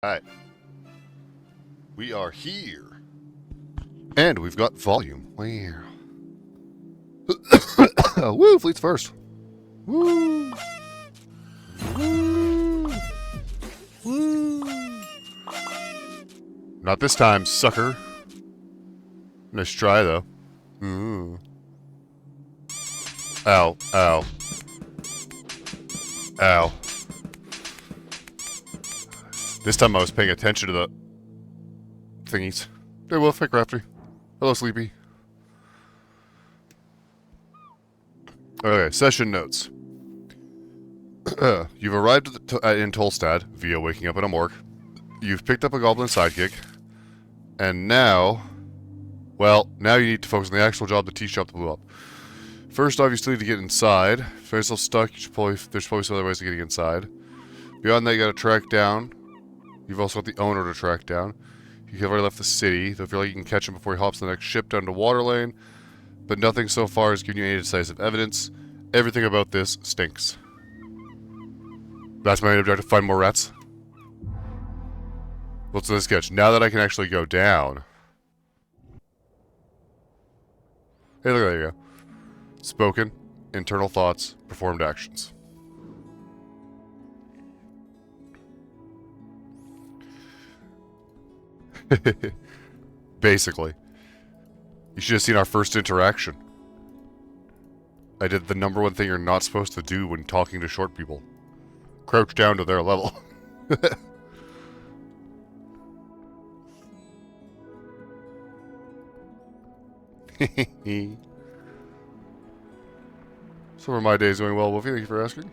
Alright. We are here. And we've got volume. Wow. Woo, fleets first. Woo. Woo. Woo. Not this time, sucker. Nice try, though. Ooh. Ow, ow. Ow. This time I was paying attention to the thingies. Hey, Wolf. Hey, Crafty. Hello, Sleepy. Okay, session notes. You've arrived in Tolstad via waking up in a morgue. You've picked up a goblin sidekick. And now... Well, now you need to focus on the actual job the tea shop that blew up. First off, you still need to get inside. If you find yourself stuck, there's probably some other ways of getting inside. Beyond that, you gotta track down. You've also got the owner to track down. You've already left the city, though I feel like you can catch him before he hops the next ship down to Waterlane. But nothing so far has given you any decisive evidence. Everything about this stinks. That's my main objective, find more rats. What's the sketch? Now that I can actually go down. Hey, look, there you go. Spoken, internal thoughts, performed actions. Basically. You should have seen our first interaction. I did the #1 thing you're not supposed to do when talking to short people. Crouch down to their level. So far my day's going well, Wolfie. Thank you for asking.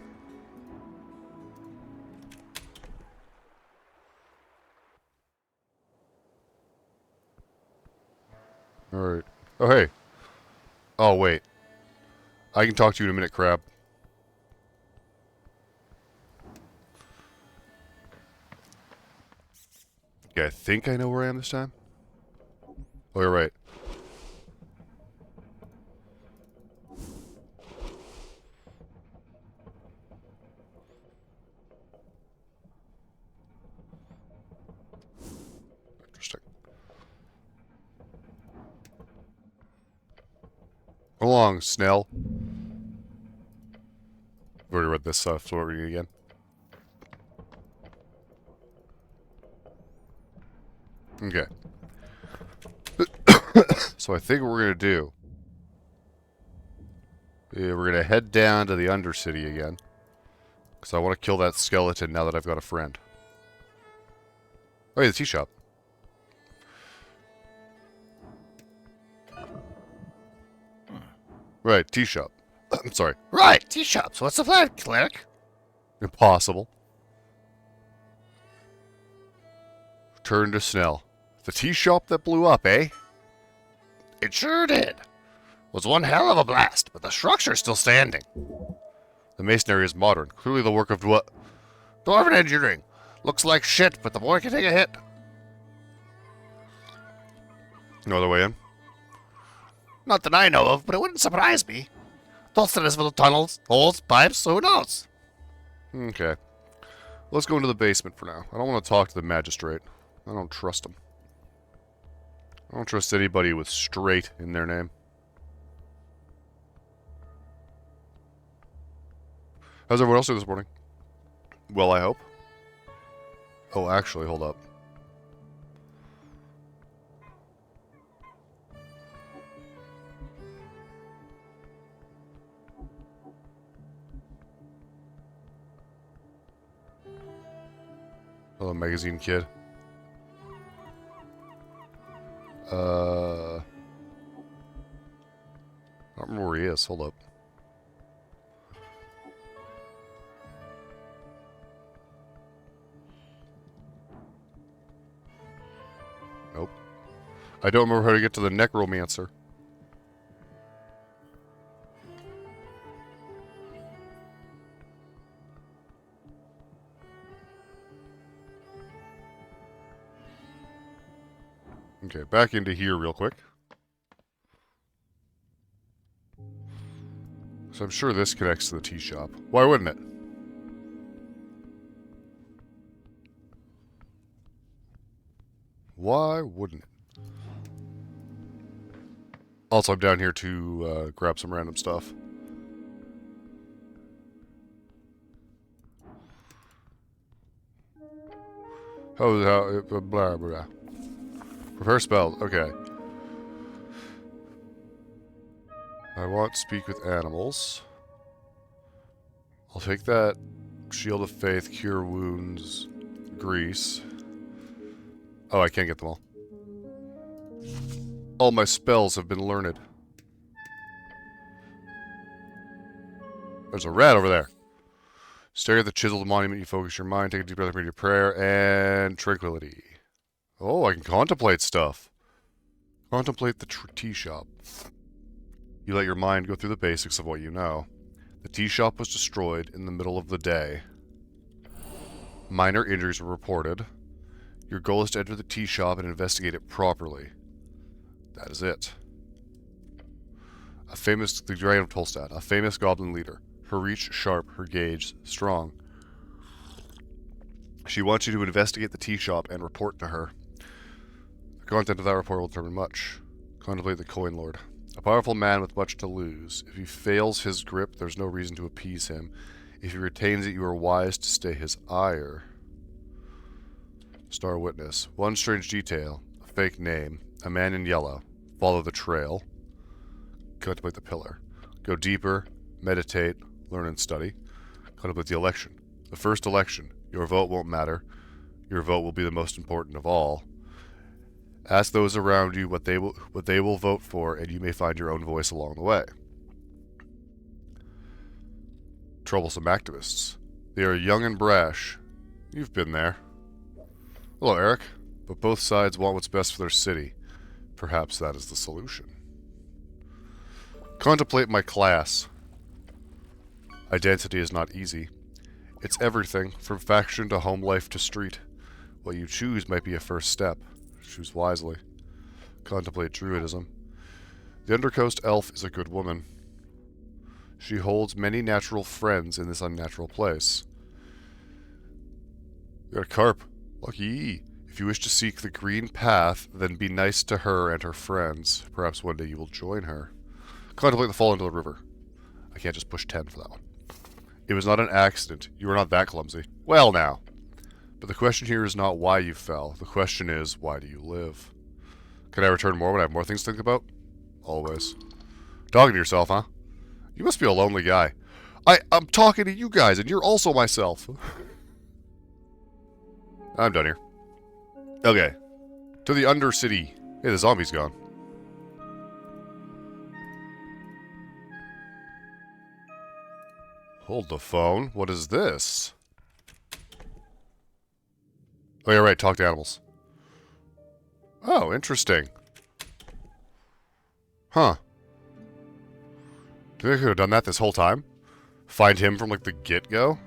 Alright. Oh, hey. Oh, wait. I can talk to you in a minute, Crab. Okay, I think I know where I am this time. Oh, you're right. Interesting. Go along, Snell. I've already read this stuff, so I'll read it again. Okay. So I think what we're going to do... Yeah, we're going to head down to the Undercity again. Because I want to kill that skeleton now that I've got a friend. Oh, yeah, the tea shop. Right, tea shop. I'm sorry. Right, tea shops. What's the plan, Cleric? Impossible. Turn to Snell. The tea shop that blew up, eh? It sure did. Was one hell of a blast, but the structure's still standing. The masonry is modern. Clearly the work of Dwarven engineering. Looks like shit, but the boy can take a hit. No other way in? Not that I know of, but it wouldn't surprise me. Tolston has little tunnels, holes, pipes, so who knows? Okay. Let's go into the basement for now. I don't want to talk to the magistrate. I don't trust him. I don't trust anybody with straight in their name. How's everyone else doing this morning? Well, I hope. Oh, actually, hold up. Hello, magazine kid. I don't remember where he is. Hold up. Nope. I don't remember how to get to the necromancer. Okay, back into here real quick. So I'm sure this connects to the tea shop. Why wouldn't it? Why wouldn't it? Also, I'm down here to grab some random stuff. Oh, blah, blah. Prepare spells. Okay. I want to speak with animals. I'll take that Shield of Faith, Cure Wounds, Grease. Oh, I can't get them all. All my spells have been learned. There's a rat over there. Stare at the chiseled monument, you focus your mind, take a deep breath, read your prayer, and tranquility. Oh, I can contemplate stuff. Contemplate the tea shop. You let your mind go through the basics of what you know. The tea shop was destroyed in the middle of the day. Minor injuries were reported. Your goal is to enter the tea shop and investigate it properly. That is it. The Dragon of Tolstad, a famous goblin leader. Her reach sharp, her gauge strong. She wants you to investigate the tea shop and report to her. The content of that report will determine much. Contemplate the Coin Lord. A powerful man with much to lose. If he fails his grip, there's no reason to appease him. If he retains it, you are wise to stay his ire. Star Witness. One strange detail. A fake name. A man in yellow. Follow the trail. Contemplate the pillar. Go deeper. Meditate. Learn and study. Contemplate the election. The first election. Your vote won't matter. Your vote will be the most important of all. Ask those around you what they will vote for, and you may find your own voice along the way. Troublesome activists. They are young and brash. You've been there. Hello, Eric. But both sides want what's best for their city. Perhaps that is the solution. Contemplate my class. Identity is not easy. It's everything, from faction to home life to street. What you choose might be a first step. Choose wisely. Contemplate druidism. The Undercoast elf is a good woman. She holds many natural friends in this unnatural place. We got a carp. Lucky. If you wish to seek the green path, then be nice to her and her friends. Perhaps one day you will join her. Contemplate the fall into the river. I can't just push 10 for that one. It was not an accident. You were not that clumsy. Well, now. But the question here is not why you fell. The question is, why do you live? Can I return more when I have more things to think about? Always. Talking to yourself, huh? You must be a lonely guy. I'm talking to you guys, and you're also myself. I'm done here. Okay. To the Undercity. Hey, the zombie's gone. Hold the phone. What is this? Oh, yeah, right. Talk to animals. Oh, interesting. Huh. Do you think I could have done that this whole time? Find him from, like, the get-go?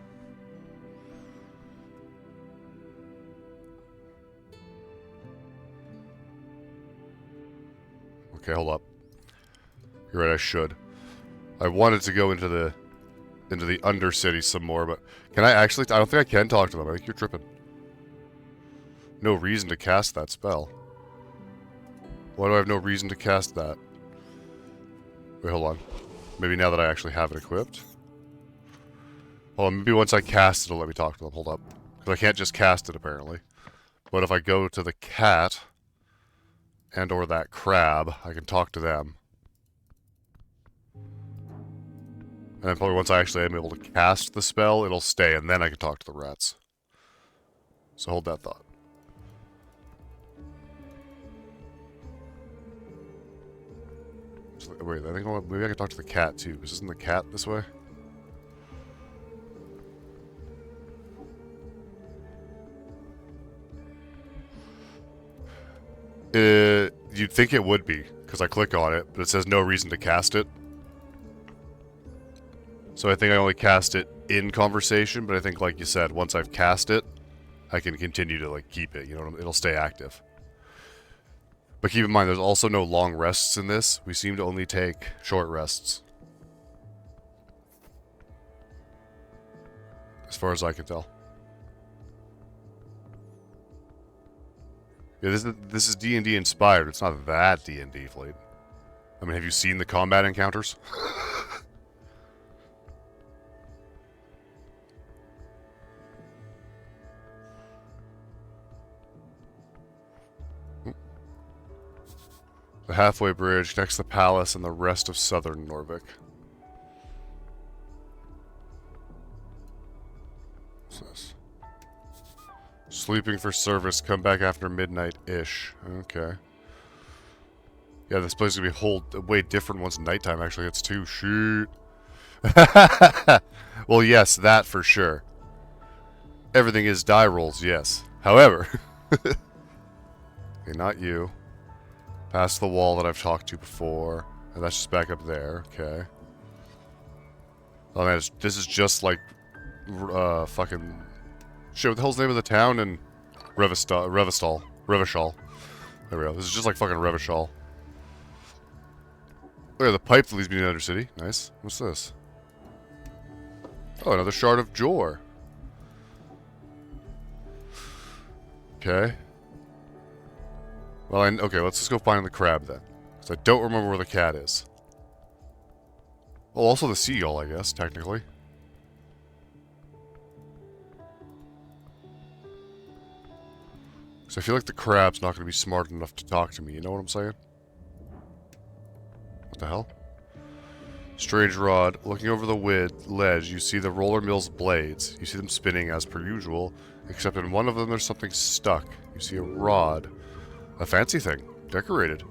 Okay, hold up. You're right, I should. I wanted to go into the Undercity some more, but can I actually... I don't think I can talk to them. I think you're tripping. No reason to cast that spell. Why do I have no reason to cast that? Wait, hold on. Maybe now that I actually have it equipped? Hold on, maybe once I cast it, it'll let me talk to them. Hold up. Because I can't just cast it, apparently. But if I go to the cat... and or that crab, I can talk to them. And then probably once I actually am able to cast the spell, it'll stay, and then I can talk to the rats. So hold that thought. So, wait, I think maybe I can talk to the cat too, because isn't the cat this way? You'd think it would be, because I click on it, but it says no reason to cast it. So I think I only cast it in conversation, but I think, like you said, once I've cast it, I can continue to, like, keep it, you know, it'll stay active. But keep in mind, there's also no long rests in this. We seem to only take short rests. As far as I can tell. Yeah, this is D&D inspired. It's not that D&D, Fleet. I mean, have you seen the combat encounters? The halfway bridge connects the palace and the rest of southern Norvik. What's this? Sleeping for service. Come back after midnight-ish. Okay. Yeah, this place is going to be way different once nighttime actually gets too. Shoot. Well, yes, that for sure. Everything is die rolls, yes. However... okay, not you. Past the wall that I've talked to before. And that's just back up there. Okay. Oh man, this is just like... fucking... Shit, what the hell's the name of the town in... Revishal. There we go. This is just like fucking Revishal. Look at the pipe that leads me to the Undercity. Nice. What's this? Oh, another shard of Jor. Okay. Well, okay, let's just go find the crab then. Because I don't remember where the cat is. Well, also the seagull, I guess, technically. Because I feel like the crab's not going to be smart enough to talk to me, you know what I'm saying? What the hell? Strange rod. Looking over the ledge, you see the roller mill's blades. You see them spinning as per usual, except in one of them there's something stuck. You see a rod. A fancy thing. Decorated.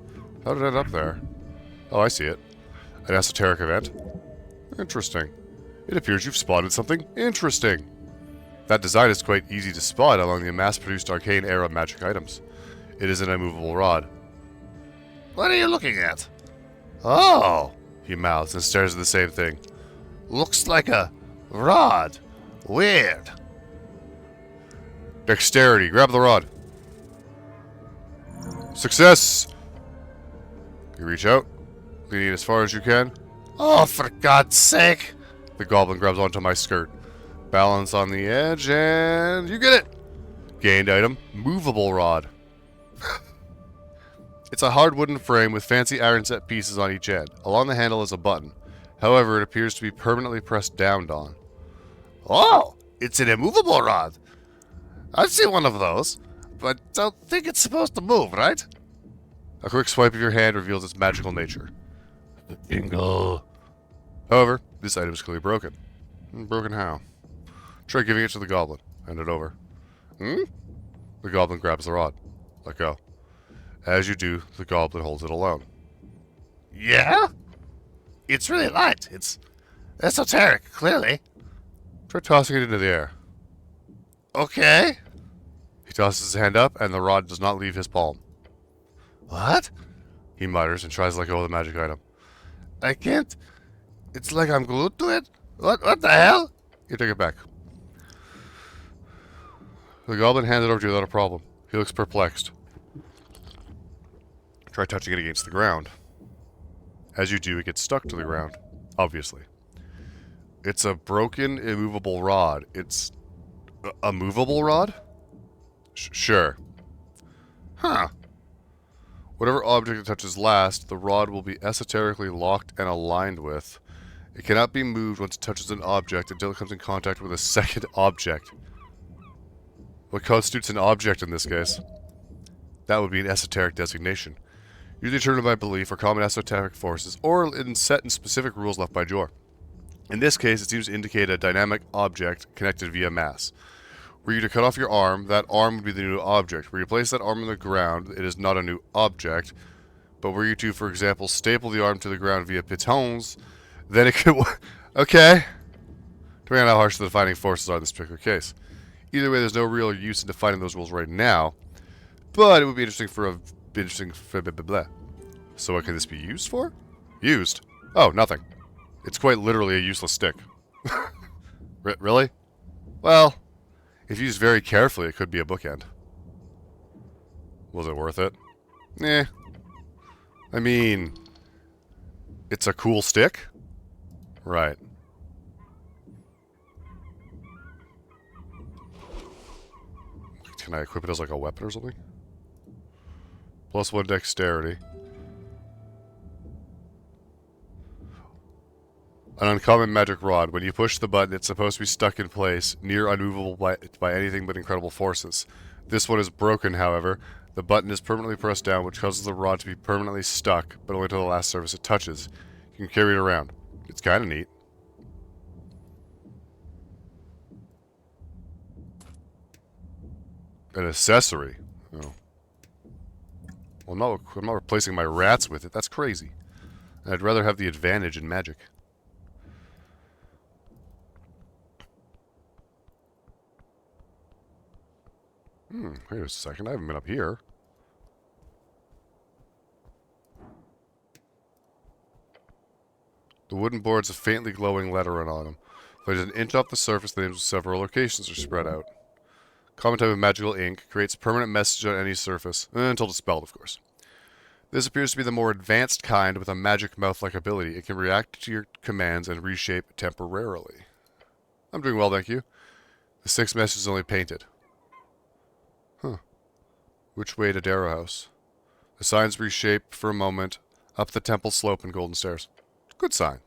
How did it end up there? Oh, I see it. An esoteric event. Interesting. It appears you've spotted something interesting. That design is quite easy to spot along the mass-produced arcane-era magic items. It is an immovable rod. What are you looking at? Oh, He mouths and stares at the same thing. looks like a rod. Weird. Dexterity. Grab the rod. Success! You reach out, leaning as far as you can. Oh, for God's sake. The goblin grabs onto my skirt. Balance on the edge, and you get it! Gained item, movable rod. It's a hard wooden frame with fancy iron set pieces on each end. Along the handle is a button. However, it appears to be permanently pressed down on. Oh, it's an immovable rod. I've seen one of those, but don't think it's supposed to move, right? A quick swipe of your hand reveals its magical nature. Jingle. However, this item is clearly broken. Broken how? Try giving it to the goblin. Hand it over. The goblin grabs the rod. Let go. As you do, the goblin holds it alone. Yeah? It's really light. It's esoteric, clearly. Try tossing it into the air. Okay. He tosses his hand up, and the rod does not leave his palm. What? He mutters and tries to let go of the magic item. I can't. It's like I'm glued to it? What the hell? You take it back. The goblin hands it over to you without a problem. He looks perplexed. Try touching it against the ground. As you do, it gets stuck to the ground. Obviously. It's a broken, immovable rod. It's... a movable rod? Sure. Huh. Whatever object it touches last, the rod will be esoterically locked and aligned with. It cannot be moved once it touches an object until it comes in contact with a second object. What constitutes an object in this case? That would be an esoteric designation. Usually determined by belief or common esoteric forces, or set in specific rules left by Jor. In this case, it seems to indicate a dynamic object connected via mass. Were you to cut off your arm, that arm would be the new object. Were you to place that arm on the ground, it is not a new object. But were you to, for example, staple the arm to the ground via pitons, then it could... okay. Depending on how harsh the defining forces are in this particular case. Either way, there's no real use in defining those rules right now. But it would be interesting for a... So what can this be used for? Used? Oh, nothing. It's quite literally a useless stick. Really? Well, if used very carefully, it could be a bookend. Was it worth it? Eh. I mean, it's a cool stick? Right. Can I equip it as like a weapon or something? +1 dexterity. An uncommon magic rod. When you push the button, it's supposed to be stuck in place, near unmovable by anything but incredible forces. This one is broken, however. The button is permanently pressed down, which causes the rod to be permanently stuck, but only to the last surface it touches. You can carry it around. It's kind of neat. An accessory. Oh. Well, I'm not replacing my rats with it. That's crazy. I'd rather have the advantage in magic. Wait a second. I haven't been up here. The wooden boards have faintly glowing lettering on them. There's an inch off the surface, the names of several locations are spread out. Common type of magical ink creates permanent message on any surface, until dispelled, of course. This appears to be the more advanced kind with a magic mouth-like ability. It can react to your commands and reshape temporarily. I'm doing well, thank you. The 6th message is only painted. Huh. Which way to Darrow House? The signs reshape for a moment, up the temple slope and golden stairs. Good sign.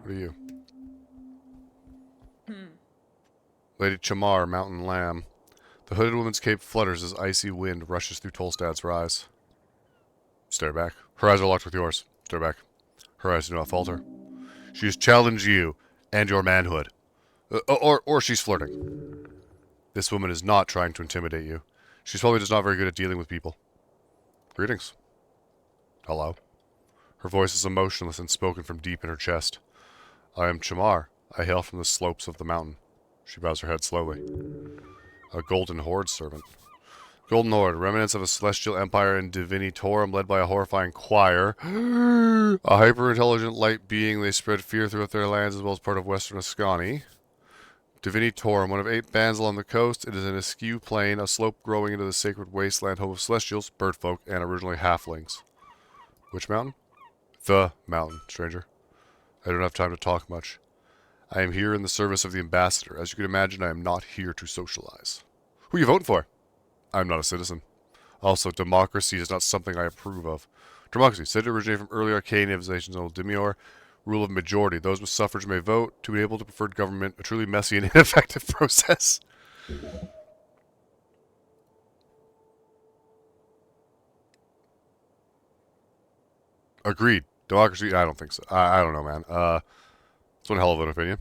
What are you? Lady Chamar, Mountain Lamb. The hooded woman's cape flutters as icy wind rushes through Tolstad's rise. Stare back. Her eyes are locked with yours. Stare back. Her eyes do not falter. She has challenged you and your manhood. Or she's flirting. This woman is not trying to intimidate you. She's probably just not very good at dealing with people. Greetings. Hello. Her voice is emotionless and spoken from deep in her chest. I am Chamar. I hail from the slopes of the mountain. She bows her head slowly. A Golden Horde servant. Golden Horde, remnants of a celestial empire in Divinitorum led by a horrifying choir. A hyper-intelligent light being, they spread fear throughout their lands as well as part of western Ascani. Divinitorum, one of 8 bands along the coast. It is an askew plain, a slope growing into the sacred wasteland, home of celestials, birdfolk, and originally halflings. Which mountain? The mountain, stranger. I don't have time to talk much. I am here in the service of the ambassador. As you can imagine, I am not here to socialize. Who are you voting for? I am not a citizen. Also, democracy is not something I approve of. Democracy, said to originate from early arcane civilizations of Dimior, rule of majority. Those with suffrage may vote. To enable the preferred government, a truly messy and ineffective process. Agreed. Democracy? I don't think so. I don't know, man. It's one hell of an opinion.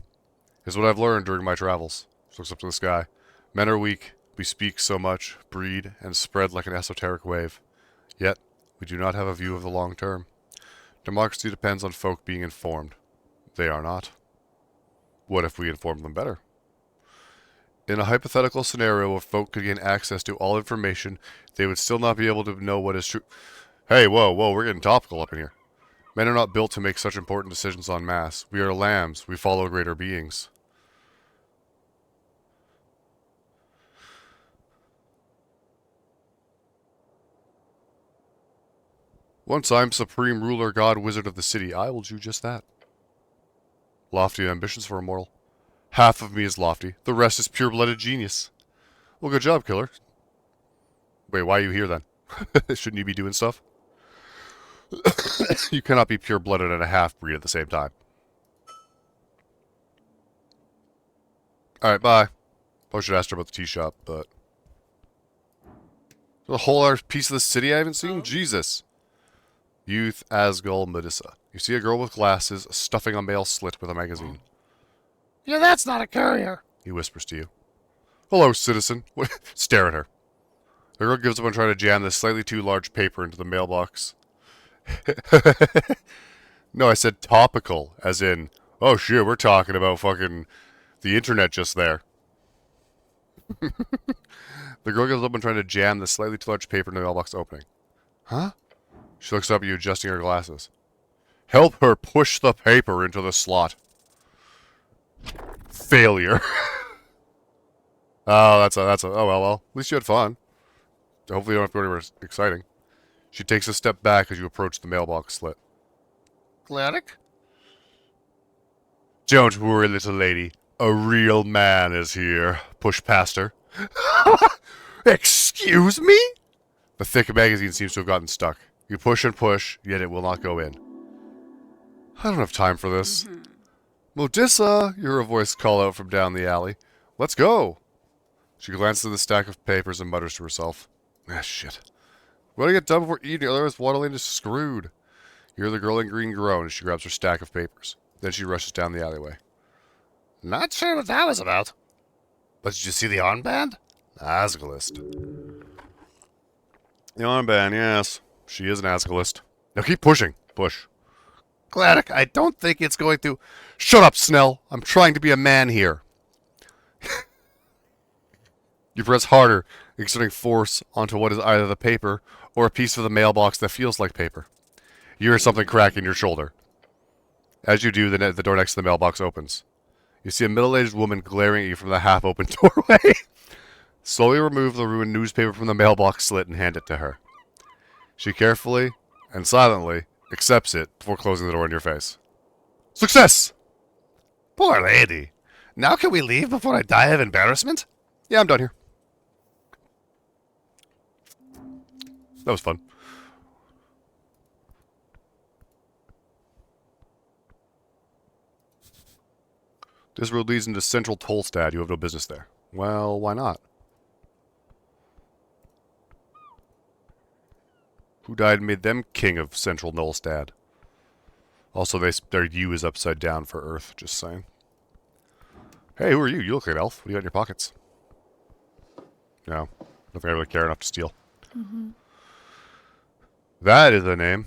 It's what I've learned during my travels. She looks up to the sky. Men are weak. We speak so much, breed, and spread like an esoteric wave. Yet, we do not have a view of the long term. Democracy depends on folk being informed. They are not. What if we inform them better? In a hypothetical scenario where folk could gain access to all information, they would still not be able to know what is true. Hey, whoa, we're getting topical up in here. Men are not built to make such important decisions en masse. We are lambs. We follow greater beings. Once I'm supreme ruler, god, wizard of the city, I will do just that. Lofty ambitions for a mortal. Half of me is lofty. The rest is pure-blooded genius. Well, good job, killer. Wait, why are you here then? Shouldn't you be doing stuff? You cannot be pure-blooded and a half-breed at the same time. Alright, bye. Probably should ask her about the tea shop, but... The whole other piece of the city I haven't seen? Jesus. Youth Asgul Medissa. You see a girl with glasses stuffing a mail slit with a magazine. Yeah, that's not a courier. He whispers to you. Hello, citizen. Stare at her. The girl gives up on trying to jam this slightly too large paper into the mailbox. No, I said topical, as in, oh shit, we're talking about fucking the internet just there. The girl gives up on trying to jam the slightly too large paper into the mailbox opening. Huh? She looks up at you, adjusting her glasses. Help her push the paper into the slot. Failure. Oh, oh well. At least you had fun. Hopefully you don't have to go anywhere exciting. She takes a step back as you approach the mailbox slit. Cleric? Don't worry, little lady. A real man is here. Push past her. Excuse me? The thick magazine seems to have gotten stuck. You push and push, yet it will not go in. I don't have time for this. Modissa, you hear a voice call out from down the alley. Let's go. She glances at the stack of papers and mutters to herself. Ah, shit. We gotta get done before eating, otherwise Waterland is screwed. You hear the girl in green groan as she grabs her stack of papers. Then she rushes down the alleyway. Not sure what that was about. But did you see the armband? Asgulist. The armband, yes. She is an Asgulist. Now keep pushing. Push. Cleric, I don't think it's going to... Shut up, Snell. I'm trying to be a man here. You press harder, exerting force onto what is either the paper or a piece of the mailbox that feels like paper. You hear something crack in your shoulder. As you do, the door next to the mailbox opens. You see a middle-aged woman glaring at you from the half-open doorway. Slowly remove the ruined newspaper from the mailbox slit and hand it to her. She carefully and silently accepts it before closing the door in your face. Success! Poor lady. Now can we leave before I die of embarrassment? Yeah, I'm done here. That was fun. This road leads into Central Tolstad. You have no business there. Well, why not? Who died and made them king of Central Nullstad? Also, their U is upside down for Earth, just saying. Hey, who are you? You look like an elf. What do you got in your pockets? No. Nothing I really care enough to steal. That is the name.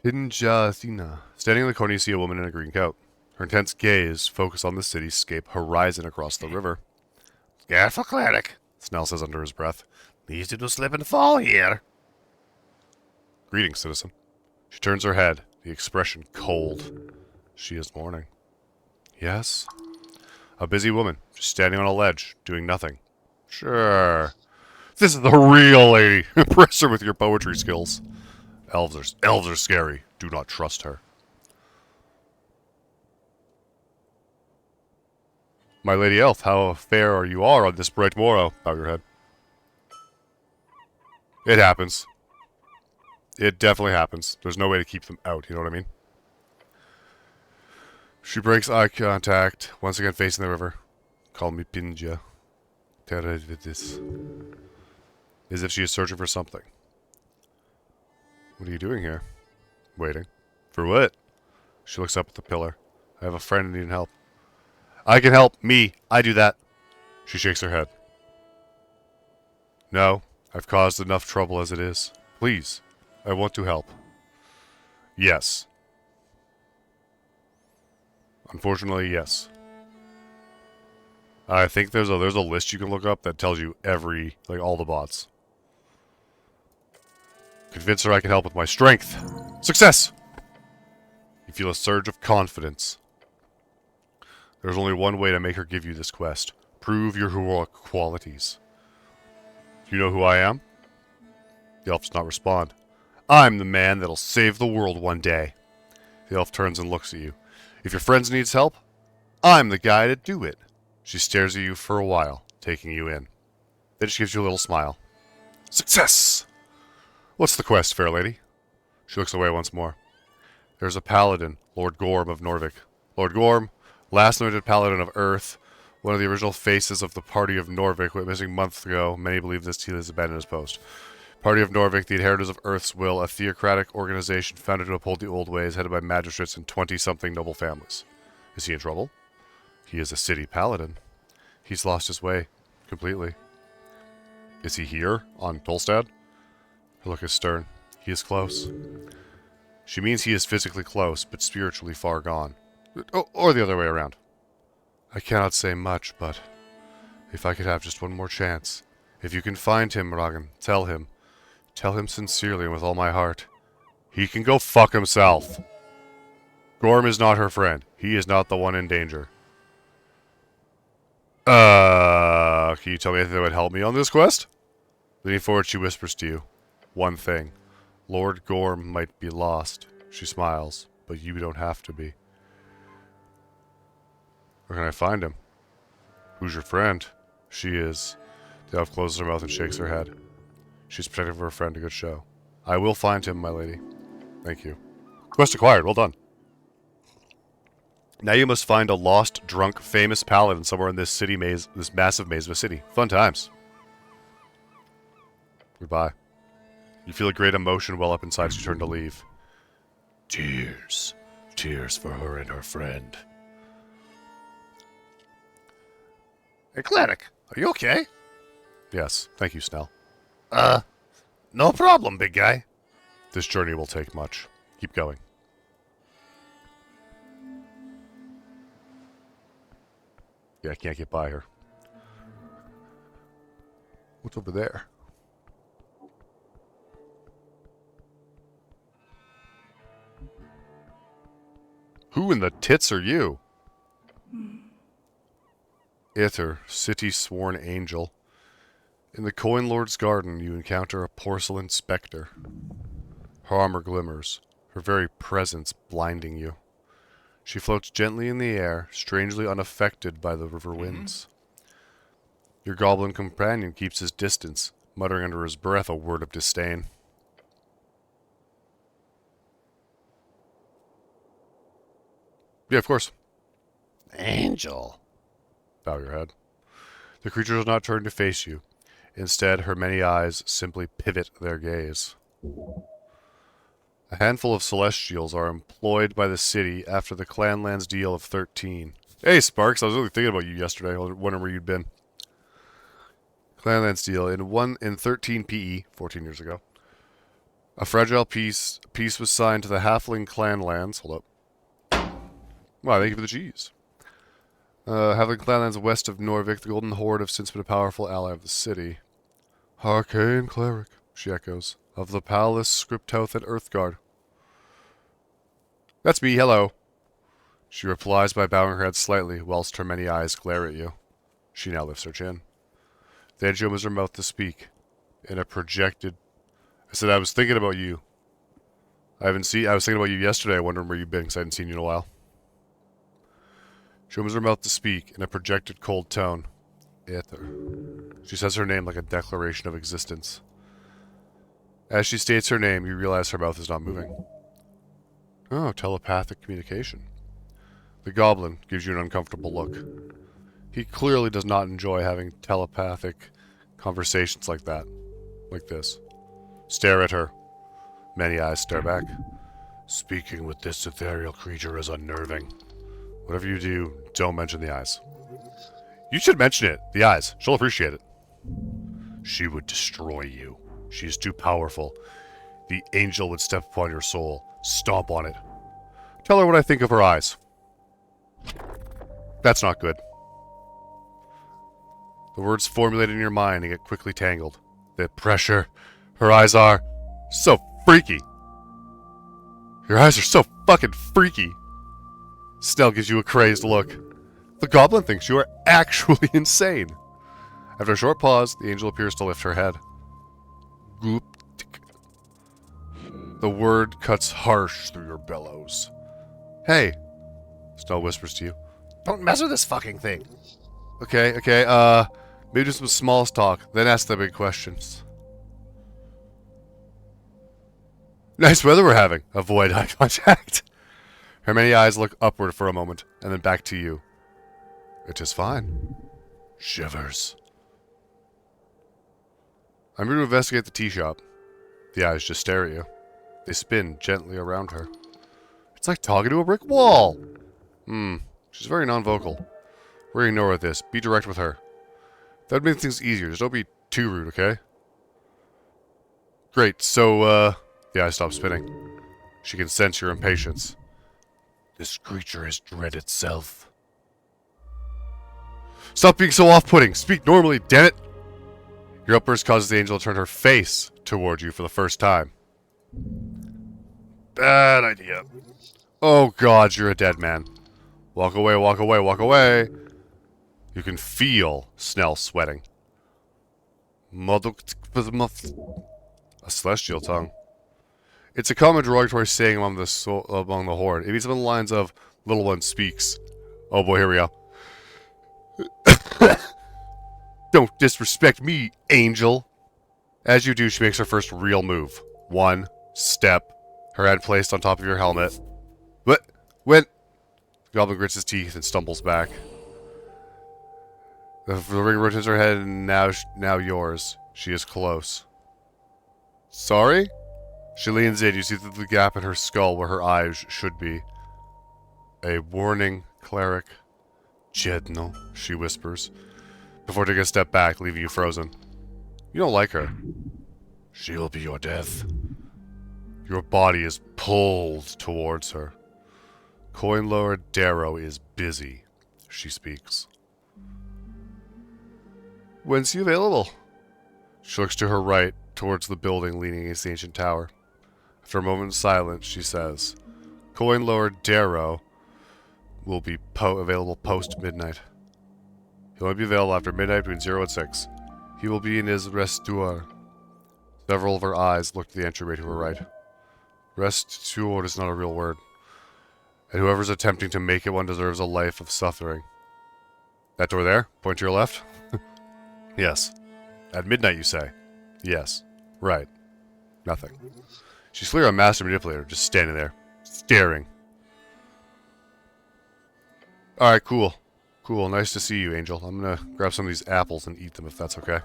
Pinjasina. Standing in the corner, you see a woman in a green coat. Her intense gaze focused on the cityscape horizon across the river. Careful, Cleric, Snell says under his breath. Easy to slip and fall here. Greetings, citizen. She turns her head, the expression cold. She is mourning. Yes? A busy woman, just standing on a ledge, doing nothing. Sure. This is the real lady. Impress her with your poetry skills. Elves are scary. Do not trust her. My lady elf, how fair are you on this bright morrow? Bow your head. It happens. It definitely happens. There's no way to keep them out, you know what I mean? She breaks eye contact, once again facing the river. Call me Pinja. Terrevidis. As if she is searching for something. What are you doing here? Waiting. For what? She looks up at the pillar. I have a friend needing help. I can help. Me. I do that. She shakes her head. No. I've caused enough trouble as it is. Please. I want to help. Yes. Unfortunately, yes. I think there's a list you can look up that tells you all the bots. Convince her I can help with my strength. Success! You feel a surge of confidence. There's only one way to make her give you this quest. Prove your heroic qualities. You know who I am? The elf does not respond. I'm the man that'll save the world one day. The elf turns and looks at you. If your friend needs help, I'm the guy to do it. She stares at you for a while, taking you in. Then she gives you a little smile. Success! What's the quest, fair lady? She looks away once more. There's a paladin, Lord Gorm of Norvik. Lord Gorm, last anointed paladin of Earth, one of the original faces of the Party of Norvik, went missing months ago. Many believe this he has abandoned his post. Party of Norvik, the inheritors of Earth's will, a theocratic organization founded to uphold the old ways, headed by magistrates and 20-something noble families. Is he in trouble? He is a city paladin. He's lost his way. Completely. Is he here? On Tolstad? Her look is stern. He is close. She means he is physically close, but spiritually far gone. Or the other way around. I cannot say much, but if I could have just one more chance. If you can find him, Ragan, tell him. Tell him sincerely and with all my heart. He can go fuck himself. Gorm is not her friend. He is not the one in danger. Can you tell me anything that would help me on this quest? Leaning forward, she whispers to you. One thing. Lord Gorm might be lost. She smiles, but you don't have to be. Where can I find him? Who's your friend? She is. The elf closes her mouth and shakes her head. She's protective of her friend, a good show. I will find him, my lady. Thank you. Quest acquired, well done. Now you must find a lost, drunk, famous paladin somewhere in this city maze, this massive maze of a city. Fun times. Goodbye. You feel a great emotion well up inside as you turn to leave. Tears. Tears for her and her friend. Hey, Cleric, are you okay? Yes, thank you, Snell. No problem, big guy. This journey will take much. Keep going. Yeah, I can't get by her. What's over there? Who in the tits are you? Ither, city sworn angel. In the Coin Lord's garden, you encounter a porcelain specter. Her armor glimmers, her very presence blinding you. She floats gently in the air, strangely unaffected by the river winds. Your goblin companion keeps his distance, muttering under his breath a word of disdain. Yeah, of course. Angel. Bow your head. The creature does not turn to face you. Instead, her many eyes simply pivot their gaze. A handful of Celestials are employed by the city after the Clanlands deal of 13. Hey, Sparks, I was really thinking about you yesterday. I was wondering where you'd been. Clanlands deal in 13 PE, 14 years ago. A fragile peace was signed to the Halfling Clanlands. Hold up. Wow, thank you for the cheese. Halfling Clanlands west of Norvik, the Golden Horde have since been a powerful ally of the city. Arcane Cleric, she echoes, of the Palace, Scriptoth, and Earthguard. That's me, hello. She replies by bowing her head slightly, whilst her many eyes glare at you. She now lifts her chin. Then she opens her mouth to speak. In a projected... I said, I was thinking about you. I was thinking about you yesterday, wondering where you've been, because I hadn't seen you in a while. She opens her mouth to speak, in a projected cold tone. Ither. She says her name like a declaration of existence. As she states her name, you realize her mouth is not moving. Oh, telepathic communication. The goblin gives you an uncomfortable look. He clearly does not enjoy having telepathic conversations like that. Like this. Stare at her. Many eyes stare back. Speaking with this ethereal creature is unnerving. Whatever you do, don't mention the eyes. You should mention it. The eyes. She'll appreciate it. She would destroy you. She is too powerful. The angel would step upon your soul. Stomp on it. Tell her what I think of her eyes. That's not good. The words formulate in your mind and get quickly tangled. The pressure. Her eyes are so freaky. Your eyes are so fucking freaky. Snell gives you a crazed look. The goblin thinks you are actually insane. After a short pause, the angel appears to lift her head. Goop. The word cuts harsh through your bellows. Hey, Snell whispers to you. Don't mess with this fucking thing. Okay, maybe do some small talk, then ask the big questions. Nice weather we're having. Avoid eye contact. Her many eyes look upward for a moment, and then back to you. It is fine. Shivers. I'm here to investigate the tea shop. The eyes just stare at you. They spin gently around her. It's like talking to a brick wall. She's very non-vocal. We're gonna ignore this. Be direct with her. That would make things easier. Just don't be too rude, okay? Great, so, the eyes stop spinning. She can sense your impatience. This creature is dread itself. Stop being so off-putting! Speak normally, damn it! Your outburst causes the angel to turn her face toward you for the first time. Bad idea. Oh god, you're a dead man. Walk away, walk away, walk away. You can feel Snell sweating. A celestial tongue. It's a common derogatory saying among the horde. It means something along the lines of, little one speaks. Oh boy, here we go. Don't disrespect me, angel. As you do, she makes her first real move. One step. Her head placed on top of your helmet. What? When? The goblin grits his teeth and stumbles back. The ring returns her head and now yours. She is close. Sorry? She leans in. You see through the gap in her skull where her eyes should be. A warning, Cleric. Jedno, she whispers, before taking a step back, leaving you frozen. You don't like her. She will be your death. Your body is pulled towards her. Coin Lord Darrow is busy, she speaks. When's he available? She looks to her right, towards the building leaning against the ancient tower. After a moment of silence, she says, Coin Lord Darrow will be available post-midnight. He'll only be available after midnight between 0 and 6. He will be in his restuar. Several of her eyes look to the entryway to her right. Restuar is not a real word. And whoever's attempting to make it one deserves a life of suffering. That door there? Point to your left? Yes. At midnight, you say? Yes. Right. Nothing. She's clearly a master manipulator, just standing there, staring. Alright, cool. Cool, nice to see you, Angel. I'm gonna grab some of these apples and eat them if that's okay.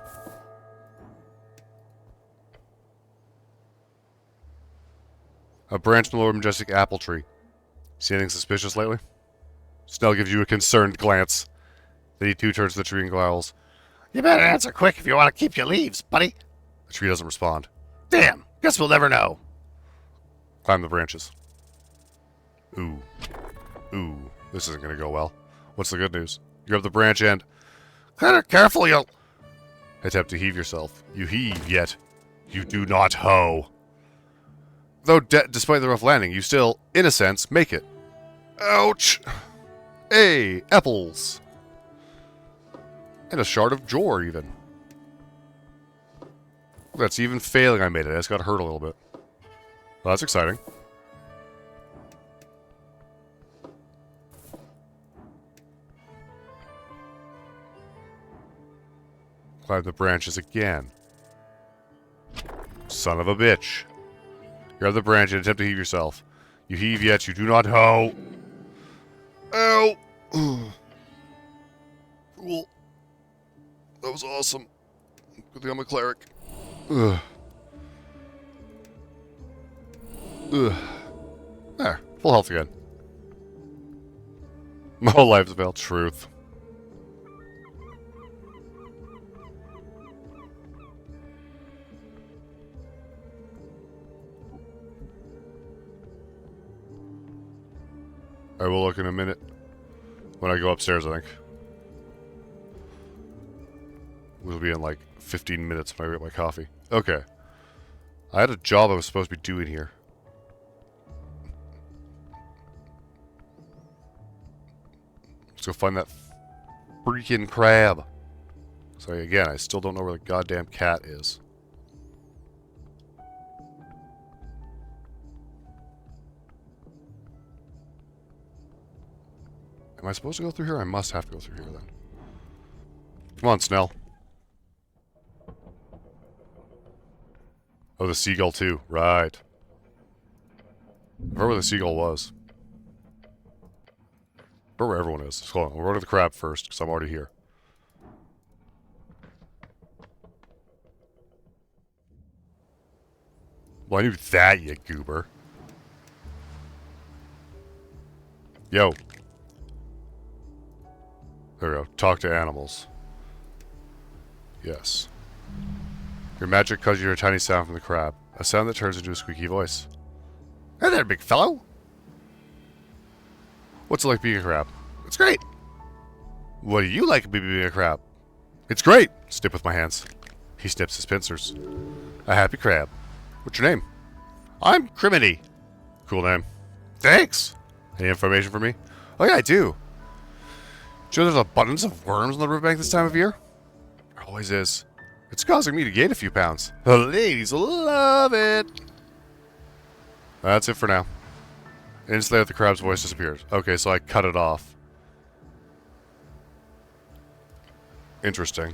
A branch from the Lord Majestic apple tree. See anything suspicious lately? Snell gives you a concerned glance. Then he too turns to the tree and growls. You better answer quick if you want to keep your leaves, buddy. The tree doesn't respond. Damn, guess we'll never know. Climb the branches. Ooh. Ooh. This isn't gonna go well. What's the good news? You grab the branch and... Cleric, careful, you'll... Attempt to heave yourself. You heave, yet you do not hoe. Though despite the rough landing, you still, in a sense, make it. Ouch! Hey, apples! And a shard of jor, even. That's even failing I made it. I just got hurt a little bit. Well, that's exciting. Climb the branches again. Son of a bitch. Grab the branch and attempt to heave yourself. You heave yet you do not hoe. Ow! Cool. That was awesome. Good thing I'm a cleric. Ugh. Ugh. There. Full health again. My whole life's about truth. I will look in a minute. When I go upstairs, I think. We'll be in like 15 minutes when I get my coffee. Okay. I had a job I was supposed to be doing here. Let's go find that freaking crab. So again, I still don't know where the goddamn cat is. Am I supposed to go through here? I must have to go through here then. Come on, Snell. Oh, the seagull too. Right. I remember where the seagull was. I remember where everyone is. So hold on. We'll go to the crab first, because I'm already here. Well, I knew that, you goober. Yo. There we go. Talk to animals. Yes. Your magic causes you a tiny sound from the crab. A sound that turns into a squeaky voice. Hey there, big fellow. What's it like being a crab? It's great. What do you like being a crab? It's great! Snip with my hands. He snips his pincers. A happy crab. What's your name? I'm Criminy. Cool name. Thanks. Any information for me? Oh yeah, I do. Do you know there's abundance of worms on the riverbank this time of year? There always is. It's causing me to gain a few pounds. The ladies love it. That's it for now. Instantly, the crab's voice disappears. Okay, so I cut it off. Interesting.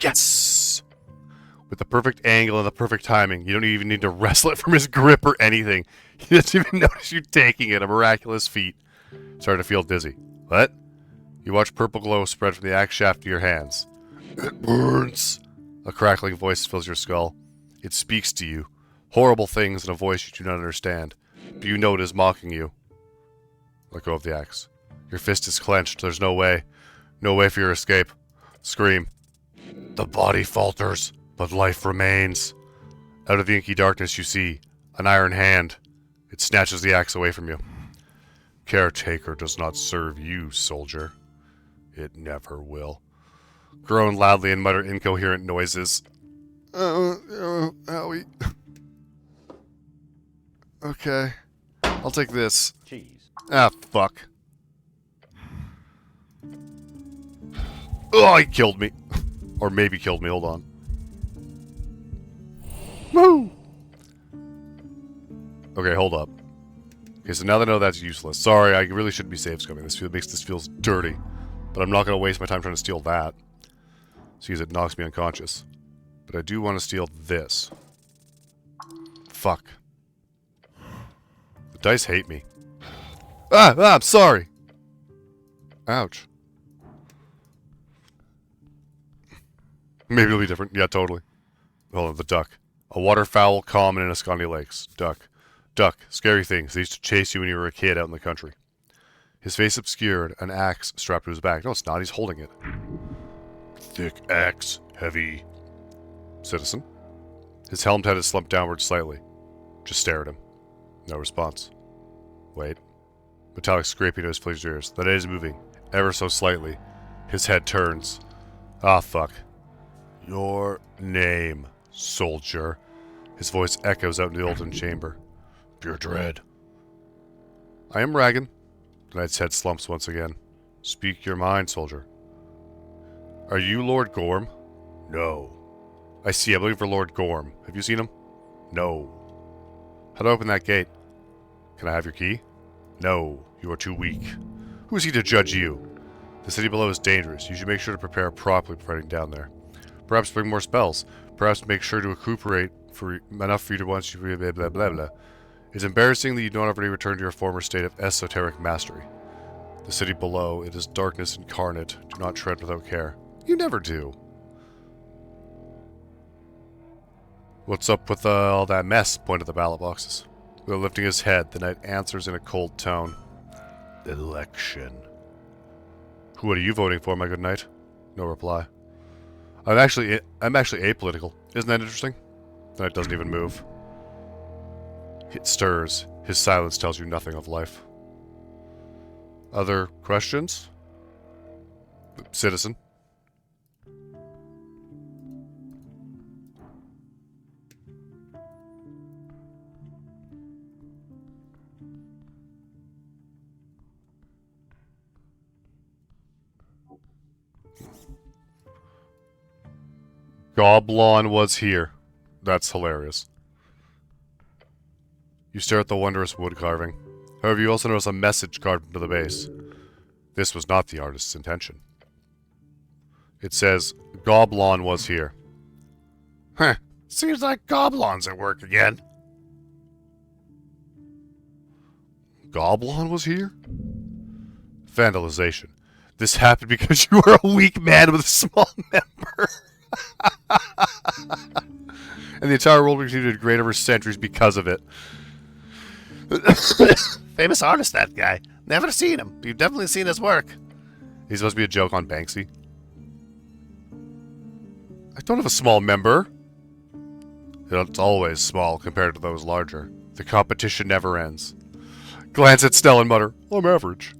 Yes! With the perfect angle and the perfect timing. You don't even need to wrestle it from his grip or anything. He doesn't even notice you taking it. A miraculous feat. Starting to feel dizzy. What? You watch purple glow spread from the axe shaft to your hands. It burns! A crackling voice fills your skull. It speaks to you. Horrible things in a voice you do not understand. But you know it is mocking you. Let go of the axe. Your fist is clenched. There's no way. No way for your escape. Scream. The body falters, but life remains. Out of the inky darkness you see an iron hand. It snatches the axe away from you. Caretaker does not serve you, soldier. It never will. Groan loudly and mutter incoherent noises. Owie. Okay. I'll take this. Cheese. Ah, fuck. Oh, he killed me. Or maybe killed me, hold on. Woo! Okay, hold up. Okay, so now that I know that's useless. Sorry, I really shouldn't be safe scumming. This makes this feels dirty. But I'm not going to waste my time trying to steal that. Because it knocks me unconscious. But I do want to steal this. Fuck. The dice hate me. I'm sorry! Ouch. Maybe it'll be different. Yeah, totally. Hold on, the duck. A waterfowl common in Ascandi Lakes. Duck. Duck. Scary things. They used to chase you when you were a kid out in the country. His face obscured, an axe strapped to his back. No, it's not. He's holding it. Thick axe. Heavy. Citizen. His helmed head is slumped downward slightly. Just stare at him. No response. Wait. Metallic scraping to his pleased ears. The head is moving. Ever so slightly. His head turns. Ah, fuck. Your name, soldier. His voice echoes out in the olden chamber. Pure dread. I am Ragan. The knight's head slumps once again. Speak your mind, soldier. Are you Lord Gorm? No. I see, I'm looking for Lord Gorm. Have you seen him? No. How to open that gate? Can I have your key? No. You are too weak. Who is he to judge you? The city below is dangerous. You should make sure to prepare properly before heading down there. Perhaps bring more spells. Perhaps make sure to recuperate for enough for you to once you blah blah blah blah. It's embarrassing that you don't already return to your former state of esoteric mastery. The city below, it is darkness incarnate. Do not tread without care. You never do. What's up with all that mess? Point at the ballot boxes. Without lifting his head, the knight answers in a cold tone. Election. What are you voting for, my good knight? No reply. I'm actually apolitical. Isn't that interesting? The knight doesn't even move. It stirs. His silence tells you nothing of life. Other questions? Citizen. Goblin was here. That's hilarious. You stare at the wondrous wood carving. However, you also notice a message carved into the base. This was not the artist's intention. It says, Goblin was here. Huh. Seems like goblins at work again. Goblin was here? Vandalization. This happened because you are a weak man with a small member. And the entire world will continue to degrade over centuries because of it. Famous artist, that guy. Never seen him. You've definitely seen his work. He's supposed to be a joke on Banksy. I don't have a small member. It's always small compared to those larger. The competition never ends. Glance at Stella and mutter, I'm average.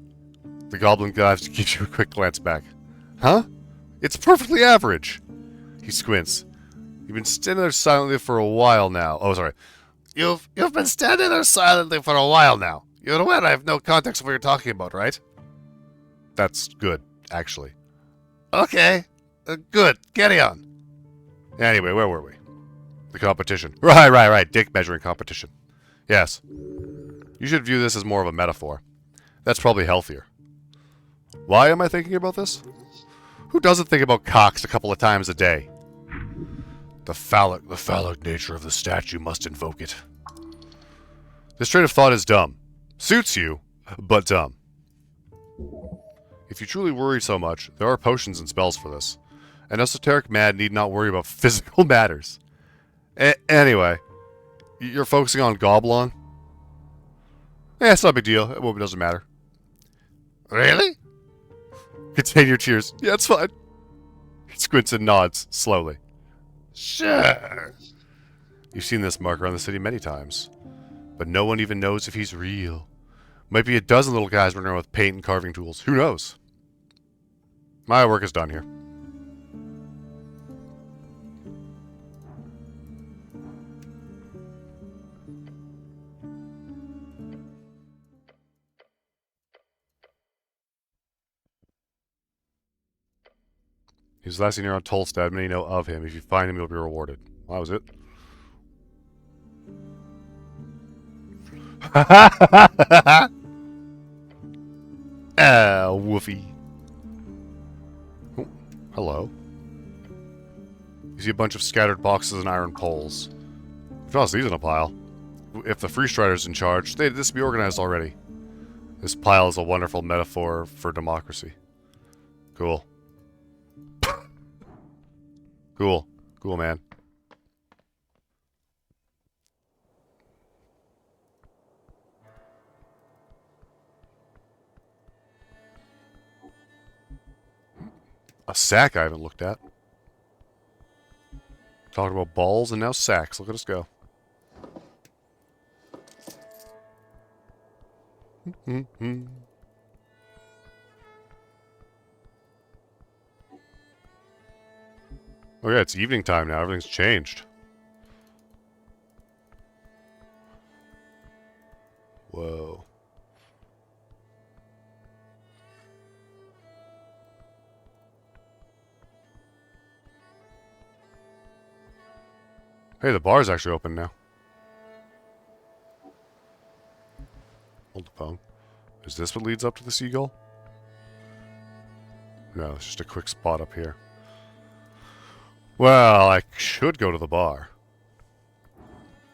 The goblin gives you a quick glance back. Huh? It's perfectly average. He squints. You've been standing there silently for a while now. Oh, sorry. You've been standing there silently for a while now. You're aware I have no context of what you're talking about, right? That's good, actually. Okay. Good. Carry on. Anyway, where were we? The competition. Right. Dick measuring competition. Yes. You should view this as more of a metaphor. That's probably healthier. Why am I thinking about this? Who doesn't think about cocks a couple of times a day? The phallic nature of the statue must invoke it. This train of thought is dumb. Suits you, but dumb. If you truly worry so much, there are potions and spells for this. An esoteric mad need not worry about physical matters. Anyway, you're focusing on Goblin? It's not a big deal. It doesn't matter. Really? Contain your tears. Yeah, it's fine. He squints and nods, slowly. Sure. You've seen this mark around the city many times. But no one even knows if he's real. Might be a dozen little guys running around with paint and carving tools. Who knows? My work is done here. He's the last seen here on Tolstad. Many know of him. If you find him, you'll be rewarded. Well, that was it. Ah, woofy. Oh, hello. You see a bunch of scattered boxes and iron poles. Toss these in a pile. If the Free Strider's in charge, they'd this be organized already. This pile is a wonderful metaphor for democracy. Cool. Cool. Cool, man. A sack I haven't looked at. Talking about balls and now sacks. Look at us go. Oh yeah, it's evening time now. Everything's changed. Whoa. Hey, the bar's actually open now. Hold the phone. Is this what leads up to the seagull? No, it's just a quick spot up here. Well, I should go to the bar.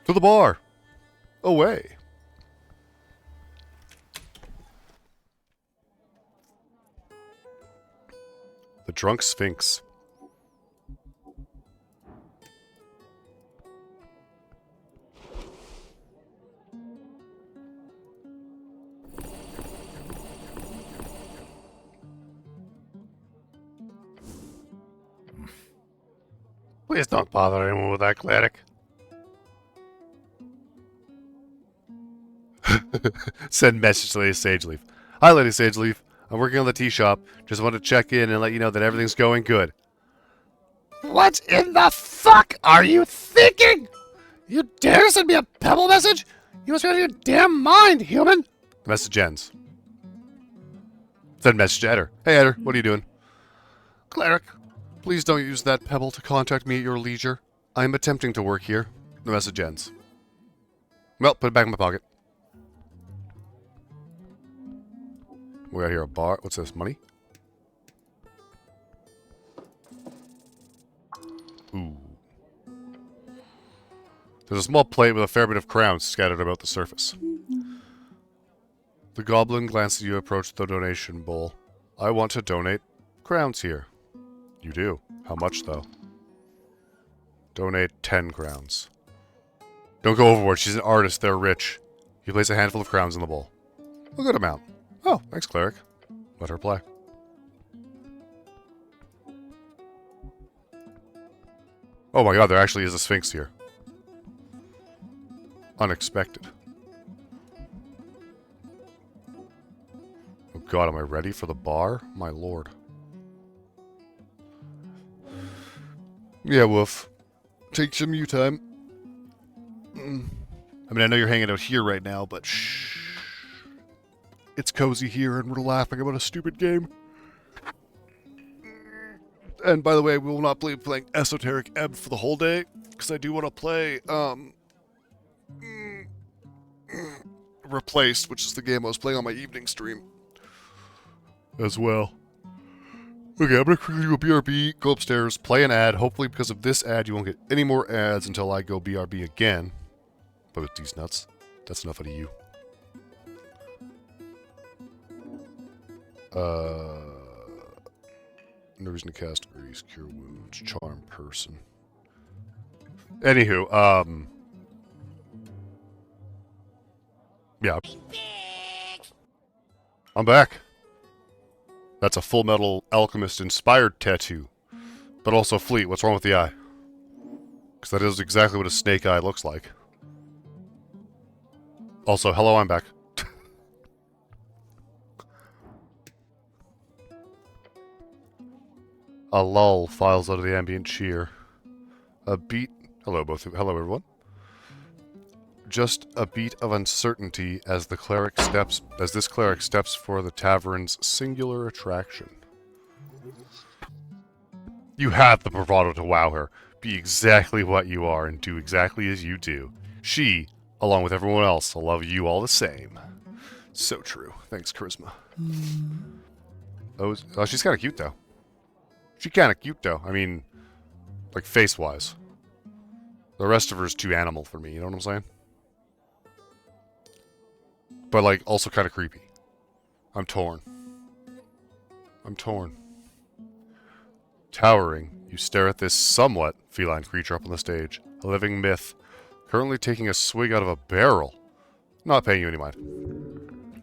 To the bar! Away! The Drunk Sphinx. Please don't bother anyone with that, Cleric. Send message to Lady Sageleaf. Hi, Lady Sageleaf. I'm working on the tea shop. Just wanted to check in and let you know that everything's going good. What in the fuck are you thinking? You dare send me a pebble message? You must be out of your damn mind, human! The message ends. Send message to Eder. Hey, Eder, what are you doing? Cleric, please don't use that pebble to contact me at your leisure. I am attempting to work here. The message ends. Well, put it back in my pocket. We got here a bar. What's this? Money? Ooh. There's a small plate with a fair bit of crowns scattered about the surface. The goblin glanced at you, approached the donation bowl. I want to donate crowns here. You do. How much, though? Donate 10 crowns. Don't go overboard. She's an artist. They're rich. You place a handful of crowns in the bowl. A good amount. Oh, thanks, Cleric. Let her play. Oh my god, there actually is a Sphinx here. Unexpected. Oh god, am I ready for the bar? My lord. Yeah, Wolf. Take some you time. I mean, I know you're hanging out here right now, but shh. It's cozy here, and we're laughing about a stupid game. And by the way, we will not be playing Esoteric Ebb for the whole day, because I do want to play, Replaced, which is the game I was playing on my evening stream. As well. Okay, I'm gonna quickly go BRB, go upstairs, play an ad. Hopefully because of this ad, you won't get any more ads until I go BRB again. But with these nuts, that's enough out of you. No reason to cast Grease, Cure Wounds, Charm Person. Anywho, yeah. I'm back. That's a Full Metal Alchemist inspired tattoo. But also Fleet, what's wrong with the eye? Because that is exactly what a snake eye looks like. Also, hello, I'm back. A lull files out of the ambient cheer. A beat... Hello, hello, everyone. Just a beat of uncertainty as this cleric steps for the tavern's singular attraction. You have the bravado to wow her. Be exactly what you are and do exactly as you do. She, along with everyone else, will love you all the same. So true. Thanks, Charisma. Oh, she's kind of cute, though. She's kind of cute, though. I mean, like, face-wise. The rest of her is too animal for me, you know what I'm saying? But, like, also kind of creepy. I'm torn. I'm torn. Towering, you stare at this somewhat feline creature up on the stage. A living myth, currently taking a swig out of a barrel. Not paying you any mind.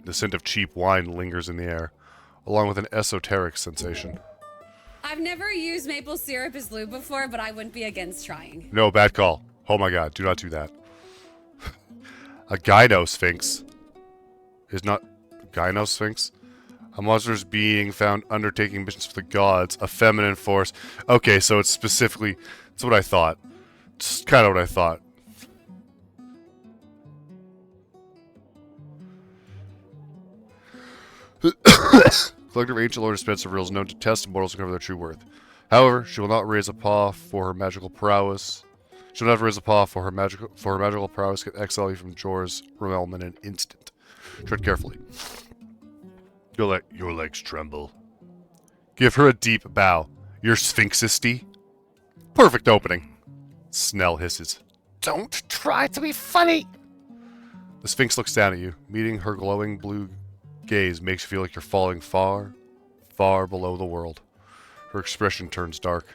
The scent of cheap wine lingers in the air, along with an esoteric sensation. I've never used maple syrup as lube before, but I wouldn't be against trying. No, bad call. Oh my god, do not do that. A gynosphinx is not... Gynosphinx? A monstrous being found undertaking missions for the gods. A feminine force. Okay, so it's specifically... That's what I thought. It's kind of what I thought. Collective ancient lord Spencer reveals known to test mortals to cover their true worth. However, she will not raise a paw for her magical prowess. She will never raise a paw for her magical prowess can exile you from Jor's realm in an instant. Tread carefully. You'll let your legs tremble. Give her a deep bow. Your sphinxisty. Perfect opening. Snell hisses. Don't try to be funny. The Sphinx looks down at you. Meeting her glowing blue gaze makes you feel like you're falling far, far below the world. Her expression turns dark.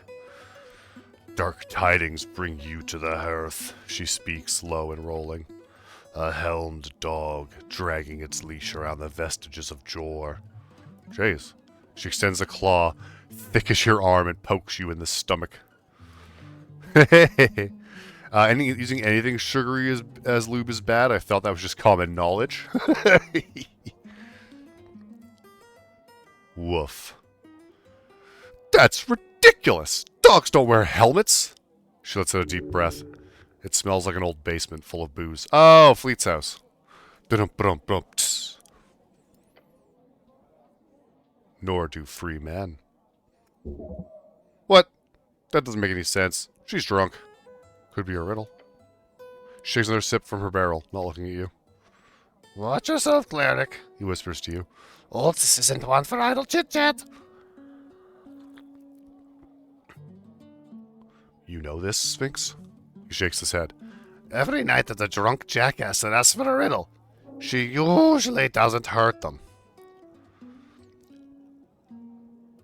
Dark tidings bring you to the hearth, she speaks, low and rolling. A helmed dog dragging its leash around the vestiges of Jor. Jeez. She extends a claw, thick as your arm, and pokes you in the stomach. Using anything sugary as lube is bad? I thought that was just common knowledge. Woof. That's ridiculous! Dogs don't wear helmets! She lets out a deep breath. It smells like an old basement full of booze. Oh, Fleet's house. Nor do free men. What? That doesn't make any sense. She's drunk. Could be a riddle. She takes another sip from her barrel, not looking at you. Watch yourself, Cleric. He whispers to you. Oh, this isn't one for idle chit-chat. You know this, Sphinx? He shakes his head. Every night there's a drunk jackass that asks for a riddle. She usually doesn't hurt them.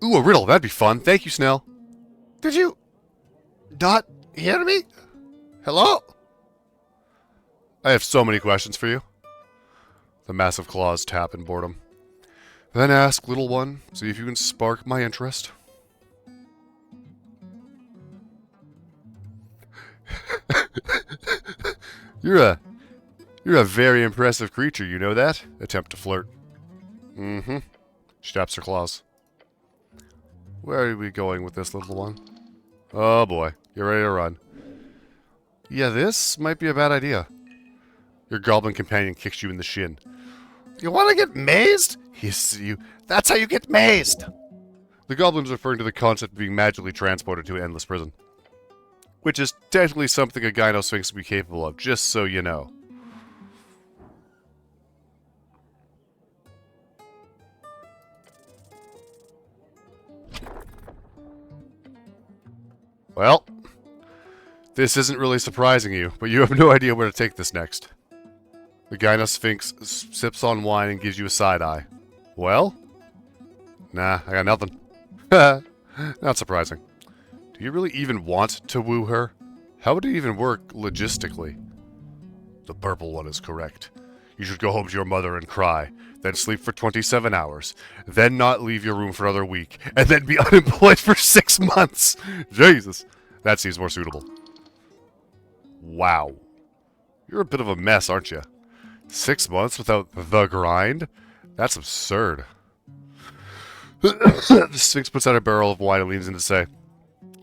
Ooh, a riddle. That'd be fun. Thank you, Snell. Did you not hear me? Hello? I have so many questions for you. The massive claws tap in boredom. Then ask, little one, see if you can spark my interest. You're a very impressive creature, you know that? Attempt to flirt. Mm-hmm. She taps her claws. Where are we going with this, little one? Oh boy, you're ready to run. Yeah, this might be a bad idea. Your goblin companion kicks you in the shin. You want to get mazed? Hisses at you. That's how you get mazed. The goblin's referring to the concept of being magically transported to an endless prison. Which is technically something a gynosphinx would be capable of, just so you know. Well, this isn't really surprising you, but you have no idea where to take this next. The Gyno Sphinx sips on wine and gives you a side-eye. Well? Nah, I got nothing. Not surprising. Do you really even want to woo her? How would it even work logistically? The purple one is correct. You should go home to your mother and cry, then sleep for 27 hours, then not leave your room for another week, and then be unemployed for 6 months! Jesus! That seems more suitable. Wow. You're a bit of a mess, aren't you? 6 months without the grind? That's absurd. The Sphinx puts out a barrel of wine and leans in to say,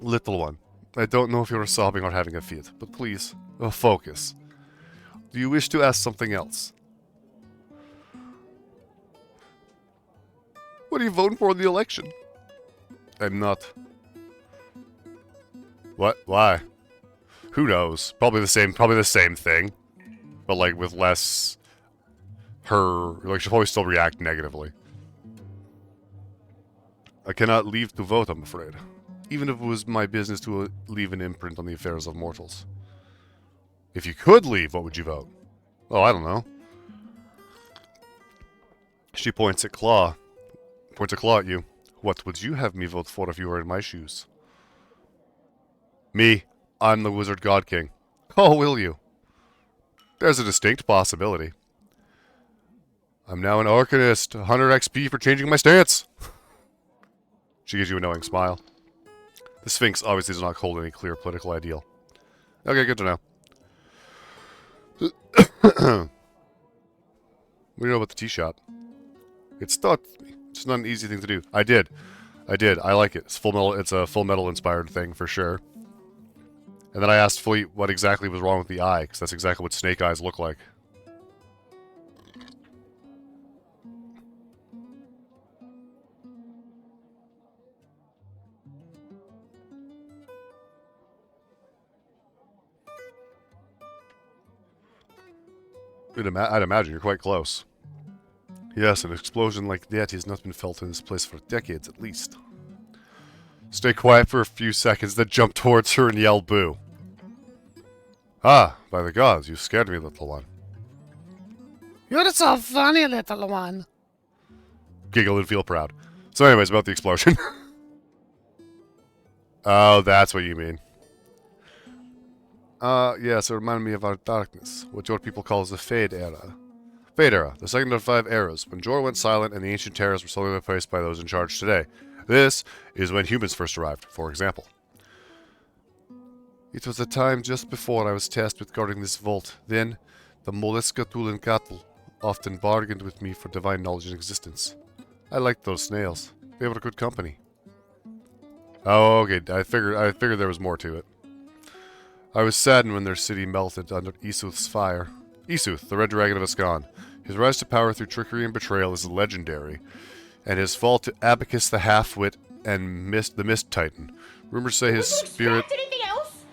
Little one, I don't know if you're sobbing or having a fit, but please, focus. Do you wish to ask something else? What are you voting for in the election? I'm not. What? Why? Who knows? Probably the same thing. But like with less like she'll probably still react negatively. I cannot leave to vote, I'm afraid. Even if it was my business to leave an imprint on the affairs of mortals. If you could leave, what would you vote? Oh, I don't know. She points a claw at you. What would you have me vote for if you were in my shoes? Me. I'm the Wizard God King. Oh, will you? There's a distinct possibility. I'm now an Arcanist. 100 XP for changing my stance. She gives you a knowing smile. The Sphinx obviously does not hold any clear political ideal. Okay, good to know. What do you know about the tea shop? It's not an easy thing to do. I did. I like it. It's full metal. It's a full metal inspired thing for sure. And then I asked Fleet what exactly was wrong with the eye, because that's exactly what snake eyes look like. I'd imagine you're quite close. Yes, an explosion like that has not been felt in this place for decades at least. Stay quiet for a few seconds, then jump towards her and yell boo. Ah, by the gods, you scared me, little one. You're so funny, little one. Giggle and feel proud. So anyways, about the explosion. Oh, that's what you mean. Yes, it reminded me of our darkness, what your people call the Fade Era. Fade Era, the second of 5 eras, when Jor went silent and the ancient terrors were slowly replaced by those in charge today. This is when humans first arrived, for example. It was a time just before I was tasked with guarding this vault. Then, the Molluska Tulincatl often bargained with me for divine knowledge and existence. I liked those snails. They were good company. Oh, okay, I figured there was more to it. I was saddened when their city melted under Esuth's fire. Esuth, the Red Dragon of Ascan. His rise to power through trickery and betrayal is legendary, and his fall to Abacus the Half-Wit and the Mist Titan. Rumors say his spirit... Anything else?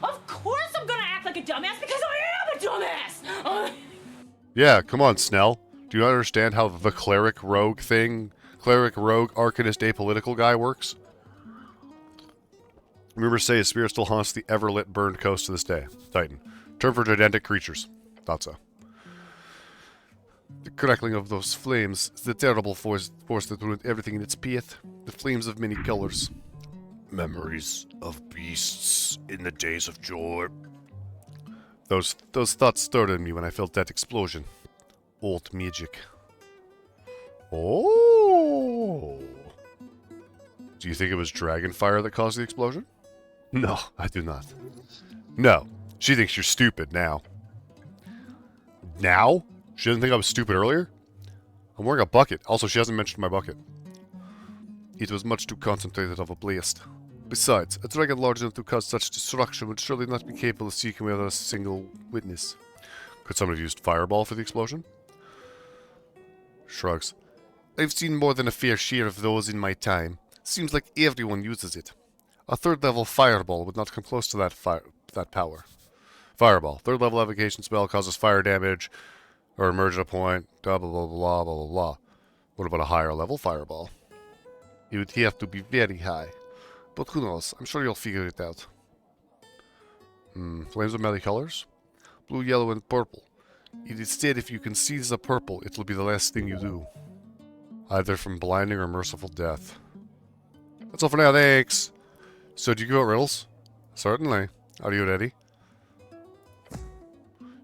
Of course I'm gonna act like a dumbass because I am a dumbass! Yeah, come on, Snell. Do you not understand how the Cleric Rogue Arcanist apolitical guy works? Rumors say his spirit still haunts the ever-lit burned coast to this day. Titan. Term for gigantic creatures. Thought so. The crackling of those flames is the terrible force that ruined everything in its path. The flames of many colors. Memories of beasts in the days of Jor. Those thoughts stirred in me when I felt that explosion. Old magic. Oh. Do you think it was dragon fire that caused the explosion? No, I do not. No, she thinks you're stupid now. Now? She didn't think I was stupid earlier? I'm wearing a bucket. Also, she hasn't mentioned my bucket. It was much too concentrated of a blast. Besides, a dragon large enough to cause such destruction would surely not be capable of seeking without a single witness. Could someone have used fireball for the explosion? Shrugs. I've seen more than a fair share of those in my time. Seems like everyone uses it. A 3rd level fireball would not come close to that power. Fireball. 3rd level evocation spell causes fire damage or emerge at a point. Blah blah blah blah blah blah. What about a higher level fireball? It would have to be very high. But who knows? I'm sure you'll figure it out. Flames of many colors? Blue, yellow, and purple. Instead, if you can see the purple, it'll be the last thing you do. Either from blinding or merciful death. That's all for now, thanks! So, do you give out riddles? Certainly. Are you ready?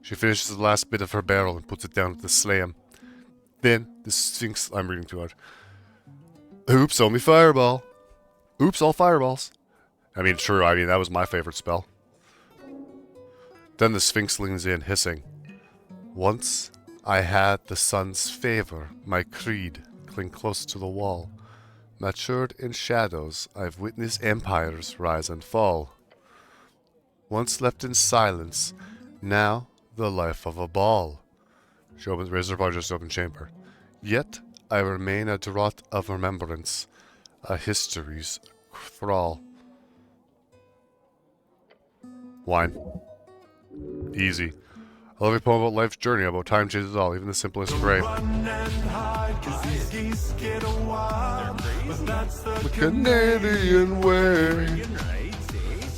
She finishes the last bit of her barrel and puts it down with a slam. Then, the Sphinx... I'm reading too hard. Oops, only fireball. Oops, all fireballs. I mean, true, that was my favorite spell. Then the Sphinx leans in, hissing. Once I had the sun's favor, my creed cling close to the wall. Matured in shadows, I've witnessed empires rise and fall. Once left in silence, now the life of a ball. She opens, raises her bar just open chamber. Yet I remain a draught of remembrance, a history's thrall. Wine. Easy. I love your poem about life's journey, about time changes all, even the simplest grave. The Canadian way.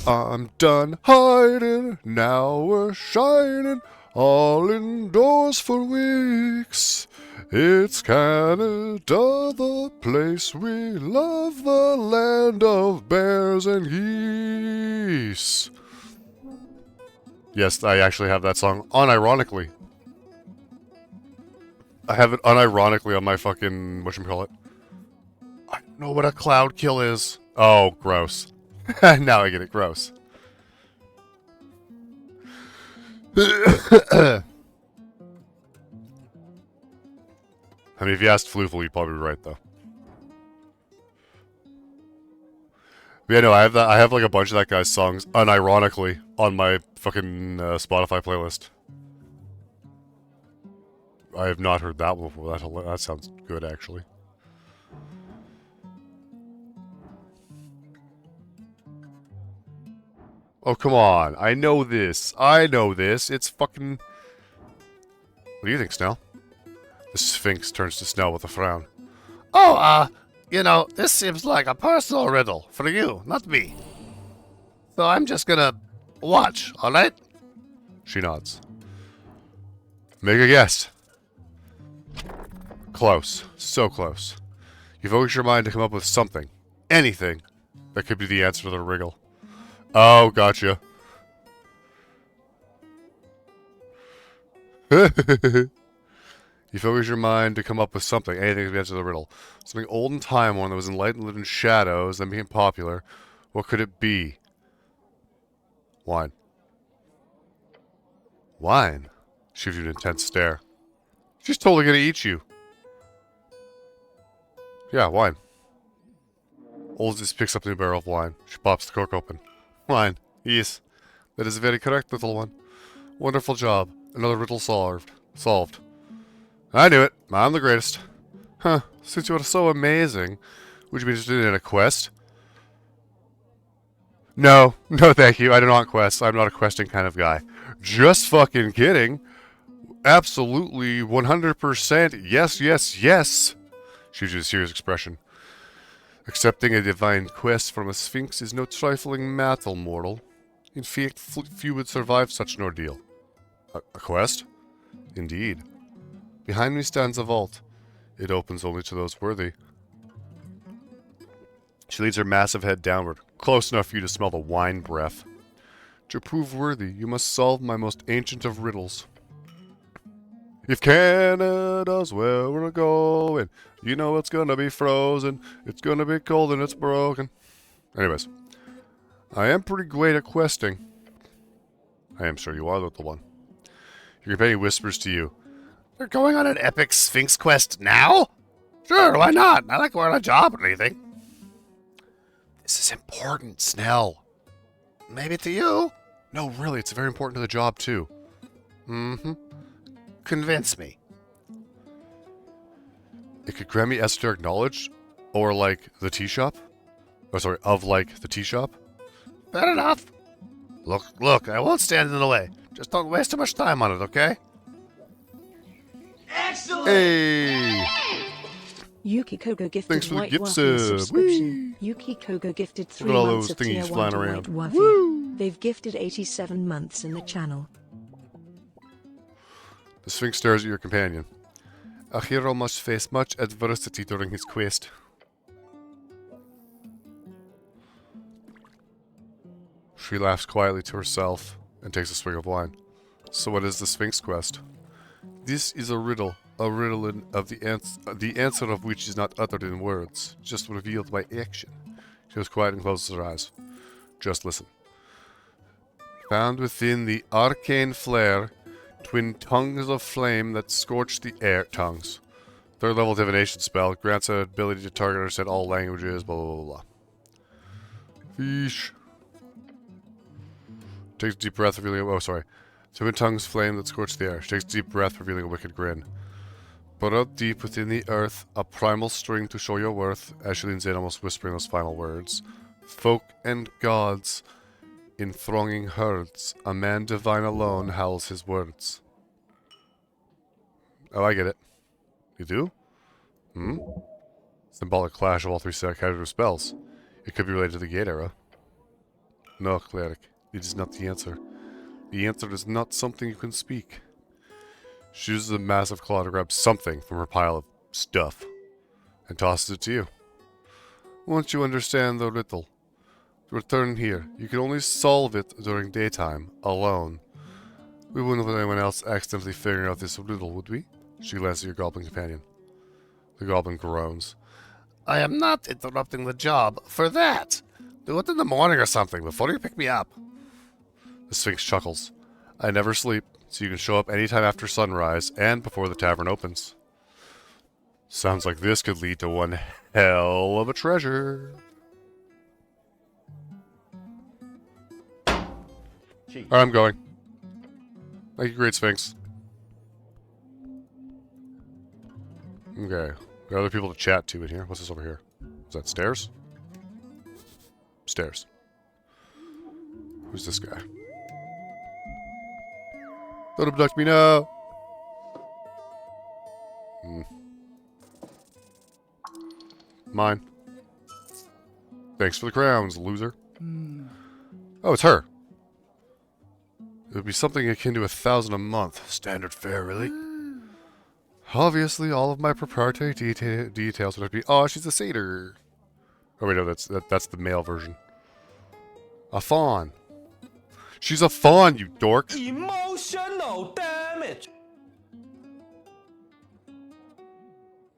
I'm done hiding, now we're shining, all indoors for weeks. It's Canada, the place we love, the land of bears and geese. Yes, I actually have that song unironically. I have it unironically on my fucking, whatchamacallit. I don't know what a cloud kill is. Oh, gross. Now I get it, gross. I mean, if you asked Flooful, you'd probably be right, though. But yeah, no, I have like a bunch of that guy's songs, unironically, on my fucking Spotify playlist. I have not heard that one before. That sounds good, actually. Oh, come on. I know this. It's fucking... What do you think, Snell? The Sphinx turns to Snell with a frown. Oh, this seems like a personal riddle for you, not me. So I'm just gonna watch, alright? She nods. Make a guess. Close. So close. You focus your mind to come up with something. Anything. That could be the answer to the riddle. Oh, gotcha. You focus your mind to come up with something. Anything to be the answer to the riddle. Something old in time, one that was enlightened, lived in shadows, then became popular. What could it be? Wine. Wine? She gives you an intense stare. She's totally gonna eat you. Yeah, wine. Oldest picks up the barrel of wine. She pops the cork open. Wine. Yes. That is very correct, little one. Wonderful job. Another riddle solved. I knew it. I'm the greatest. Huh. Since you are so amazing, would you be interested in a quest? No. No, thank you. I don't want quests. I'm not a questing kind of guy. Just fucking kidding. Absolutely 100% yes, yes, yes. She uses a serious expression. Accepting a divine quest from a sphinx is no trifling matter, mortal. In fact, few would survive such an ordeal. A quest? Indeed. Behind me stands a vault. It opens only to those worthy. She leads her massive head downward, close enough for you to smell the wine breath. To prove worthy, you must solve my most ancient of riddles. If Canada's where we're going, you know it's gonna be frozen, it's gonna be cold and it's broken. Anyways, I am pretty great at questing. I am sure you are, little one. Your companion whispers to you. You're going on an epic Sphinx quest now? Sure, why not? Not like we're on a job or anything. This is important, Snell. Maybe to you? No, really, it's very important to the job, too. Mm-hmm. Convince me. It could grant me esoteric knowledge, or like the tea shop. Oh, sorry, of like the tea shop. Fair enough. Look, I won't stand in the way. Just don't waste too much time on it, okay? Excellent! Hey! Yuki Kogo gifted Thanks for the White gift Waffle sub. subscription. Whee! Yuki Koga gifted Look 3 at all months those of tier thingies 1 flying to around. White Wuffy. They've gifted 87 months in the channel. The Sphinx stares at your companion. A hero must face much adversity during his quest. She laughs quietly to herself and takes a swig of wine. So what is the Sphinx quest? This is a riddle of the answer of which is not uttered in words, just revealed by action. She goes quiet and closes her eyes. Just listen. Found within the arcane flare, twin tongues of flame that scorch the air. Tongues. Third level divination spell grants an ability to target or understand all languages. Blah blah blah blah. Fish. Takes a deep breath, revealing. Oh, sorry. Twin tongues flame that scorch the air. She takes a deep breath, revealing a wicked grin. Put out deep within the earth, a primal string to show your worth. As she leans in, almost whispering those final words. Folk and gods, in thronging herds, a man divine alone howls his words. Oh, I get it. You do? Hmm? Symbolic clash of all three competitive spells. It could be related to the Gate era. No, Cleric. It is not the answer. The answer is not something you can speak. She uses a massive claw to grab something from her pile of stuff and tosses it to you. Once you understand the riddle, return here. You can only solve it during daytime, alone. We wouldn't let anyone else accidentally figuring out this riddle, would we? She glances at your goblin companion. The goblin groans. I am not interrupting the job for that. Do it in the morning or something before you pick me up. The Sphinx chuckles. I never sleep, so you can show up anytime after sunrise and before the tavern opens. Sounds like this could lead to one hell of a treasure. Alright, I'm going. Thank you, Great Sphinx. Okay. Got other people to chat to in here. What's this over here? Is that stairs? Stairs. Who's this guy? Don't abduct me now! Mine. Thanks for the crowns, loser. Oh, it's her. It would be something akin to 1,000 a month. Standard fare, really? Obviously, all of my proprietary details would have to be... Oh, she's a satyr. Oh, wait, no, that's the male version. A fawn. She's a fawn, you dork! Emotional damage.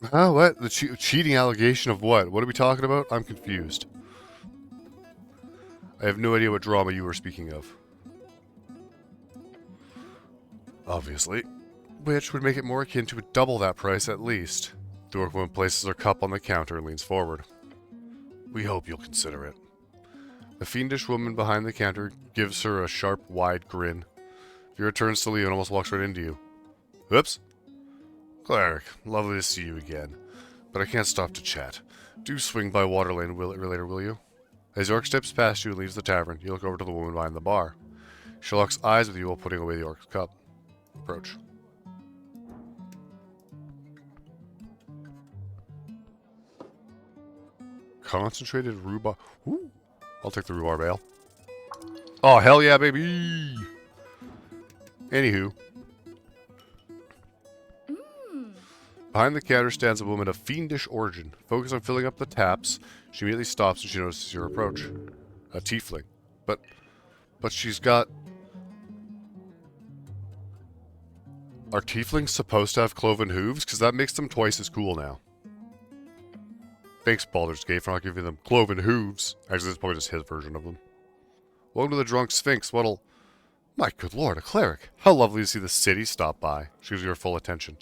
Huh? What? The cheating allegation of what? What are we talking about? I'm confused. I have no idea what drama you were speaking of. Obviously. Which would make it more akin to double that price at least. The workwoman places her cup on the counter and leans forward. We hope you'll consider it. The fiendish woman behind the counter gives her a sharp, wide grin. Vera turns to leave and almost walks right into you. Whoops. Cleric, lovely to see you again. But I can't stop to chat. Do swing by Waterlane later, will you? As Orc steps past you and leaves the tavern, you look over to the woman behind the bar. She locks eyes with you while putting away the Orc's cup. Approach. Concentrated rhubarb. Ooh. I'll take the rhubarb ale. Oh, hell yeah, baby! Anywho. Behind the counter stands a woman of fiendish origin. Focused on filling up the taps, she immediately stops when she notices your approach. A tiefling. But she's got... Are tieflings supposed to have cloven hooves? Because that makes them twice as cool now. Thanks, Baldur's Gate, for not giving them cloven hooves. Actually, that's probably just his version of them. Welcome to the Drunk Sphinx. What'll... My good lord, a cleric. How lovely to see the city stop by. She gives you her full attention.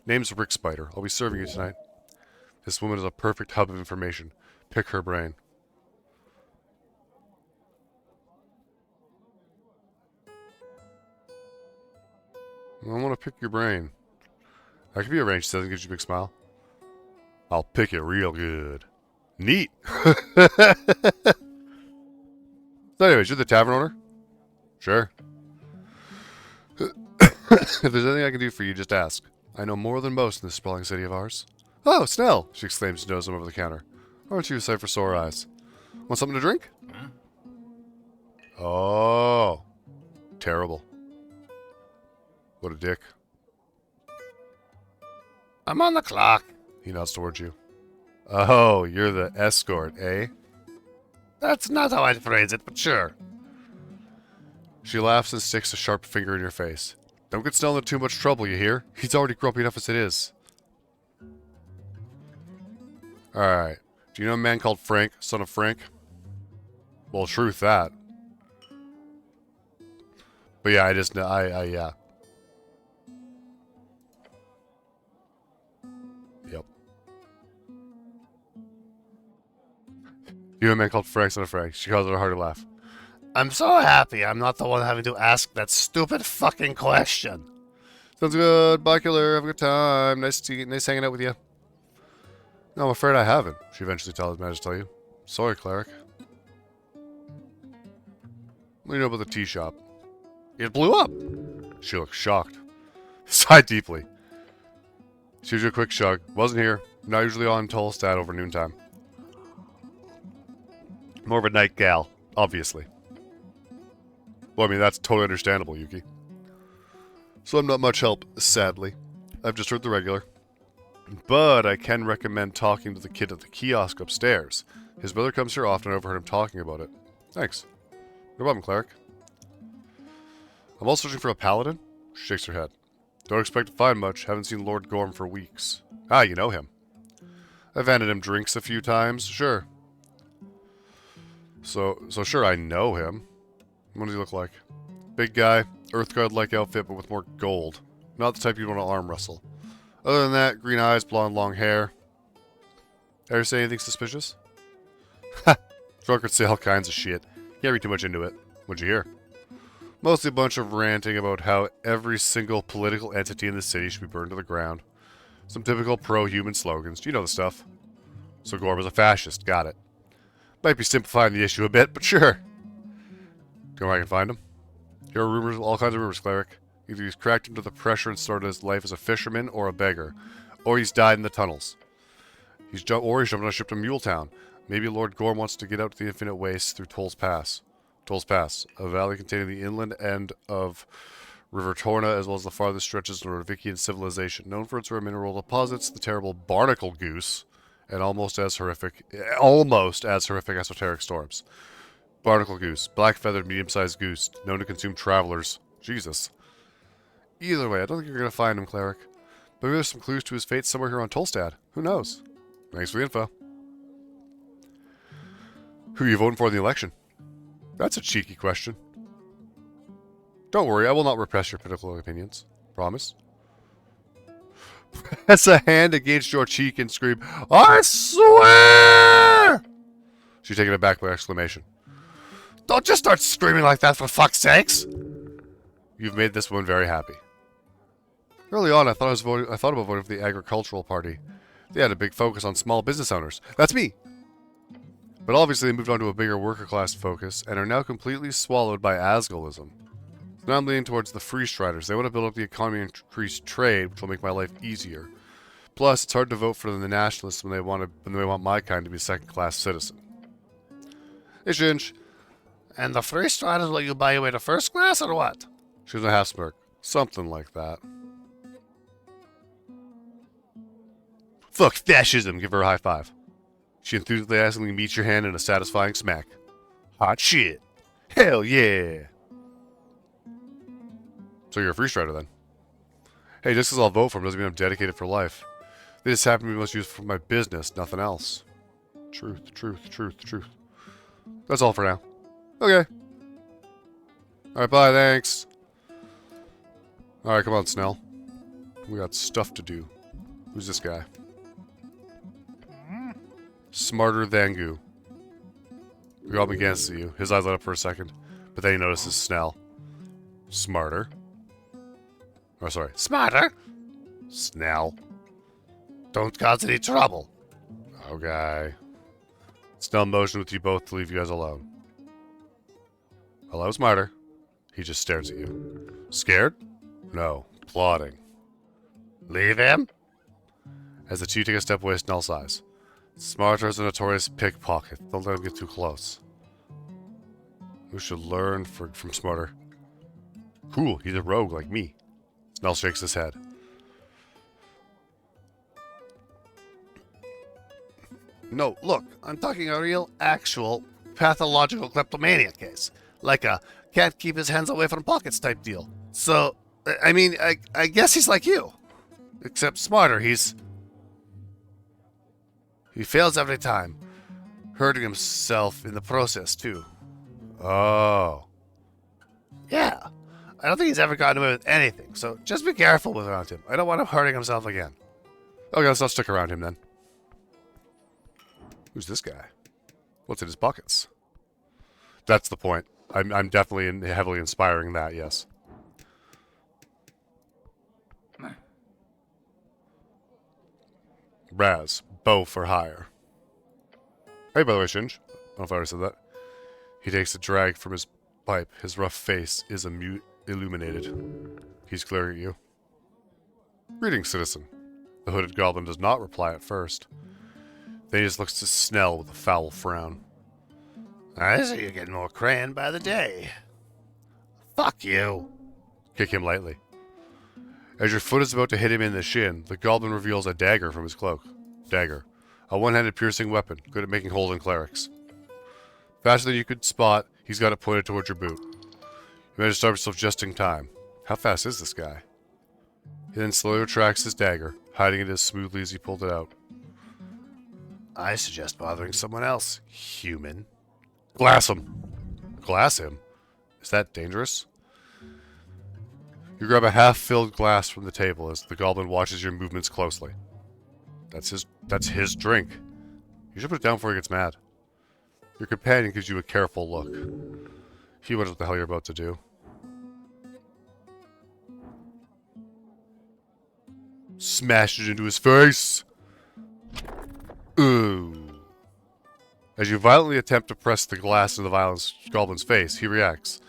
Name's Rick Spider. I'll be serving you tonight. This woman is a perfect hub of information. Pick her brain. I want to pick your brain. That could be arranged so it gives you a big smile. I'll pick it real good. Neat! So anyways, you're the tavern owner? Sure. If there's anything I can do for you, just ask. I know more than most in this sprawling city of ours. Oh, Snell! She exclaims and knows him over the counter. Aren't you a sight for sore eyes? Want something to drink? Oh. Terrible. What a dick. I'm on the clock. He nods towards you. Oh, you're the escort, eh? That's not how I'd phrase it, but sure. She laughs and sticks a sharp finger in your face. Don't get Snell into too much trouble, you hear? He's already grumpy enough as it is. Alright. Do you know a man called Frank, son of Frank? Well, truth that. But yeah, yeah. Yep. You know a man called Frank, son of Frank. She calls it a hearty laugh. I'm so happy I'm not the one having to ask that stupid fucking question. Sounds good. Bye, killer. Have a good time. Nice hanging out with you. No, I'm afraid I haven't. She eventually managed to tell you. Sorry, Cleric. What do you know about the tea shop? It blew up. She looks shocked. Sighed deeply. She gives you a quick shrug. Wasn't here. Not usually on Tolstad over noontime. More of a night gal, obviously. Well, I mean, that's totally understandable, Yuki. So I'm not much help, sadly. I've just heard the regular. But I can recommend talking to the kid at the kiosk upstairs. His brother comes here often and I overheard him talking about it. Thanks. No problem, Cleric. I'm also searching for a paladin. She shakes her head. Don't expect to find much. Haven't seen Lord Gorm for weeks. Ah, you know him. I've handed him drinks a few times. Sure. So sure, I know him. What does he look like? Big guy, Earthguard-like outfit, but with more gold. Not the type you'd want to arm wrestle. Other than that, green eyes, blonde, long hair. Ever say anything suspicious? Ha! Drunkard say all kinds of shit. Can't read too much into it. What'd you hear? Mostly a bunch of ranting about how every single political entity in the city should be burned to the ground. Some typical pro-human slogans. You know the stuff. So Gorm is a fascist. Got it. Might be simplifying the issue a bit, but sure. Go where I can find him. Here are rumors, all kinds of rumors, Cleric. Either he's cracked into the pressure and started his life as a fisherman or a beggar. Or he's died in the tunnels. He's jumped on a ship to Muletown. Maybe Lord Gorm wants to get out to the Infinite Waste through Toll's Pass. Toll's Pass, a valley containing the inland end of River Torna, as well as the farthest stretches of Norvikian civilization, known for its rare mineral deposits, the terrible barnacle goose, and almost as horrific esoteric storms. Barnacle goose, black-feathered, medium-sized goose, known to consume travelers. Jesus. Either way, I don't think you're going to find him, Cleric. But maybe there's some clues to his fate somewhere here on Tolstad. Who knows? Thanks for the info. Who are you voting for in the election? That's a cheeky question. Don't worry, I will not repress your political opinions. Promise. Press a hand against your cheek and scream, I swear! She's taken aback by exclamation. Don't just start screaming like that, for fuck's sakes! You've made this woman very happy. Early on, I thought about voting for the Agricultural Party. They had a big focus on small business owners. That's me! But obviously they moved on to a bigger worker-class focus, and are now completely swallowed by Asgalism. So now I'm leaning towards the Free Striders. They want to build up the economy and increase trade, which will make my life easier. Plus, it's hard to vote for the Nationalists when they want my kind to be a second-class citizen. Hey, Shinj. And the Free Striders will you buy your way to first class, or what? She was a half smirk. Something like that. Fuck fascism! Give her a high five. She enthusiastically meets your hand in a satisfying smack. Hot shit. Hell yeah. So you're a free strider then? Hey, just because I'll vote for him doesn't mean I'm dedicated for life. They just happen to be most used for my business, nothing else. Truth, truth, truth, truth. That's all for now. Okay. Alright, bye, thanks. Alright, come on, Snell. We got stuff to do. Who's this guy? Smarter than Goo. Rob began to see you. His eyes light up for a second, but then he notices Snell. Smarter. Oh, sorry. Smarter? Snell. Don't cause any trouble. Okay. Snell motioned with you both to leave you guys alone. Hello, Smarter. He just stares at you. Scared? No. Plotting. Leave him? As the two take a step away, Snell sighs. Smarter is a notorious pickpocket. Don't let him get too close. We should learn from Smarter. Cool, he's a rogue like me. Snell shakes his head. No, look, I'm talking a real, actual, pathological kleptomaniac case. Like a can't keep his hands away from pockets type deal. So, I mean, I guess he's like you. Except smarter, he fails every time. Hurting himself in the process, too. Oh. Yeah. I don't think he's ever gotten away with anything, so just be careful around him. I don't want him hurting himself again. Okay, let's not stick around him then. Who's this guy? What's in his pockets? That's the point. I'm definitely heavily inspiring that, yes. Raz, bow for hire. Hey, by the way, Shinj. I don't know if I already said that. He takes a drag from his pipe. His rough face is illuminated. He's glaring at you. Greetings, citizen. The hooded goblin does not reply at first. Then he just looks to Snell with a foul frown. I see you're getting more crayon by the day. Fuck you. Kick him lightly. As your foot is about to hit him in the shin, the goblin reveals a dagger from his cloak. Dagger. A one-handed piercing weapon, good at making holes in clerics. Faster than you could spot, he's got it pointed towards your boot. You manage to stop yourself just in time. How fast is this guy? He then slowly retracts his dagger, hiding it as smoothly as he pulled it out. I suggest bothering someone else, human. Glass him! Glass him? Is that dangerous? You grab a half-filled glass from the table as the goblin watches your movements closely. That's his drink. You should put it down before he gets mad. Your companion gives you a careful look. He knows what the hell you're about to do. Smash it into his face! Ooh. As you violently attempt to press the glass into the goblin's face, he reacts,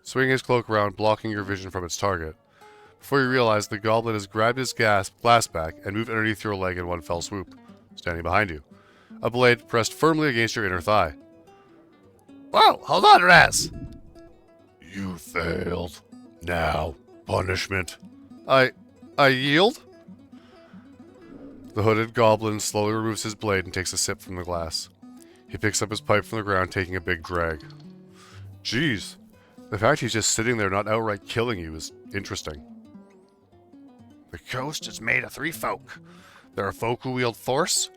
swinging his cloak around, blocking your vision from its target. Before you realize, the goblin has grabbed his glass back and moved underneath your leg in one fell swoop, standing behind you. A blade pressed firmly against your inner thigh. Whoa, hold on, Raz. You failed. Now, punishment. I yield? The hooded goblin slowly removes his blade and takes a sip from the glass. He picks up his pipe from the ground, taking a big drag. Jeez, the fact he's just sitting there not outright killing you is interesting. The coast is made of three folk. There are folk who wield force,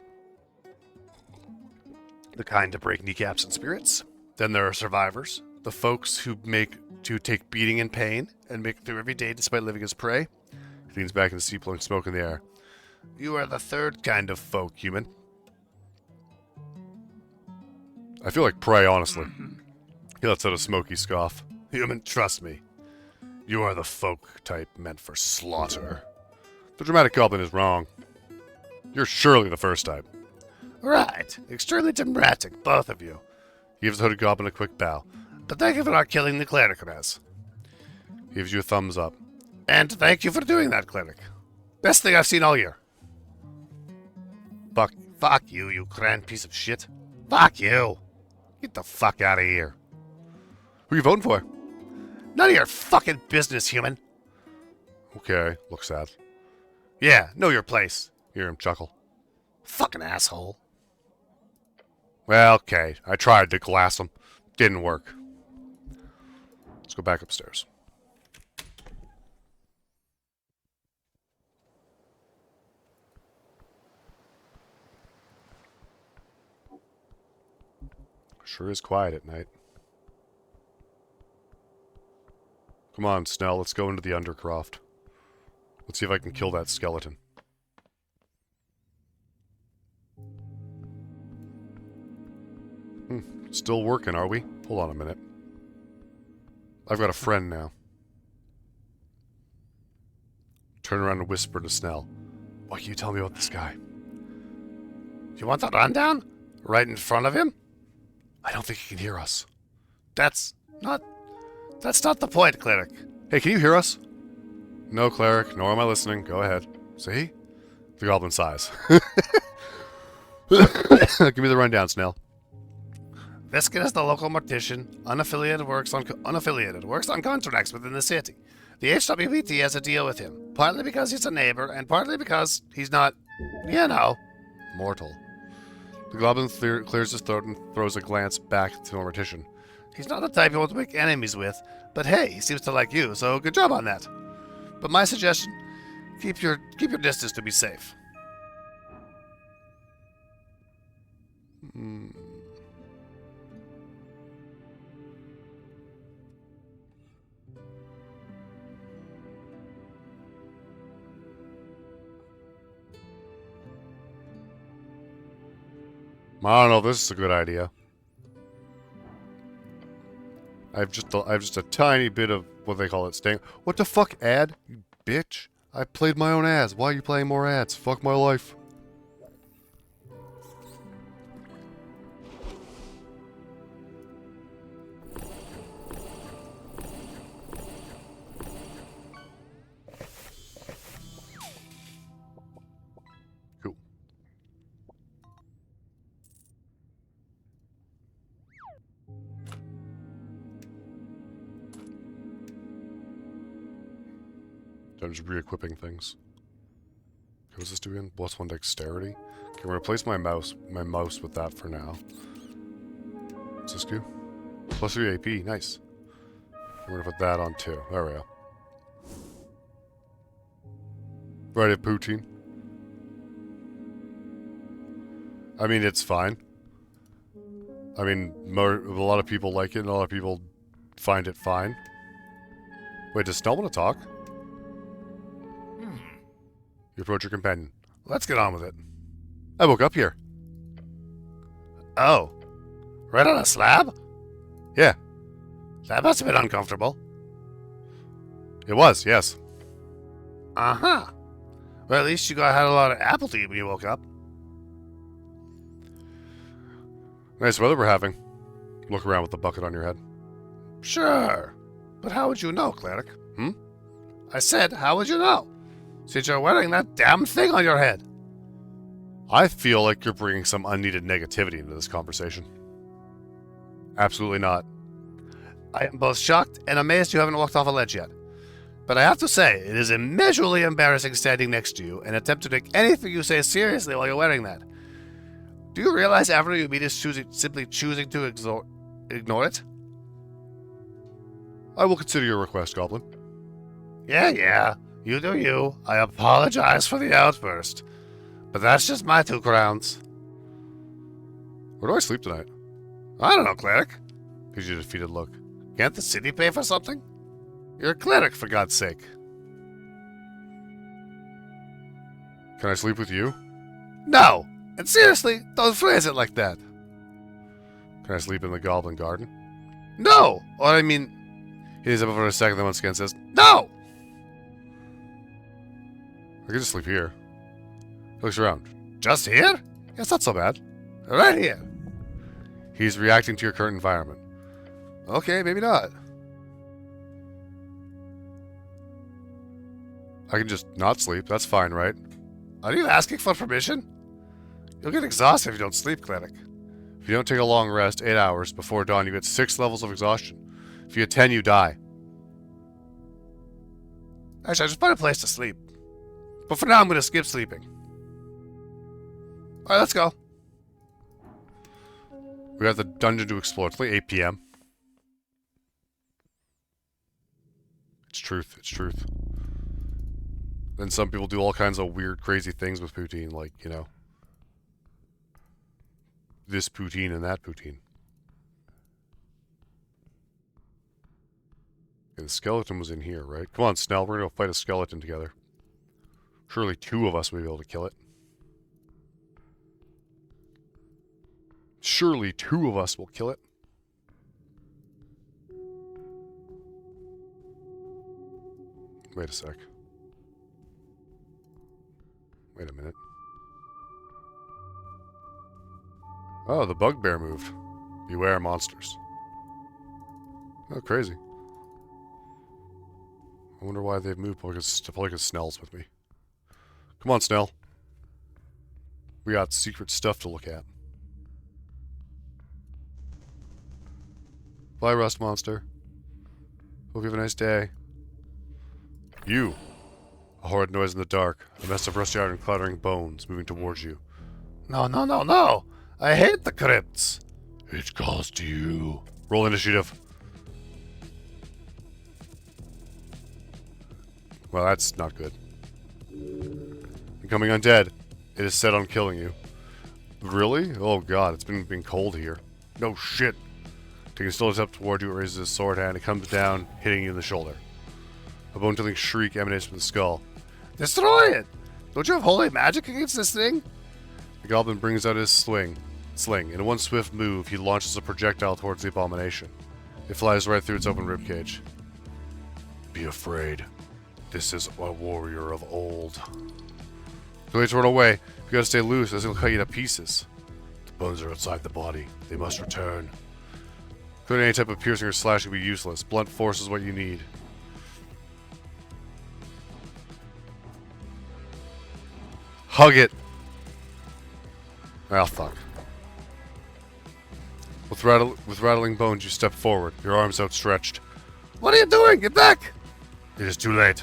the kind to break kneecaps and spirits. Then there are survivors, the folks who take beating and pain and make it through every day despite living as prey. He leans back in the seat, blowing smoke in the air. You are the third kind of folk, human. I feel like prey, honestly. He lets out a smoky scoff. Human, trust me. You are the folk type meant for slaughter. The dramatic goblin is wrong. You're surely the first type. Right. Extremely dramatic, both of you. He gives the hooded goblin a quick bow. But thank you for not killing the cleric, Raz. He gives you a thumbs up. And thank you for doing that, cleric. Best thing I've seen all year. Fuck you, you grand piece of shit. Fuck you. Get the fuck out of here. Who are you voting for? None of your fucking business, human. Okay, looks sad. Yeah, know your place. Hear him chuckle. Fucking asshole. Well, okay. I tried to glass him. Didn't work. Let's go back upstairs. Sure is quiet at night. Come on, Snell, let's go into the Undercroft. Let's see if I can kill that skeleton. Still working, are we? Hold on a minute. I've got a friend now. Turn around and whisper to Snell. What can you tell me about this guy? You want the rundown? Right in front of him? I don't think he can hear us. That's not the point, cleric. Hey, can you hear us? No, cleric, nor am I listening. Go ahead. See? The goblin sighs. Give me the rundown, Snell. Viskin is the local mortician. Unaffiliated works on contracts within the city. The HWPT has a deal with him, partly because he's a neighbor, and partly because he's not, Mortal. The goblin clears his throat and throws a glance back to the mortician. He's not the type you want to make enemies with, but hey, he seems to like you, so good job on that. But my suggestion, keep your distance to be safe. I don't know if this is a good idea. I've just a tiny bit of what they call it staying. What the fuck, ad? You bitch. I played my own ads. Why are you playing more ads? Fuck my life. Cool. I'm just re-equipping things. What was this doing? +1 dexterity? Can we replace my mouse with that for now? What's this do? +3 AP, nice. I'm gonna put that on too. There we go. Right, poutine. I mean, it's fine. I mean, a lot of people like it, and a lot of people find it fine. Wait, does Snell want to talk? You approach your companion. Let's get on with it. I woke up here. Oh. Right on a slab? Yeah, That must have been uncomfortable. it was, yes. Uh-huh. Well, at least you had a lot of apple to eat when you woke up. Nice weather we're having. Look around with the bucket on your head. Sure. But how would you know, Cleric? I said, how would you know? Since you're wearing that damn thing on your head. I feel like you're bringing some unneeded negativity into this conversation. Absolutely not. I am both shocked and amazed you haven't walked off a ledge yet. But I have to say, it is immeasurably embarrassing standing next to you and attempt to take anything you say seriously while you're wearing that. Do you realize after you meet is simply choosing to ignore it? I will consider your request, Goblin. Yeah. You do you. I apologize for the outburst. But that's just my 2 crowns. Where do I sleep tonight? I don't know, Cleric. Gives you a defeated look. Can't the city pay for something? You're a cleric, for God's sake. Can I sleep with you? No! And seriously, don't phrase it like that. Can I sleep in the Goblin Garden? No! Or I mean... He is up for a second, then once again says, No! I can just sleep here. He looks around. Just here? Yeah, it's not so bad. Right here. He's reacting to your current environment. Okay, maybe not. I can just not sleep. That's fine, right? Are you asking for permission? You'll get exhausted if you don't sleep, Cleric. If you don't take a long rest, 8 hours, before dawn, you get 6 levels of exhaustion. If you get 10, you die. Actually, I just find a place to sleep. But for now, I'm going to skip sleeping. Alright, let's go. We have the dungeon to explore. It's like 8 p.m. It's truth. It's truth. Then some people do all kinds of weird, crazy things with poutine, like, you know, this poutine and that poutine. Okay, the skeleton was in here, right? Come on, Snell, we're gonna go fight a skeleton together. Surely 2 of us will be able to kill it. Surely 2 of us will kill it. Wait a sec. Wait a minute. Oh, the bugbear moved. Beware monsters. Oh, crazy. I wonder why they've moved. Probably because Snell's with me. Come on, Snell. We got secret stuff to look at. Bye, Rust Monster. Hope you have a nice day. You! A horrid noise in the dark. A mess of rusty iron and clattering bones moving towards you. No, no, no, no! I hate the crypts! It calls to you. Roll initiative. Well, that's not good. Becoming undead. It is set on killing you. Really? Oh god, it's been cold here. No shit. Taking a slow step toward you, it raises his sword hand. It comes down, hitting you in the shoulder. A bone-tilling shriek emanates from the skull. Destroy it! Don't you have holy magic against this thing? The goblin brings out his sling. In one swift move, he launches a projectile towards the abomination. It flies right through its open ribcage. Be afraid. This is a warrior of old. The way to run away. You gotta stay loose, or it'll cut you to pieces. The bones are outside the body. They must return. Clearly, any type of piercing or slashing will be useless. Blunt force is what you need. Hug it! Ah, fuck. With rattling bones, you step forward, your arms outstretched. What are you doing? Get back! It is too late.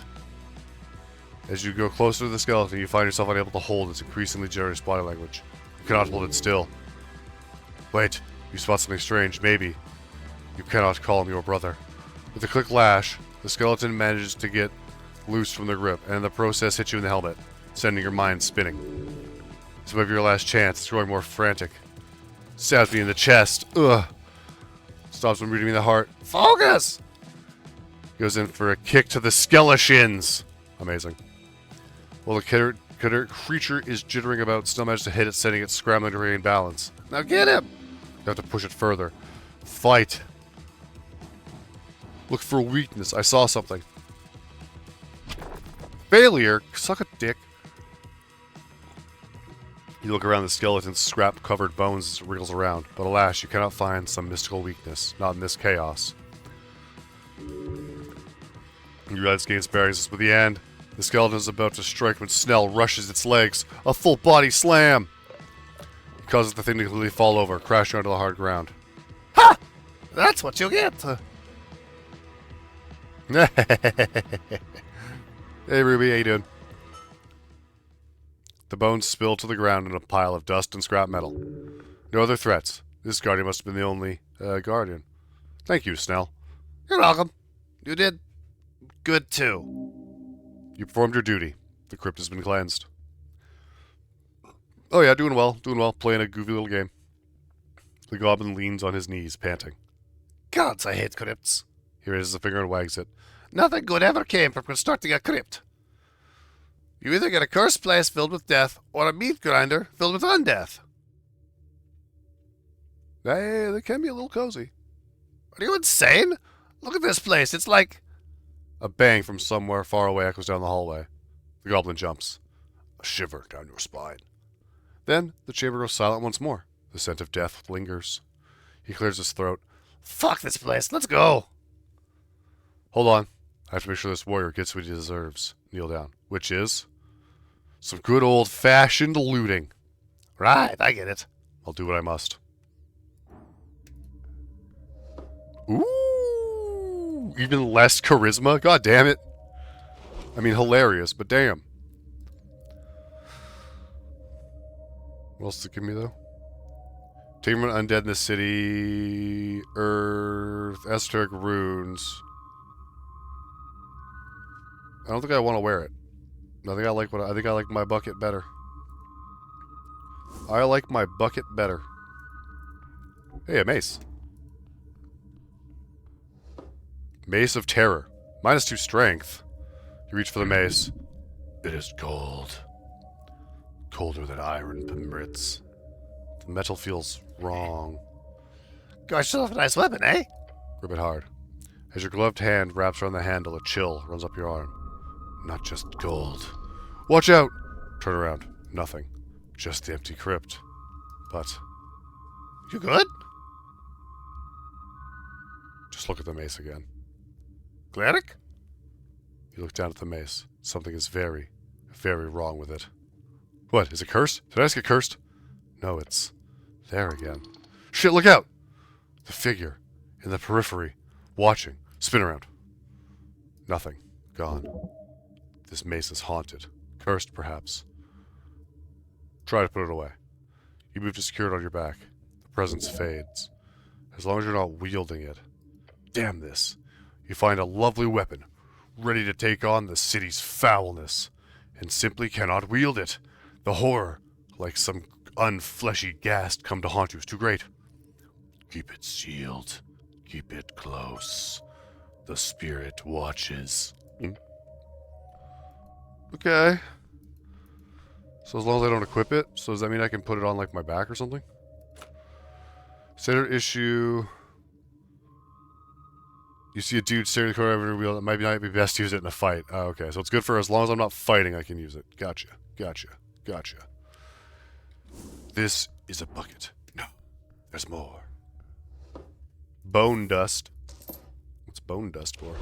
As you go closer to the skeleton, you find yourself unable to hold its increasingly generous body language. You cannot hold it still. Wait, you spot something strange, maybe. You cannot call him your brother. With a quick lash, the skeleton manages to get loose from the grip, and in the process hits you in the helmet, sending your mind spinning. This might be your last chance. It's growing more frantic. Stabs me in the chest. Ugh. Stops from reading me in the heart. Focus! Goes in for a kick to the skeletons. Amazing. While the creature is jittering about, still manages to hit it, sending it scrambling to regain balance. Now get him! You have to push it further. Fight. Look for weakness. I saw something. Failure? Suck a dick. You look around the skeleton's scrap-covered bones as it wriggles around, but alas, you cannot find some mystical weakness. Not in this chaos. You realize gains bearings with the end. The skeleton is about to strike when Snell rushes its legs. A full-body slam! It causes the thing to completely fall over, crashing onto the hard ground. Ha! That's what you get! Hey, Ruby, how you doing? The bones spill to the ground in a pile of dust and scrap metal. No other threats. This guardian must have been the only guardian. Thank you, Snell. You're welcome. You did good, too. You performed your duty. The crypt has been cleansed. Oh yeah, doing well, playing a goofy little game. The goblin leans on his knees, panting. Gods, I hate crypts. He raises a finger and wags it. Nothing good ever came from constructing a crypt. You either get a cursed place filled with death, or a meat grinder filled with undeath. They can be a little cozy. Are you insane? Look at this place, it's like... A bang from somewhere far away echoes down the hallway. The goblin jumps. A shiver down your spine. Then, the chamber goes silent once more. The scent of death lingers. He clears his throat. Fuck this place, let's go! Hold on. I have to make sure this warrior gets what he deserves. Kneel down. Which is... some good old-fashioned looting. Right, I get it. I'll do what I must. Ooh! Even less charisma? God damn it. I mean, hilarious, but damn. What else does it give me, though? Tamer undead in the city... Earth... Esoteric runes... I don't think I want to wear it. I think I like my bucket better. I like my bucket better. Hey, a mace. Mace of Terror. -2 strength. You reach for the mace. It is cold. Colder than iron pimbrits. The metal feels wrong. Gosh, you have a nice weapon, eh? Grip it hard. As your gloved hand wraps around the handle, a chill runs up your arm. Not just gold. Watch out! Turn around. Nothing. Just the empty crypt. But... you good? Just look at the mace again. Cleric? You look down at the mace. Something is very, very wrong with it. What? Is it cursed? Did I just get cursed? No, it's there again. Shit, look out! The figure in the periphery, watching. Spin around. Nothing. Gone. This mace is haunted. Cursed, perhaps. Try to put it away. You move to secure it on your back. The presence fades. As long as you're not wielding it. Damn this. You find a lovely weapon, ready to take on the city's foulness, and simply cannot wield it. The horror, like some unfleshy ghast come to haunt you, is too great. Keep it sealed. Keep it close. The spirit watches. Okay. So as long as I don't equip it, so does that mean I can put it on like my back or something? Standard issue. You see a dude staring at the corner of every wheel. It might be best to use it in a fight. Oh, okay, so it's good for as long as I'm not fighting, I can use it. Gotcha. Gotcha. Gotcha. This is a bucket. No, there's more. Bone dust. What's bone dust for?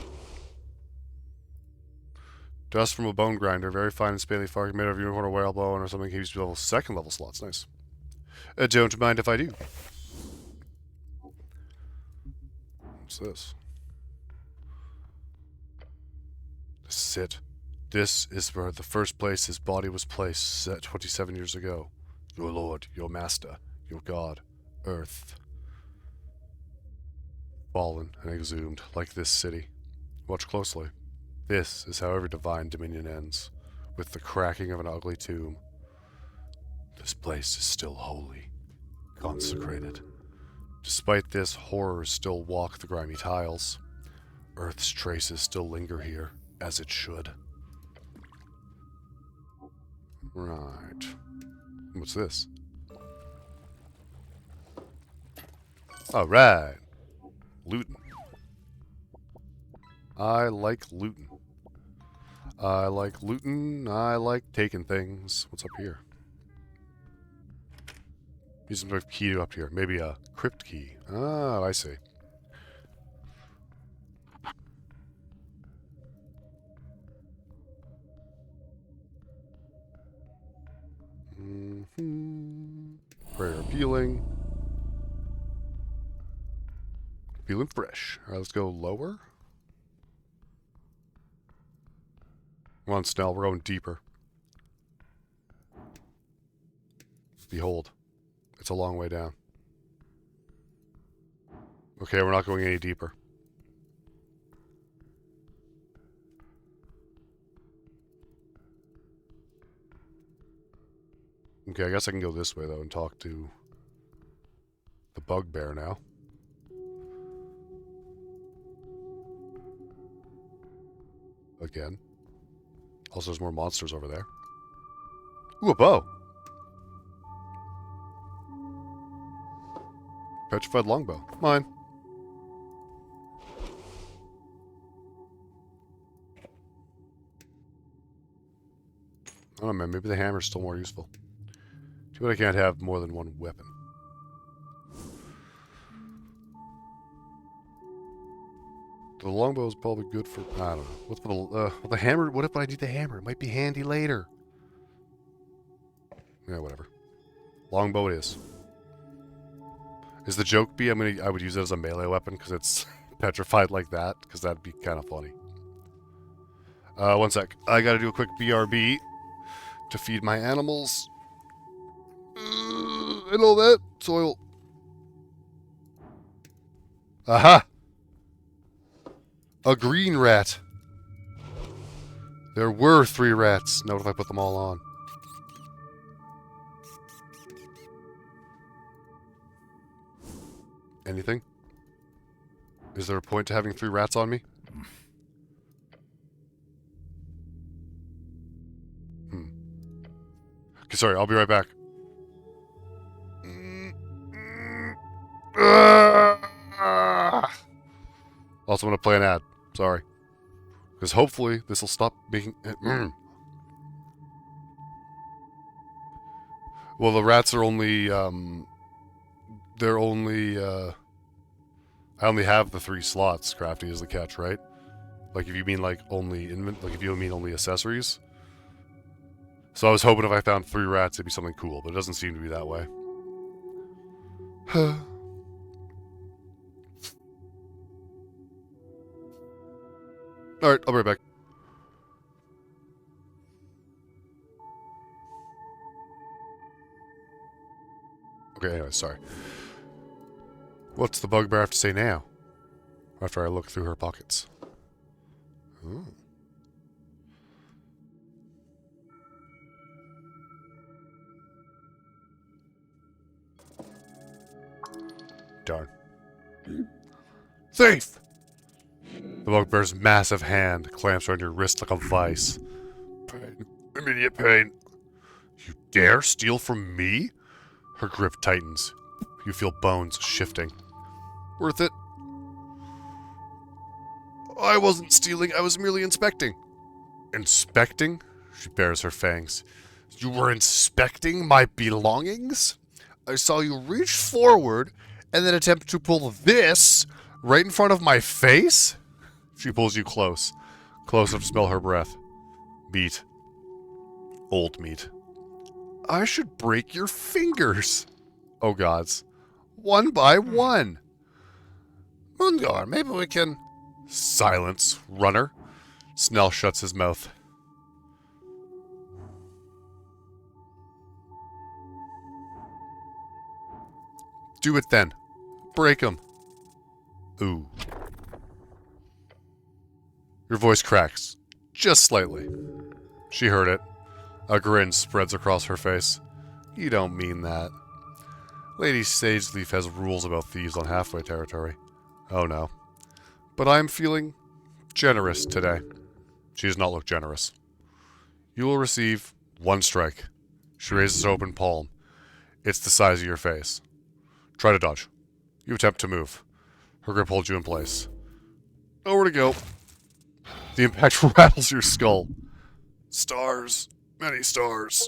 Dust from a bone grinder, very fine and spaly fark, made of unicorn or whalebone or something. Can use to level second level slots. Nice. Don't mind if I do. What's this? This is it. This is where the first place his body was placed 27 years ago. Your lord, your master, your god, Earth. Fallen and exhumed, like this city. Watch closely. This is how every divine dominion ends, with the cracking of an ugly tomb. This place is still holy, consecrated. Despite this, horrors still walk the grimy tiles. Earth's traces still linger here, as it should. Right. What's this? Alright. Looting. I like looting. I like looting. I like taking things. What's up here? Use some key up here. Maybe a crypt key. Ah, I see. Prayer appealing. Feeling fresh. Alright, let's go lower. Come on, Snell, we're going deeper. Behold. It's a long way down. Okay, we're not going any deeper. Okay, I guess I can go this way, though, and talk to the bugbear now. Again. Also, there's more monsters over there. Ooh, a bow! Petrified longbow. Mine. I don't know, man. Maybe the hammer's still more useful. Too bad I can't have more than one weapon. The longbow is probably good for... I don't know. What's for the hammer? What if I need the hammer? It might be handy later. Yeah, whatever. Longbow it is. Is the joke be I would use it as a melee weapon because it's petrified like that? Because that'd be kind of funny. One sec. I gotta do a quick BRB to feed my animals. And all that. Soil. Aha! A green rat. There were 3 rats. Now what if I put them all on? Anything? Is there a point to having 3 rats on me? Okay, sorry, I'll be right back. Also, I'm going to play an ad. Sorry. Because hopefully this will stop making... Well, the rats are only... they're only... I only have the 3 slots, crafting is the catch, right? Like, if you mean, like, only... like, if you mean only accessories. So I was hoping if I found 3 rats, it'd be something cool, but it doesn't seem to be that way. Alright, I'll be right back. Okay, anyway, sorry. What's the bugbear have to say now? After I look through her pockets. Ooh. Darn. Thief! The bugbear's massive hand clamps around your wrist like a vice. Pain. Immediate pain. You dare steal from me? Her grip tightens. You feel bones shifting. Worth it? I wasn't stealing, I was merely inspecting. Inspecting? She bares her fangs. You were inspecting my belongings? I saw you reach forward and then attempt to pull this right in front of my face? She pulls you close. Close enough to smell her breath. Meat. Old meat. I should break your fingers. Oh gods. One by one. Mungar, maybe we can... Silence, runner. Snell shuts his mouth. Do it then. Break him. Ooh. Your voice cracks. Just slightly. She heard it. A grin spreads across her face. You don't mean that. Lady Sageleaf has rules about thieves on halfway territory. Oh no. But I'm feeling generous today. She does not look generous. You will receive 1 strike. She raises her open palm. It's the size of your face. Try to dodge. You attempt to move. Her grip holds you in place. Nowhere to go. The impact rattles your skull. Stars. Many stars.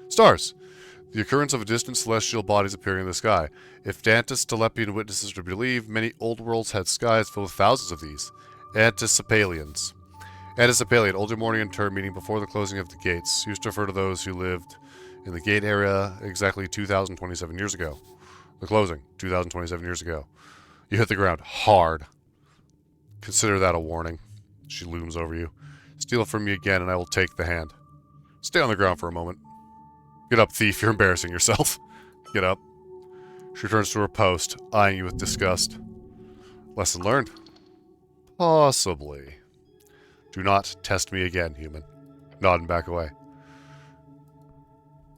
Stars. The occurrence of distant celestial bodies appearing in the sky. If Dante's Telepian witnesses are believed, many old worlds had skies filled with thousands of these. Anticipalians. Anticipalian, Old Demonian term meaning before the closing of the gates, used to refer to those who lived in the gate area exactly 2,027 years ago. The closing, 2,027 years ago. You hit the ground hard. Consider that a warning. She looms over you. Steal from me again and I will take the hand. Stay on the ground for a moment. Get up, thief. You're embarrassing yourself. Get up. She returns to her post, eyeing you with disgust. Lesson learned? Possibly. Do not test me again, human. Nod and back away.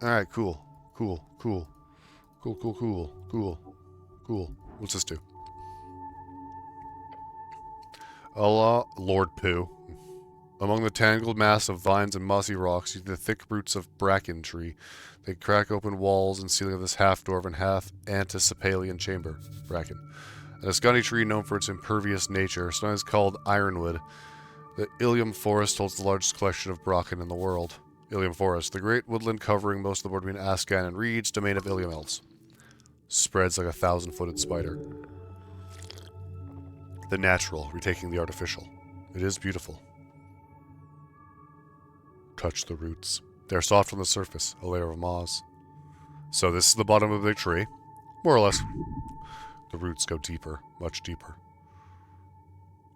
Alright, cool. Cool. Cool. Cool, cool, cool. Cool. Cool. What's this do? Allah, Lord Pooh. Among the tangled mass of vines and mossy rocks, you see the thick roots of bracken tree. They crack open walls and ceiling of this half-dwarven, half-anticipalian chamber. Bracken. And a scunny tree known for its impervious nature, sometimes called ironwood. The Ilium Forest holds the largest collection of bracken in the world. Ilium Forest, the great woodland covering most of the border between Ascan and Reeds, domain of Ilium Elves. Spreads like a 1,000-footed spider. The natural, retaking the artificial. It is beautiful. Touch the roots. They are soft on the surface, a layer of moss. So this is the bottom of a big tree. More or less. The roots go deeper, much deeper.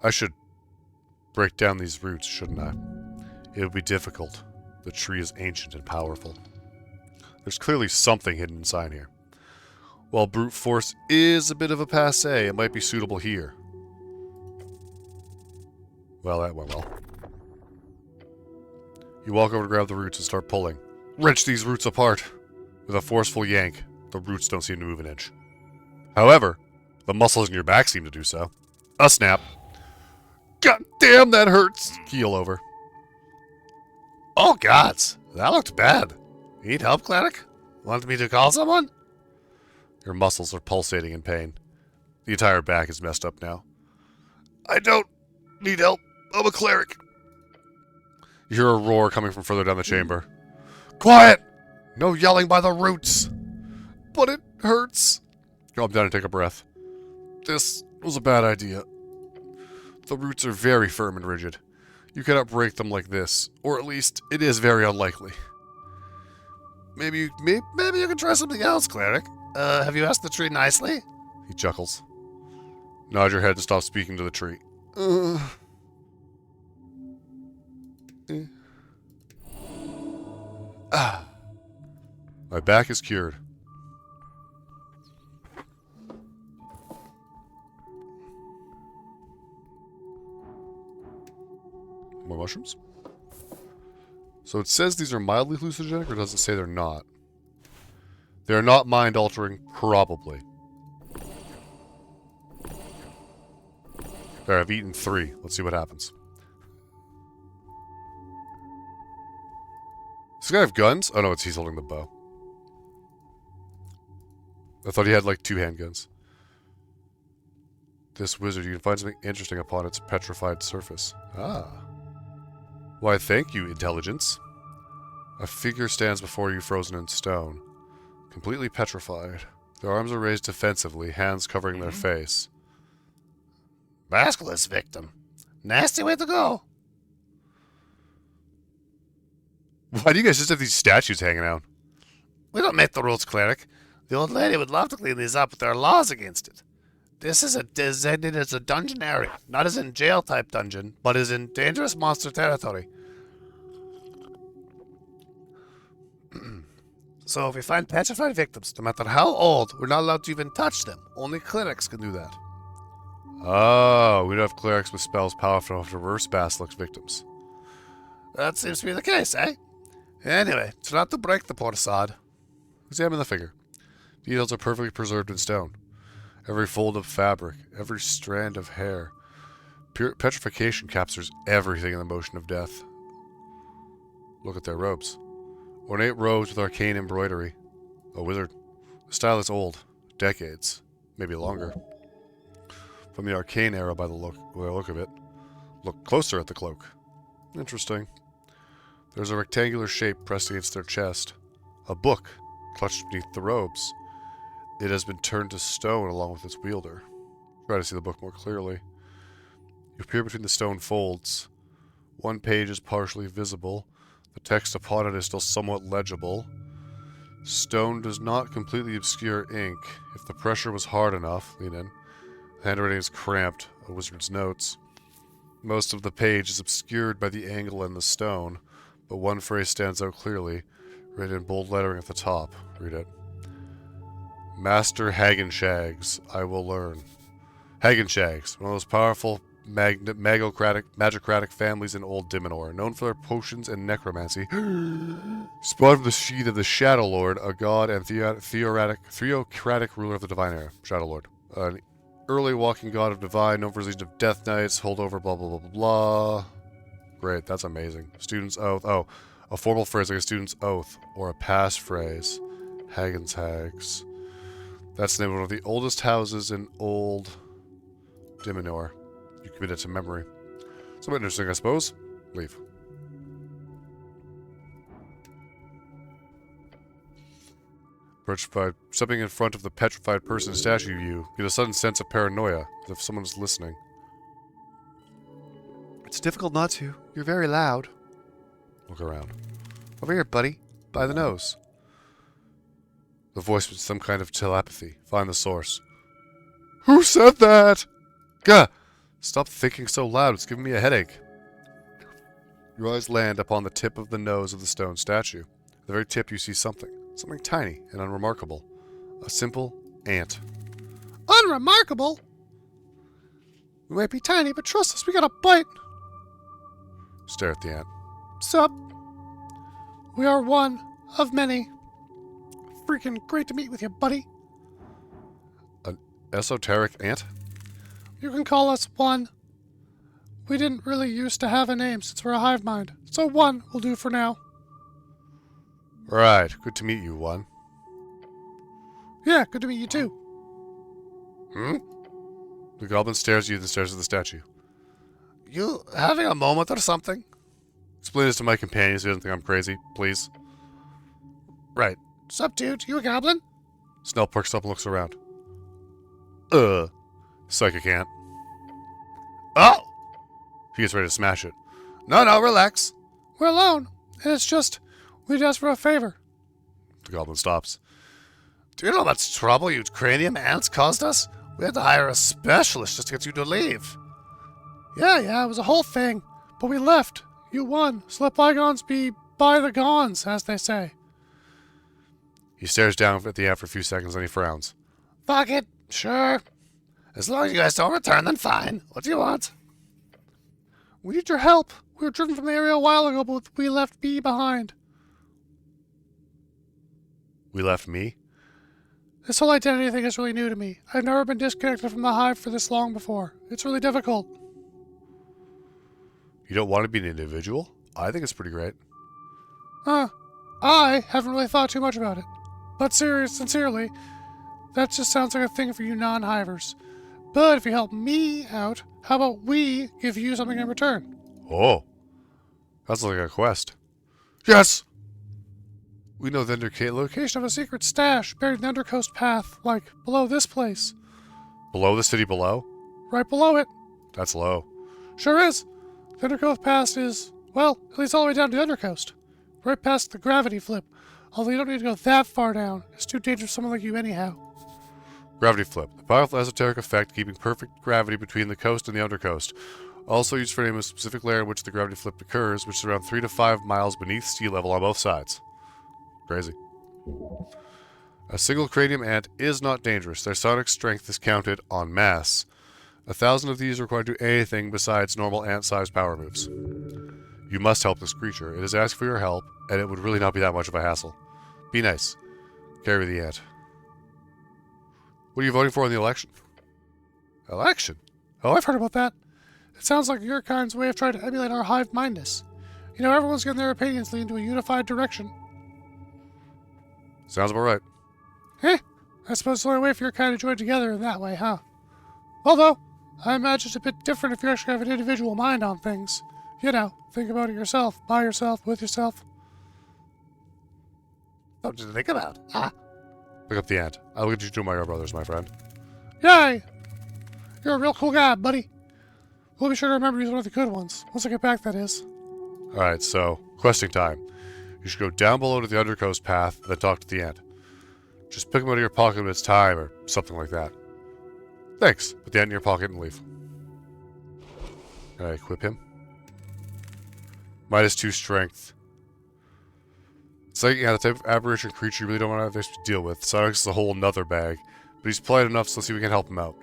I should break down these roots, shouldn't I? It would be difficult. The tree is ancient and powerful. There's clearly something hidden inside here. While brute force is a bit of a passé, it might be suitable here. Well, that went well. You walk over to grab the roots and start pulling. Wrench these roots apart. With a forceful yank, the roots don't seem to move an inch. However, the muscles in your back seem to do so. A snap. God damn, that hurts! Keel over. Oh gods, that looked bad. Need help, Cleric? Want me to call someone? Your muscles are pulsating in pain. The entire back is messed up now. I don't need help. I'm a cleric. You hear a roar coming from further down the chamber. Quiet! No yelling by the roots! But it hurts. Calm down and take a breath. This was a bad idea. The roots are very firm and rigid. You cannot break them like this, or at least it is very unlikely. Maybe you can try something else, Cleric. Have you asked the tree nicely? He chuckles. Nod your head and stop speaking to the tree. My back is cured. More mushrooms? So it says these are mildly hallucinogenic, or does it say they're not? They're not mind-altering, probably. There, I've eaten 3. Let's see what happens. Does this guy have guns? Oh no, he's holding the bow. I thought he had like 2 handguns. This wizard, you can find something interesting upon its petrified surface. Ah. Why, thank you, intelligence. A figure stands before you frozen in stone. Completely petrified. Their arms are raised defensively, hands covering their face. Basilisk victim. Nasty way to go. Why do you guys just have these statues hanging out? We don't make the rules, Cleric. The old lady would love to clean these up, but there are laws against it. This is designated as a dungeon area, not as in jail type dungeon, but as in dangerous monster territory. So if we find petrified victims, no matter how old, we're not allowed to even touch them. Only clerics can do that. Oh, we don't have clerics with spells powerful enough to reverse basilisk victims. That seems to be the case, eh? Anyway, try not to break the poor sod. Examine the figure. Details are perfectly preserved in stone. Every fold of fabric, every strand of hair. Pure petrification captures everything in the motion of death. Look at their robes. Ornate robes with arcane embroidery. A wizard. The style is old. Decades. Maybe longer. From the arcane era by the look of it. Look closer at the cloak. Interesting. There's a rectangular shape pressed against their chest. A book clutched beneath the robes. It has been turned to stone along with its wielder. Try to see the book more clearly. You peer between the stone folds. One page is partially visible. The text upon it is still somewhat legible. Stone does not completely obscure ink. If the pressure was hard enough, lean in. The handwriting is cramped, a wizard's notes. Most of the page is obscured by the angle and the stone, but one phrase stands out clearly, written in bold lettering at the top. Read it. Master Hagenshags, I will learn. Hagenshags, one of those powerful magocratic families in Old Dimenor, known for their potions and necromancy. Spawned from the sheath of the Shadow Lord, a god and theocratic ruler of the Divine Era. Shadow Lord. An early walking god of divine, known for his legion of death knights, holdover, blah, blah, blah, blah, blah. Great, that's amazing. Student's oath. Oh, a formal phrase like a student's oath, or a pass-phrase. Hagenshags. That's the name of one of the oldest houses in Old Dimenor. You commit it to memory. Somewhat interesting, I suppose. Leave. Petrified. Stepping in front of the petrified person statue you get a sudden sense of paranoia, as if someone is listening. It's difficult not to. You're very loud. Look around. Over here, buddy. By the nose. The voice was some kind of telepathy. Find the source. Who said that? Gah! Stop thinking so loud. It's giving me a headache. Your eyes land upon the tip of the nose of the stone statue. At the very tip you see something. Something tiny and unremarkable. A simple ant. Unremarkable? We might be tiny, but trust us, we got a bite. Stare at the ant. Sup? We are one of many. Freaking great to meet with you, buddy. An esoteric ant? You can call us One. We didn't really used to have a name since we're a hive mind, so One will do for now. Right, good to meet you, One. Yeah, good to meet you too. The goblin stares at you, then stares at the statue. You having a moment or something? Explain this to my companion so he doesn't think I'm crazy, please. Right. Sup, dude? You a goblin? Snell perks up and looks around. Psychic ant. Oh! He gets ready to smash it. No, relax. We're alone, and it's just, we'd ask for a favor. The goblin stops. Do you know how much trouble you cranium ants caused us? We had to hire a specialist just to get you to leave. Yeah, it was a whole thing. But we left. You won. So let bygones be by the gones, as they say. He stares down at the ant for a few seconds, then he frowns. Fuck it. Sure. As long as you guys don't return, then fine. What do you want? We need your help. We were driven from the area a while ago, but we left B behind. We left me? This whole identity thing is really new to me. I've never been disconnected from the hive for this long before. It's really difficult. You don't want to be an individual? I think it's pretty great. I haven't really thought too much about it. But sincerely, that just sounds like a thing for you non-hivers. But if you help me out, how about we give you something in return? Oh. That's like a quest. Yes! We know the location of a secret stash buried in the Undercoast Path, like below this place. Below the city below? Right below it. That's low. Sure is. The Undercoast Pass is, well, at least all the way down to the Undercoast. Right past the gravity flip. Although you don't need to go that far down. It's too dangerous for someone like you anyhow. Gravity flip. The powerful esoteric effect keeping perfect gravity between the coast and the undercoast. Also used for naming a specific layer in which the gravity flip occurs, which is around 3 to 5 miles beneath sea level on both sides. Crazy. A single cranium ant is not dangerous. Their sonic strength is counted en masse. 1,000 of these are required to do anything besides normal ant-sized power moves. You must help this creature. It has asked for your help, and it would really not be that much of a hassle. Be nice. Carry the ant. What are you voting for in the election? Election? Oh, I've heard about that. It sounds like your kind's way of trying to emulate our hive-mindedness. You know, everyone's getting their opinions lead into a unified direction. Sounds about right. I suppose it's the only way for your kind to join together in that way, huh? Although, I imagine it's a bit different if you actually have an individual mind on things. You know, think about it yourself, by yourself, with yourself. Something to think about. Pick up the ant. I'll get you to my brothers, my friend. Yay! You're a real cool guy, buddy. We'll be sure to remember he's one of the good ones. Once I get back, that is. Alright, so, questing time. You should go down below to the Undercoast Path, and then talk to the ant. Just pick him out of your pocket when it's time, or something like that. Thanks. Put the ant in your pocket and leave. Alright, equip him. -2 strength. It's like, yeah, the type of aberration creature you really don't want to have to deal with. Sonic's is a whole nother bag. But he's polite enough, so let's see if we can help him out.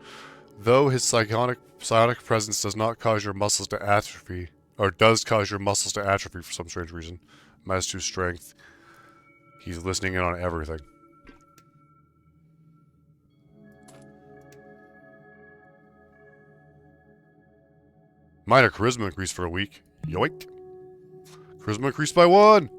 Though his psionic presence does not cause your muscles to atrophy, or does cause your muscles to atrophy for some strange reason. -2 strength. He's listening in on everything. Minor charisma increase for a week. Yoink. Charisma increased by 1!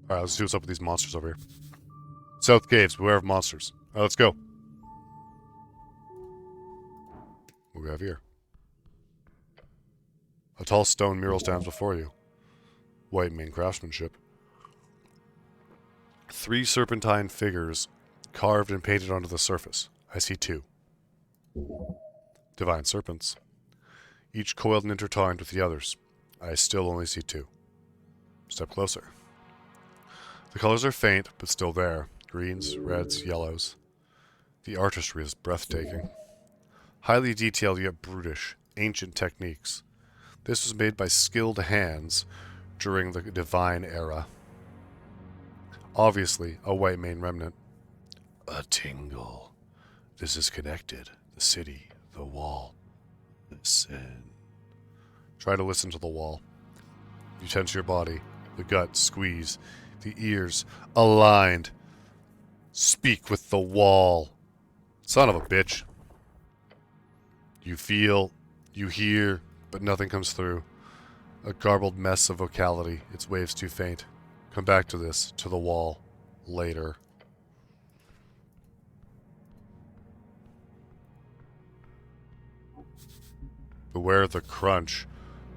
Alright, let's see what's up with these monsters over here. South Caves, beware of monsters. Alright, let's go. What do we have here? A tall stone mural stands before you. White main craftsmanship. 3 serpentine figures carved and painted onto the surface. I see 2. Divine serpents. Each coiled and intertwined with the others. I still only see 2. Step closer. The colors are faint, but still there. Greens, reds, yellows. The artistry is breathtaking. Highly detailed yet brutish. Ancient techniques. This was made by skilled hands during the Divine Era. Obviously, a white mane remnant. A tingle. This is connected. The city, the wall. Listen. Try to listen to the wall. You tense your body. The gut squeeze. The ears aligned. Speak with the wall. Son of a bitch. You feel, you hear, but nothing comes through. A garbled mess of vocality. Its waves too faint. Come back to this, to the wall, later. Beware the crunch.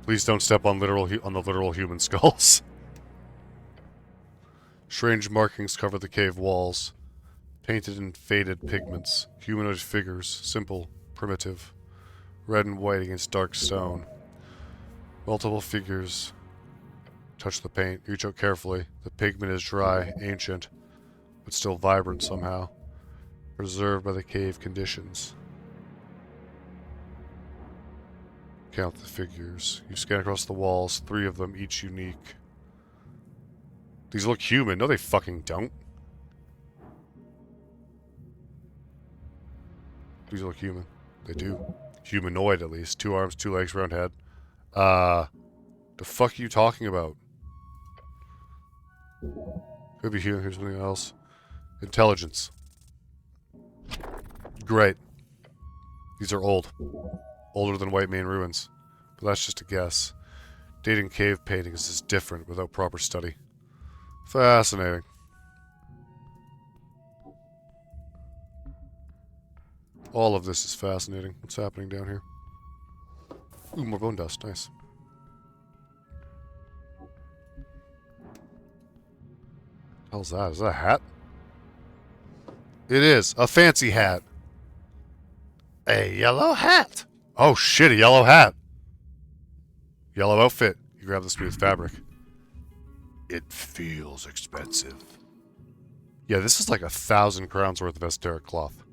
Please don't step on on the literal human skulls. Strange markings cover the cave walls, painted in faded pigments. Humanoid figures, simple, primitive, red and white against dark stone. Multiple figures touch the paint. Reach out carefully. The pigment is dry, ancient, but still vibrant somehow, preserved by the cave conditions. Count the figures. You scan across the walls, 3 of them, each unique. These look human. No, they fucking don't. These look human. They do. Humanoid, at least. 2 arms, 2 legs, round head. The fuck are you talking about? Could be human. Here's something else. Intelligence. Great. These are old. Older than White Main Ruins. But that's just a guess. Dating cave paintings is different without proper study. Fascinating. All of this is fascinating. What's happening down here? Ooh, more bone dust. Nice. How's that? Is that a hat? It is. A fancy hat. A yellow hat. Oh shit, a yellow hat. Yellow outfit. You grab the smooth fabric. It feels expensive. Yeah, this is like 1,000 crowns worth of esoteric cloth.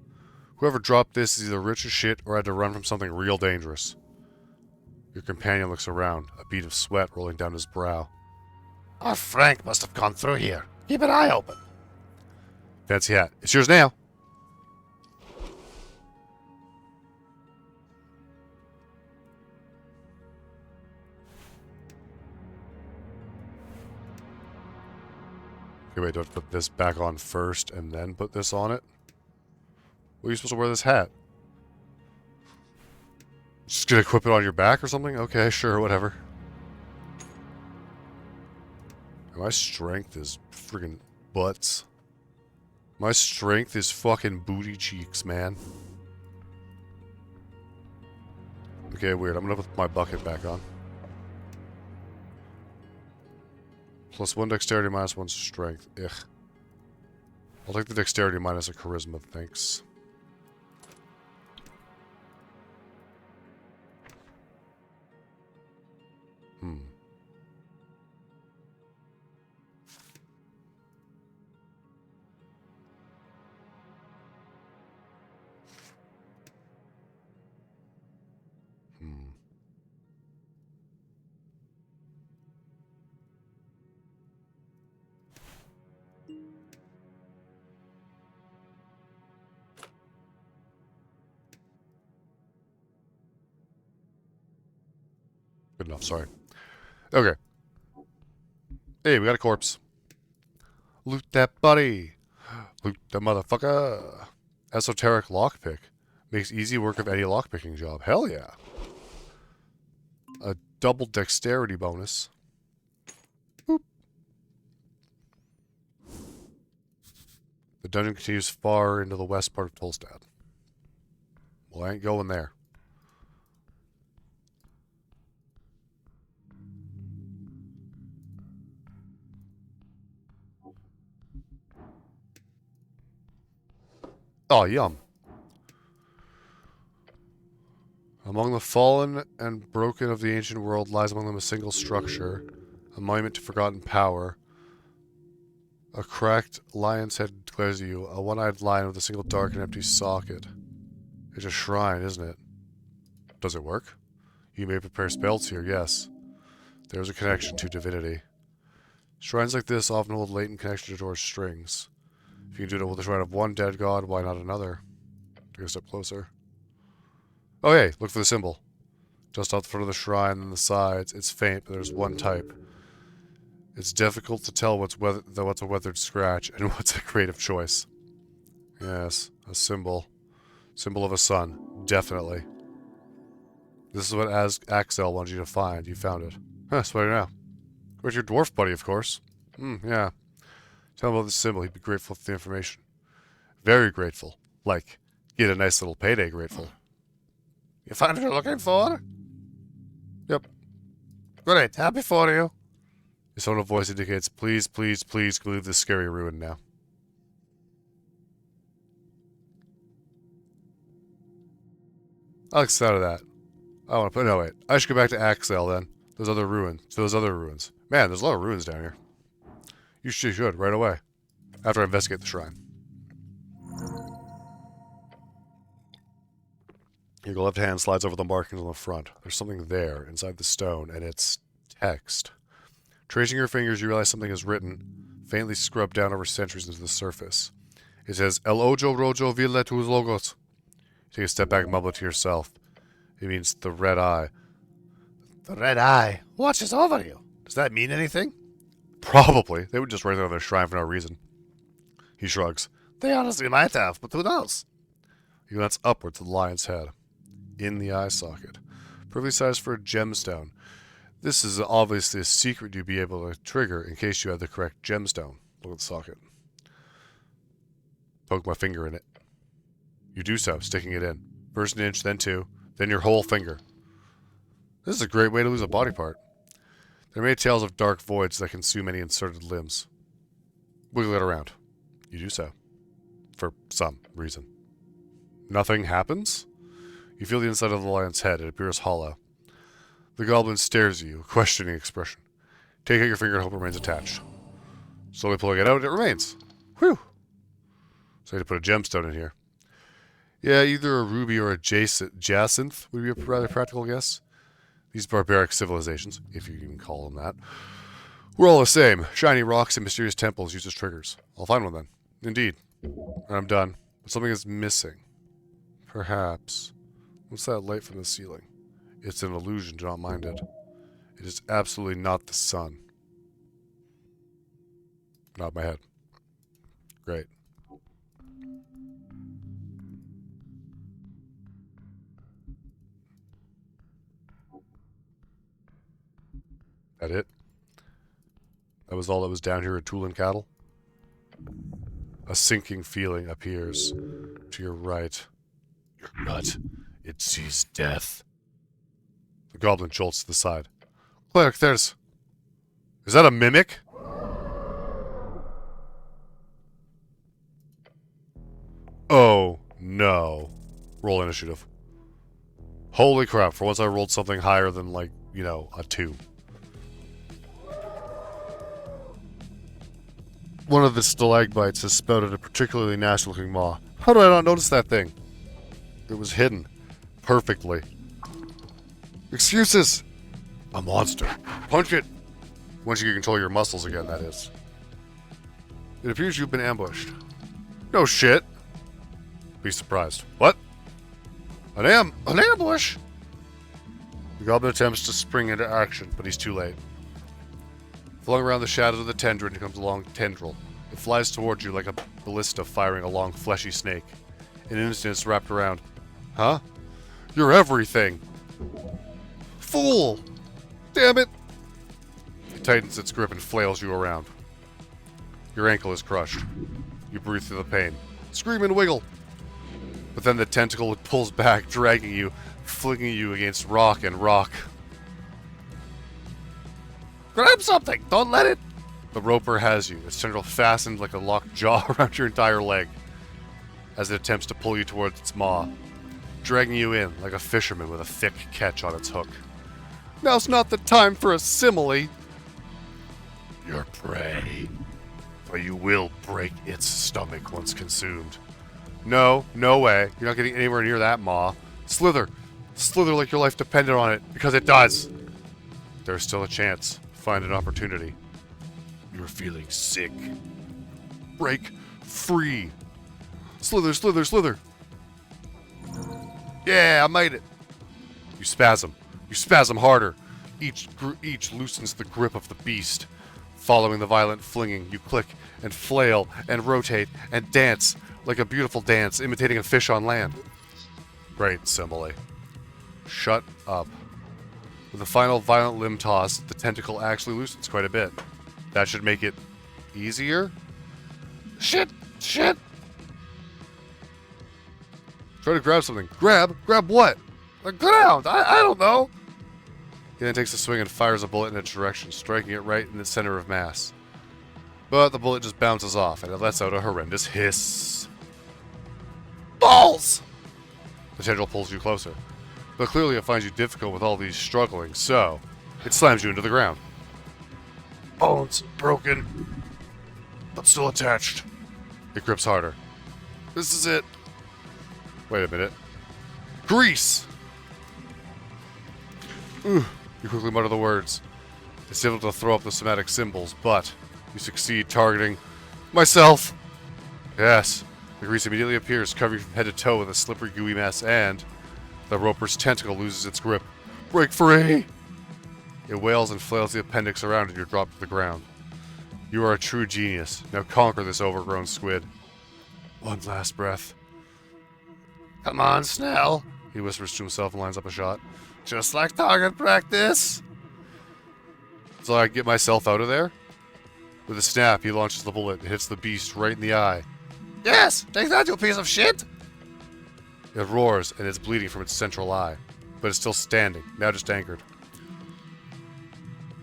Whoever dropped this is either rich as shit or had to run from something real dangerous. Your companion looks around, a bead of sweat rolling down his brow. Our Frank must have gone through here. Keep an eye open. Fancy hat. It's yours now. Okay, wait, do I put this back on first and then put this on it? Well, are you supposed to wear this hat? Just gonna equip it on your back or something? Okay, sure, whatever. My strength is friggin' butts. My strength is fucking booty cheeks, man. Okay, weird. I'm gonna put my bucket back on. +1 dexterity, -1 strength. Ugh. I'll take the dexterity minus a charisma, thanks. Good enough, sorry. Okay. Hey, we got a corpse. Loot that buddy. Loot that motherfucker. Esoteric lockpick. Makes easy work of any lockpicking job. Hell yeah. A double dexterity bonus. Boop. The dungeon continues far into the west part of Tolstad. Well, I ain't going there. Oh, yum. Among the fallen and broken of the ancient world lies among them a single structure, a monument to forgotten power. A cracked lion's head glares at you, a one-eyed lion with a single dark and empty socket. It's a shrine, isn't it? Does it work? You may prepare spells here, yes. There's a connection to divinity. Shrines like this often hold latent connection to Door's strings. If you can do it with the shrine of one dead god, why not another? Take a step closer. Oh hey, look for the symbol. Just off the front of the shrine and the sides. It's faint, but there's one type. It's difficult to tell what's a weathered scratch and what's a creative choice. Yes, a symbol. Symbol of a sun. Definitely. This is what Axel wanted you to find. You found it. Huh, so what do you know? Where's your dwarf buddy, of course? Yeah. Tell him about this symbol. He'd be grateful for the information. Very grateful. Like, get a nice little payday grateful. You found what you're looking for? Yep. Great, happy for you. His tone of voice indicates, please, please, please leave this scary ruin now. I'll accept out of that. I want to put, no wait, I should go back to Axel then. Those other ruins. Man, there's a lot of ruins down here. You should, right away. After I investigate the shrine. Your left hand slides over the markings on the front. There's something there, inside the stone, and it's text. Tracing your fingers, you realize something is written, faintly scrubbed down over centuries into the surface. It says, El Ojo Rojo Vile Tus Logos. Take a step back and mumble it to yourself. It means the red eye. The red eye watches over you. Does that mean anything? Probably. They would just write it on their shrine for no reason. He shrugs. They honestly might have, but who knows? He glance upward to the lion's head. In the eye socket. Perfectly sized for a gemstone. This is obviously a secret you'd be able to trigger in case you had the correct gemstone. Look at the socket. Poke my finger in it. You do so, sticking it in. First an inch, then two, then your whole finger. This is a great way to lose a body part. There are many tales of dark voids that consume any inserted limbs. Wiggle it around. You do so. For some reason. Nothing happens? You feel the inside of the lion's head. It appears hollow. The goblin stares at you, a questioning expression. Take out your finger and hope it remains attached. Slowly pulling it out, it remains. Whew! So I had to put a gemstone in here. Yeah, either a ruby or a jacinth would be a rather practical guess. These barbaric civilizations, if you can call them that, we're all the same. Shiny rocks and mysterious temples used as triggers. I'll find one then. Indeed. And I'm done. But something is missing. Perhaps. What's that light from the ceiling? It's an illusion, do not mind it. It is absolutely not the sun. Nod my head. Great. That it? That was all that was down here at Tool and Cattle? A sinking feeling appears to your right. Your gut. It sees death. The goblin jolts to the side. Cleric, there's... Is that a mimic? Oh, no. Roll initiative. Holy crap, for once I rolled something higher than, like, you know, a 2. One of the stalagmites has spouted a particularly nasty-looking maw. How did I not notice that thing? It was hidden. Perfectly. Excuses! A monster. Punch it! Once you can control your muscles again, that is. It appears you've been ambushed. No shit! Be surprised. What? An ambush? The goblin attempts to spring into action, but he's too late. Flung around the shadows of the tendron comes a long tendril. It flies towards you like a ballista firing a long fleshy snake. In an instant it's wrapped around. Huh? You're everything! Fool! Damn it! It tightens its grip and flails you around. Your ankle is crushed. You breathe through the pain. Scream and wiggle! But then the tentacle pulls back, dragging you, flinging you against rock and rock. Grab something! Don't let it! The roper has you, its tendril fastened like a locked jaw around your entire leg, as it attempts to pull you towards its maw, dragging you in like a fisherman with a thick catch on its hook. Now's not the time for a simile! Your prey. But you will break its stomach once consumed. No, no way. You're not getting anywhere near that maw. Slither! Slither like your life depended on it, because it does! There's still a chance. Find an opportunity. You're feeling sick. Break free. Slither, slither, slither. Yeah, I made it. You spasm. You spasm harder. Each loosens the grip of the beast. Following the violent flinging, you click and flail and rotate and dance like a beautiful dance, imitating a fish on land. Great simile. Shut up. With a final violent limb toss, the tentacle actually loosens quite a bit. That should make it easier? Shit! Shit! Try to grab something. Grab? Grab what? Like, get out! I don't know! He then takes a swing and fires a bullet in its direction, striking it right in the center of mass. But the bullet just bounces off, and it lets out a horrendous hiss. Balls! The tendril pulls you closer. But clearly it finds you difficult with all these struggling, so it slams you into the ground. Bones broken, but still attached. It grips harder. This is it. Wait a minute. Grease! You quickly mutter the words. It's difficult to throw up the somatic symbols, but you succeed targeting myself. Yes. The grease immediately appears, covering you from head to toe with a slippery, gooey mess, and the roper's tentacle loses its grip. Break free! It wails and flails the appendix around, and you're dropped to the ground. You are a true genius. Now conquer this overgrown squid. One last breath. Come on, Snell, he whispers to himself and lines up a shot. Just like target practice. So I get myself out of there. With a snap, he launches the bullet and hits the beast right in the eye. Yes! Take that, you piece of shit! It roars, and it's bleeding from its central eye. But it's still standing, now just anchored.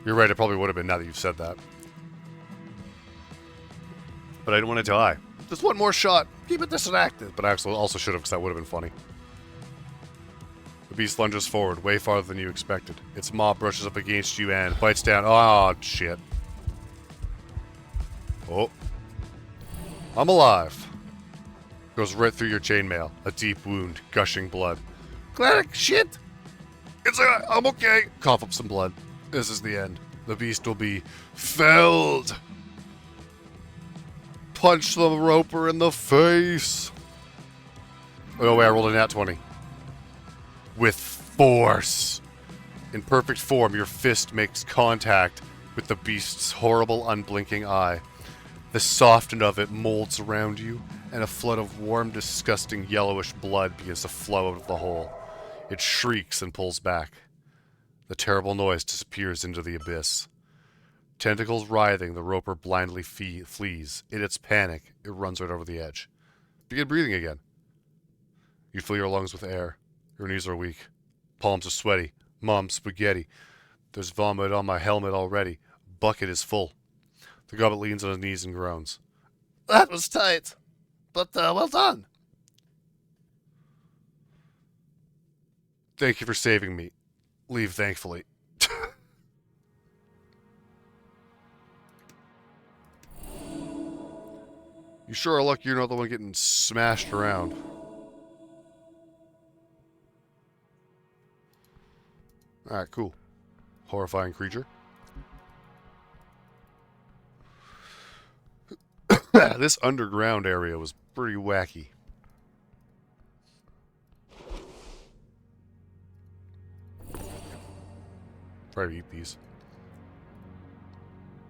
You're right, it probably would have been now that you've said that. But I didn't want to die. Just one more shot. Keep it distracted. But I also should have, because that would have been funny. The beast lunges forward, way farther than you expected. Its maw brushes up against you and bites down. Oh, shit. Oh. I'm alive. Goes right through your chainmail. A deep wound, gushing blood. Cleric, shit! I'm okay. Cough up some blood. This is the end. The beast will be felled. Punch the roper in the face. Oh wait, I rolled a nat 20. With force. In perfect form, your fist makes contact with the beast's horrible, unblinking eye. The softened of it molds around you, and a flood of warm, disgusting, yellowish blood begins to flow out of the hole. It shrieks and pulls back. The terrible noise disappears into the abyss. Tentacles writhing, the roper blindly flees. In its panic, it runs right over the edge. Begin breathing again. You fill your lungs with air. Your knees are weak. Palms are sweaty. Mom, spaghetti. There's vomit on my helmet already. Bucket is full. The goblet leans on his knees and groans. That was tight. But, well done. Thank you for saving me. Leave thankfully. You sure are lucky you're not the one getting smashed around. Alright, cool. Horrifying creature. This underground area was pretty wacky. Try to eat these.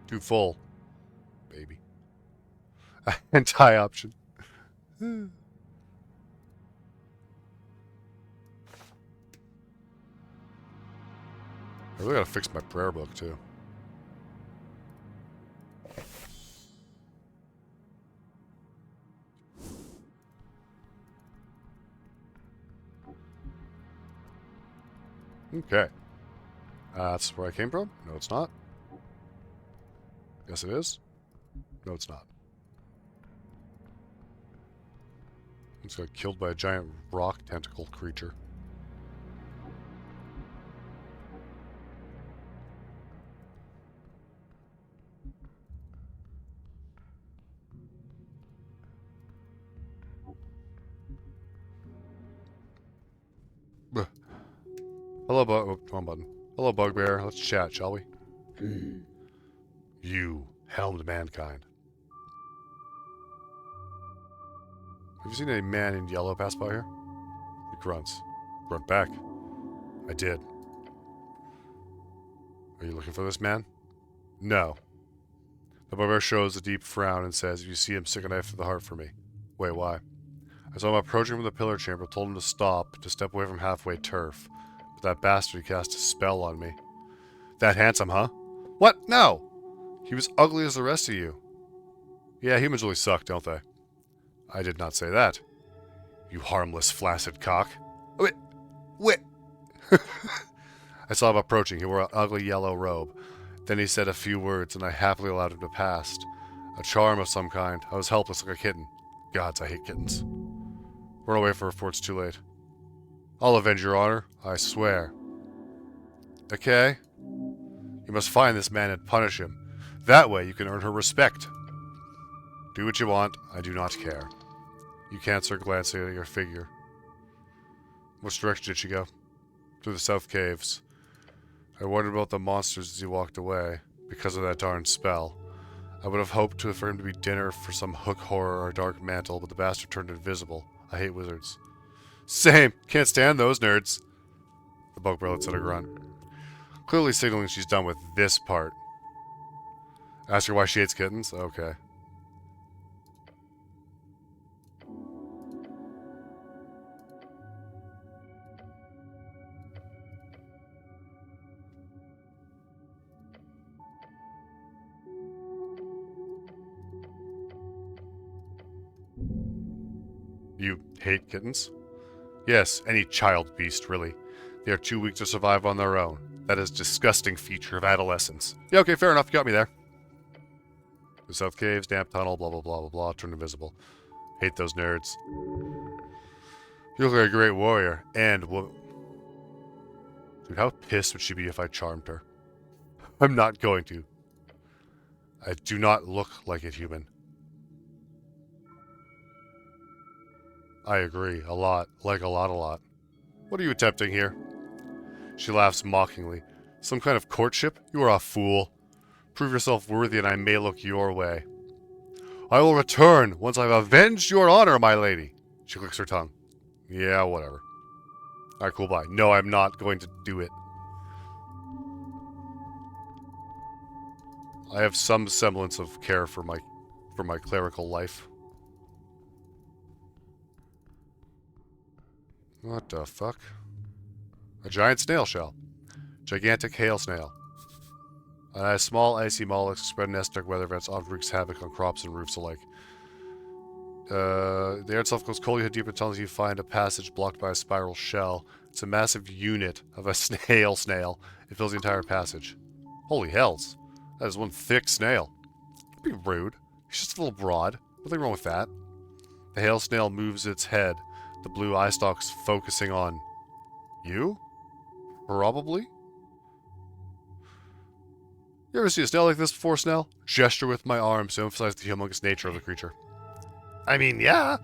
Too full. Baby. Anti-option. I really gotta fix my prayer book, too. Okay. That's where I came from? No, it's not. Yes, it is. No, it's not. I just got killed by a giant rock tentacle creature. Hello, oh, wrong button. Hello, Bugbear. Let's chat, shall we? You helmed mankind. Have you seen a man in yellow pass by here? He grunts. Grunt back. I did. Are you looking for this man? No. The Bugbear shows a deep frown and says, if you see him, stick a knife to the heart for me. Wait, why? I saw him approaching from the pillar chamber, told him to stop, to step away from halfway turf. But that bastard cast a spell on me. That handsome, huh? What? No! He was ugly as the rest of you. Yeah, humans really suck, don't they? I did not say that. You harmless, flaccid cock. Wait. I saw him approaching. He wore an ugly yellow robe. Then he said a few words, and I happily allowed him to pass. A charm of some kind. I was helpless like a kitten. Gods, I hate kittens. Run away before it's too late. I'll avenge your honor, I swear. Okay? You must find this man and punish him. That way you can earn her respect. Do what you want, I do not care. You can't her glancing at your figure. Which direction did she go? Through the south caves. I wondered about the monsters as he walked away, because of that darn spell. I would have hoped for him to be dinner for some hook horror or dark mantle, but the bastard turned invisible. I hate wizards. Same! Can't stand those nerds! The bug bro said a grunt. Clearly signaling she's done with this part. Ask her why she hates kittens? Okay. You hate kittens? Yes, any child beast, really. They are too weak to survive on their own. That is a disgusting feature of adolescence. Yeah, okay, fair enough. You got me there. The South Caves, damp tunnel, blah, blah, blah, blah, blah. Turned invisible. Hate those nerds. You look like a great warrior. And woman. Dude, how pissed would she be if I charmed her? I'm not going to. I do not look like a human. I agree. A lot. Like a lot. What are you attempting here? She laughs mockingly. Some kind of courtship? You are a fool. Prove yourself worthy and I may look your way. I will return once I've avenged your honor, my lady. She clicks her tongue. Yeah, whatever. Alright, cool, bye. No, I'm not going to do it. I have some semblance of care for my clerical life. What the fuck? A giant snail shell. Gigantic hail snail. A small icy mollusk spread nest dark weather events often wreaks havoc on crops and roofs alike. The air itself goes cold. You head deeper tunnels, you find a passage blocked by a spiral shell. It's a massive unit of a snail. It fills the entire passage. Holy hells. That is one thick snail. Don't be rude. He's just a little broad. Nothing wrong with that. The hail snail moves its head, the blue eye stalks focusing on you? Probably? You ever see a snail like this before, Snell? Gesture with my arms to emphasize the humongous nature of the creature. I mean, yeah.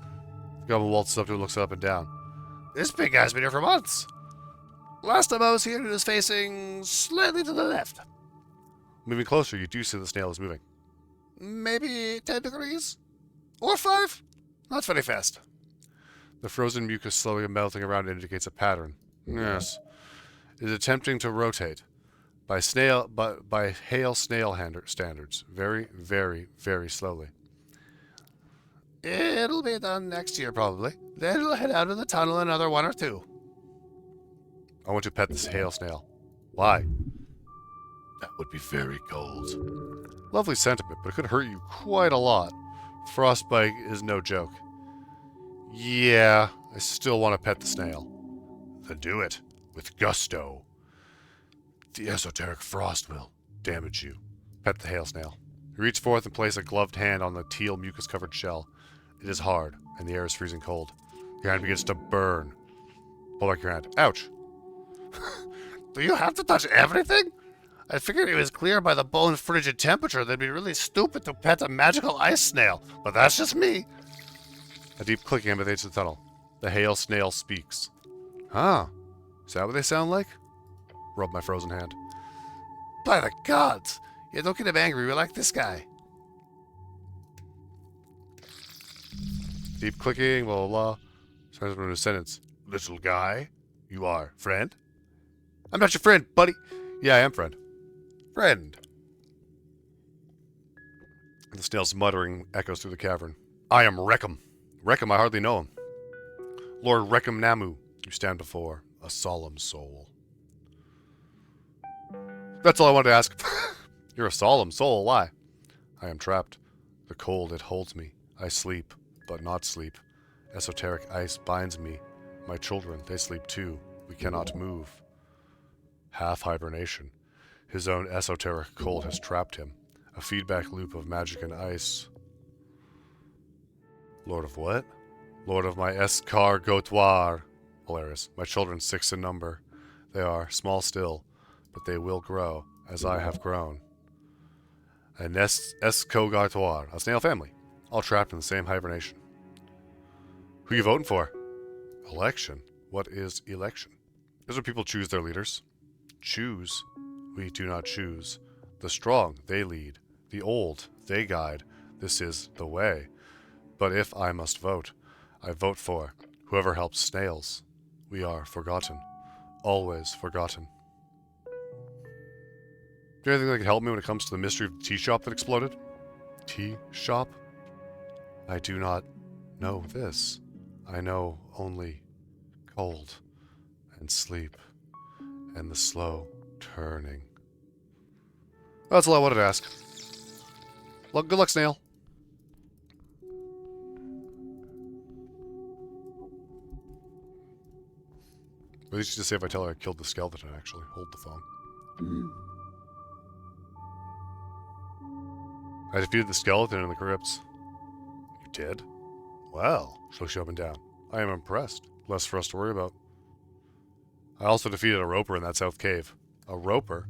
The goblin waltzes up to and looks up and down. This big guy's been here for months. Last time I was here, it was facing slightly to the left. Moving closer, you do see the snail is moving. Maybe 10 degrees? Or 5? Not very fast. The frozen mucus slowly melting around indicates a pattern. Yes. It is attempting to rotate. By hail snail standards. Very, very, very slowly. It'll be done next year, probably. Then it'll head out of the tunnel another 1 or 2. I want to pet this hail snail. Why? That would be very cold. Lovely sentiment, but it could hurt you quite a lot. Frostbite is no joke. Yeah, I still want to pet the snail. Then do it. With gusto. The esoteric frost will damage you. Pet the hail snail. You reach forth and place a gloved hand on the teal mucus-covered shell. It is hard, and the air is freezing cold. Your hand begins to burn. Pull back your hand. Ouch! Do you have to touch everything? I figured it was clear by the bone frigid temperature that'd be really stupid to pet a magical ice snail, but that's just me. A deep clicking emanates the tunnel. The hail snail speaks. Huh? Is that what they sound like? Rub my frozen hand. By the gods! Yeah, don't get him angry. We like this guy. Deep clicking, blah, blah, blah. Starts with a sentence. Little guy, you are friend? I'm not your friend, buddy. Yeah, I am friend. Friend. And the snail's muttering echoes through the cavern. I am Reckham. Reckham, I hardly know him. Lord Reckham Namu, you stand before a solemn soul. That's all I wanted to ask. You're a solemn soul. Why? I am trapped. The cold, it holds me. I sleep, but not sleep. Esoteric ice binds me. My children, they sleep too. We cannot move. half hibernation. His own esoteric cold has trapped him. A feedback loop of magic and ice. Lord of what? Lord of my escargotoire. Hilarious. My children 6 in number. They are small still, but they will grow, as I have grown. An escargotoire, a snail family, all trapped in the same hibernation. Who you voting for? Election. What is election? This is where people choose their leaders. Choose. We do not choose. The strong, they lead. The old, they guide. This is the way. But if I must vote, I vote for whoever helps snails. We are forgotten. Always forgotten. Do you have anything that can help me when it comes to the mystery of the tea shop that exploded? Tea shop? I do not know this. I know only cold and sleep and the slow turning. That's all I wanted to ask. Good luck, snail. At least just say if I tell her I killed the skeleton, actually. Hold the phone. I defeated the skeleton in the crypts. You did? Well, she'll show up and down. I am impressed. Less for us to worry about. I also defeated a roper in that south cave. A roper?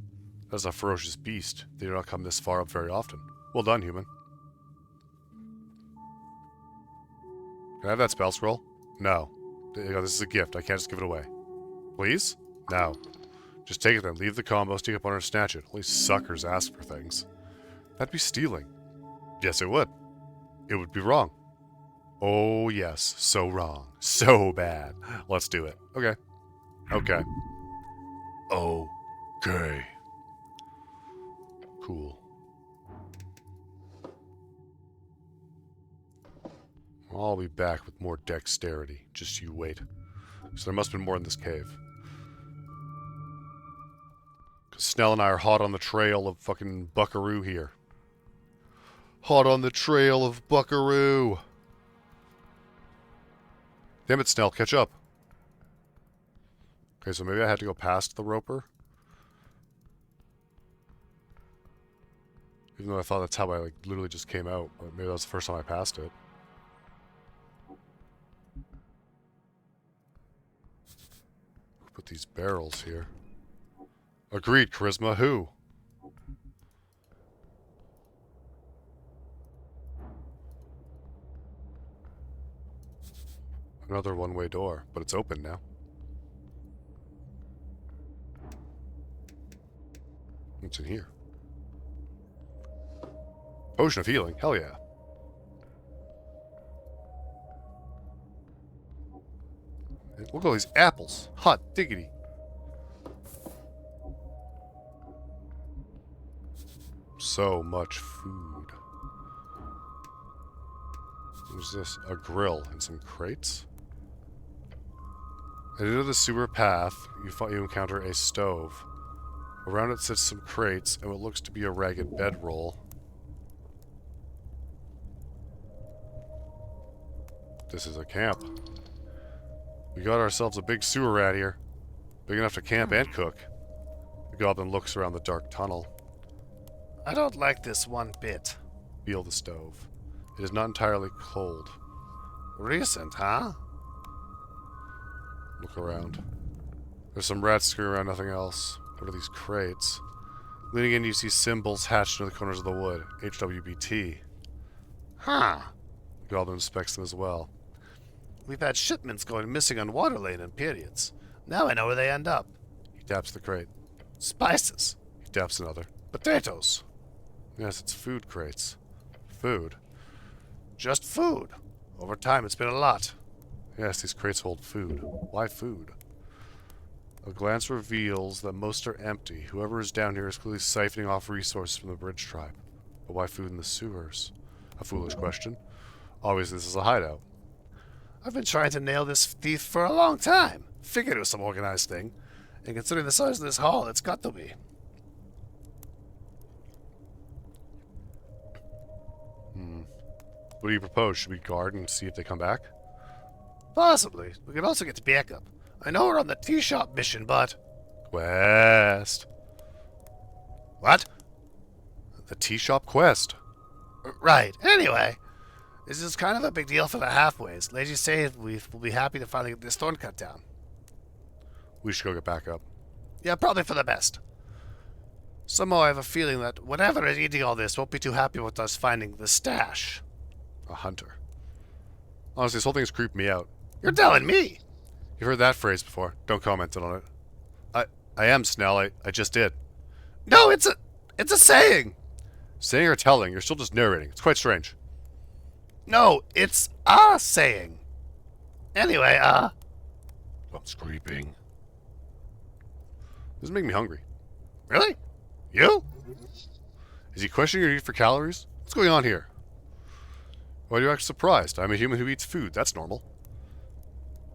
That's a ferocious beast. They do not come this far up very often. Well done, human. Can I have that spell scroll? No. This is a gift. I can't just give it away. Please? No. Just take it then. Leave the combo, sneak up on her and snatch it. Only suckers ask for things. That'd be stealing. Yes, it would. It would be wrong. Oh, yes. So wrong. So bad. Let's do it. Okay. Okay. Okay. Cool. I'll be back with more dexterity. Just you wait. So there must have been more in this cave. Because Snell and I are hot on the trail of fucking Buckaroo here. Hot on the trail of Buckaroo. Damn it, Snell, catch up. Okay, so maybe I had to go past the roper. Even though I thought that's how I like literally just came out. But maybe that was the first time I passed it. Put these barrels here. Agreed, Charisma. Who? Another one-way door, but it's open now. What's in here? Potion of healing. Hell yeah. Look at all these apples. Hot diggity. So much food. What's this? A grill and some crates? At the end of the sewer path, you encounter a stove. Around it sits some crates and what looks to be a ragged bedroll. This is a camp. We got ourselves a big sewer rat here. Big enough to camp and cook. The goblin looks around the dark tunnel. I don't like this one bit. Feel the stove. It is not entirely cold. Recent, huh? Look around. There's some rats scurrying around, nothing else. What are these crates? Leaning in, you see symbols hatched into the corners of the wood. HWBT. Huh. The goblin inspects them as well. We've had shipments going missing on water lane in periods. Now I know where they end up. He taps the crate. Spices. He taps another. Potatoes. Yes, it's food crates. Food. Just food. Over time, it's been a lot. Yes, these crates hold food. Why food? A glance reveals that most are empty. Whoever is down here is clearly siphoning off resources from the bridge tribe. But why food in the sewers? A foolish question. Obviously, this is a hideout. I've been trying to nail this thief for a long time. Figured it was some organized thing. And considering the size of this hall, it's got to be. What do you propose? Should we guard and see if they come back? Possibly. We could also get to backup. I know we're on the tea shop mission, but... Quest. What? The tea shop quest. Right. Anyway, this is kind of a big deal for the halfways. Ladies say we will be happy to finally get this thorn cut down. We should go get back up. Yeah, probably for the best. Somehow I have a feeling that whatever is eating all this won't be too happy with us finding the stash. A hunter. Honestly, this whole thing's creeped me out. You're telling me. You've heard that phrase before. Don't comment on it. I am, Snell. I just did. No, it's a saying. Saying or telling, you're still just narrating. It's quite strange. No, it's a saying. Anyway, What's creeping? This is making me hungry. really? You? Is he questioning your need for calories? What's going on here? Why are you actually surprised? I'm a human who eats food. That's normal.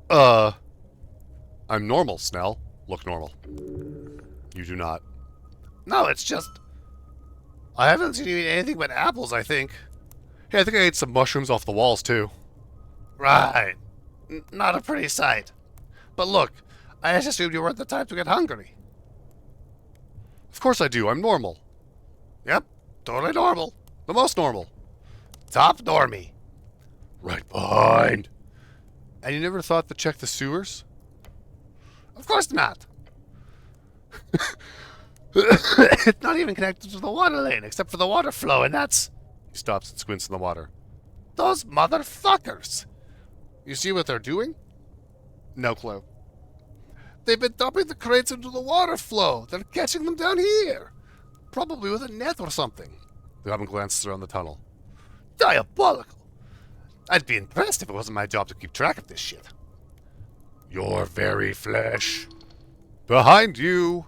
I'm normal, Snell. Look normal. You do not. No, it's just... I haven't seen you eat anything but apples, I think. Hey, I think I ate some mushrooms off the walls, too. Right. Not a pretty sight. But look, I just assumed you weren't the type to get hungry. Of course I do. I'm normal. Yep, totally normal. The most normal. Top normie. Right behind. And you never thought to check the sewers? Of course not. It's not even connected to the water lane, except for the water flow, and that's... He stops and squints in the water. Those motherfuckers. You see what they're doing? No clue. They've been dumping the crates into the water flow. They're catching them down here. Probably with a net or something. The goblin glances around the tunnel. Diabolical. I'd be impressed if it wasn't my job to keep track of this shit. Your very flesh. Behind you!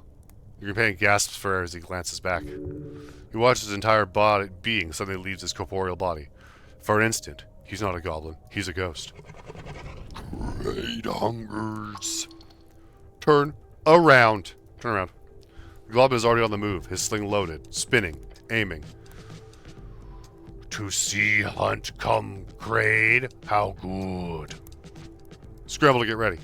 Your companion gasps for air as he glances back. He watches his entire being suddenly leaves his corporeal body. For an instant, he's not a goblin. He's a ghost. Great hungers. Turn around. Turn around. The goblin is already on the move, his sling loaded, spinning, aiming. To see hunt come grade, how good. Scramble to get ready.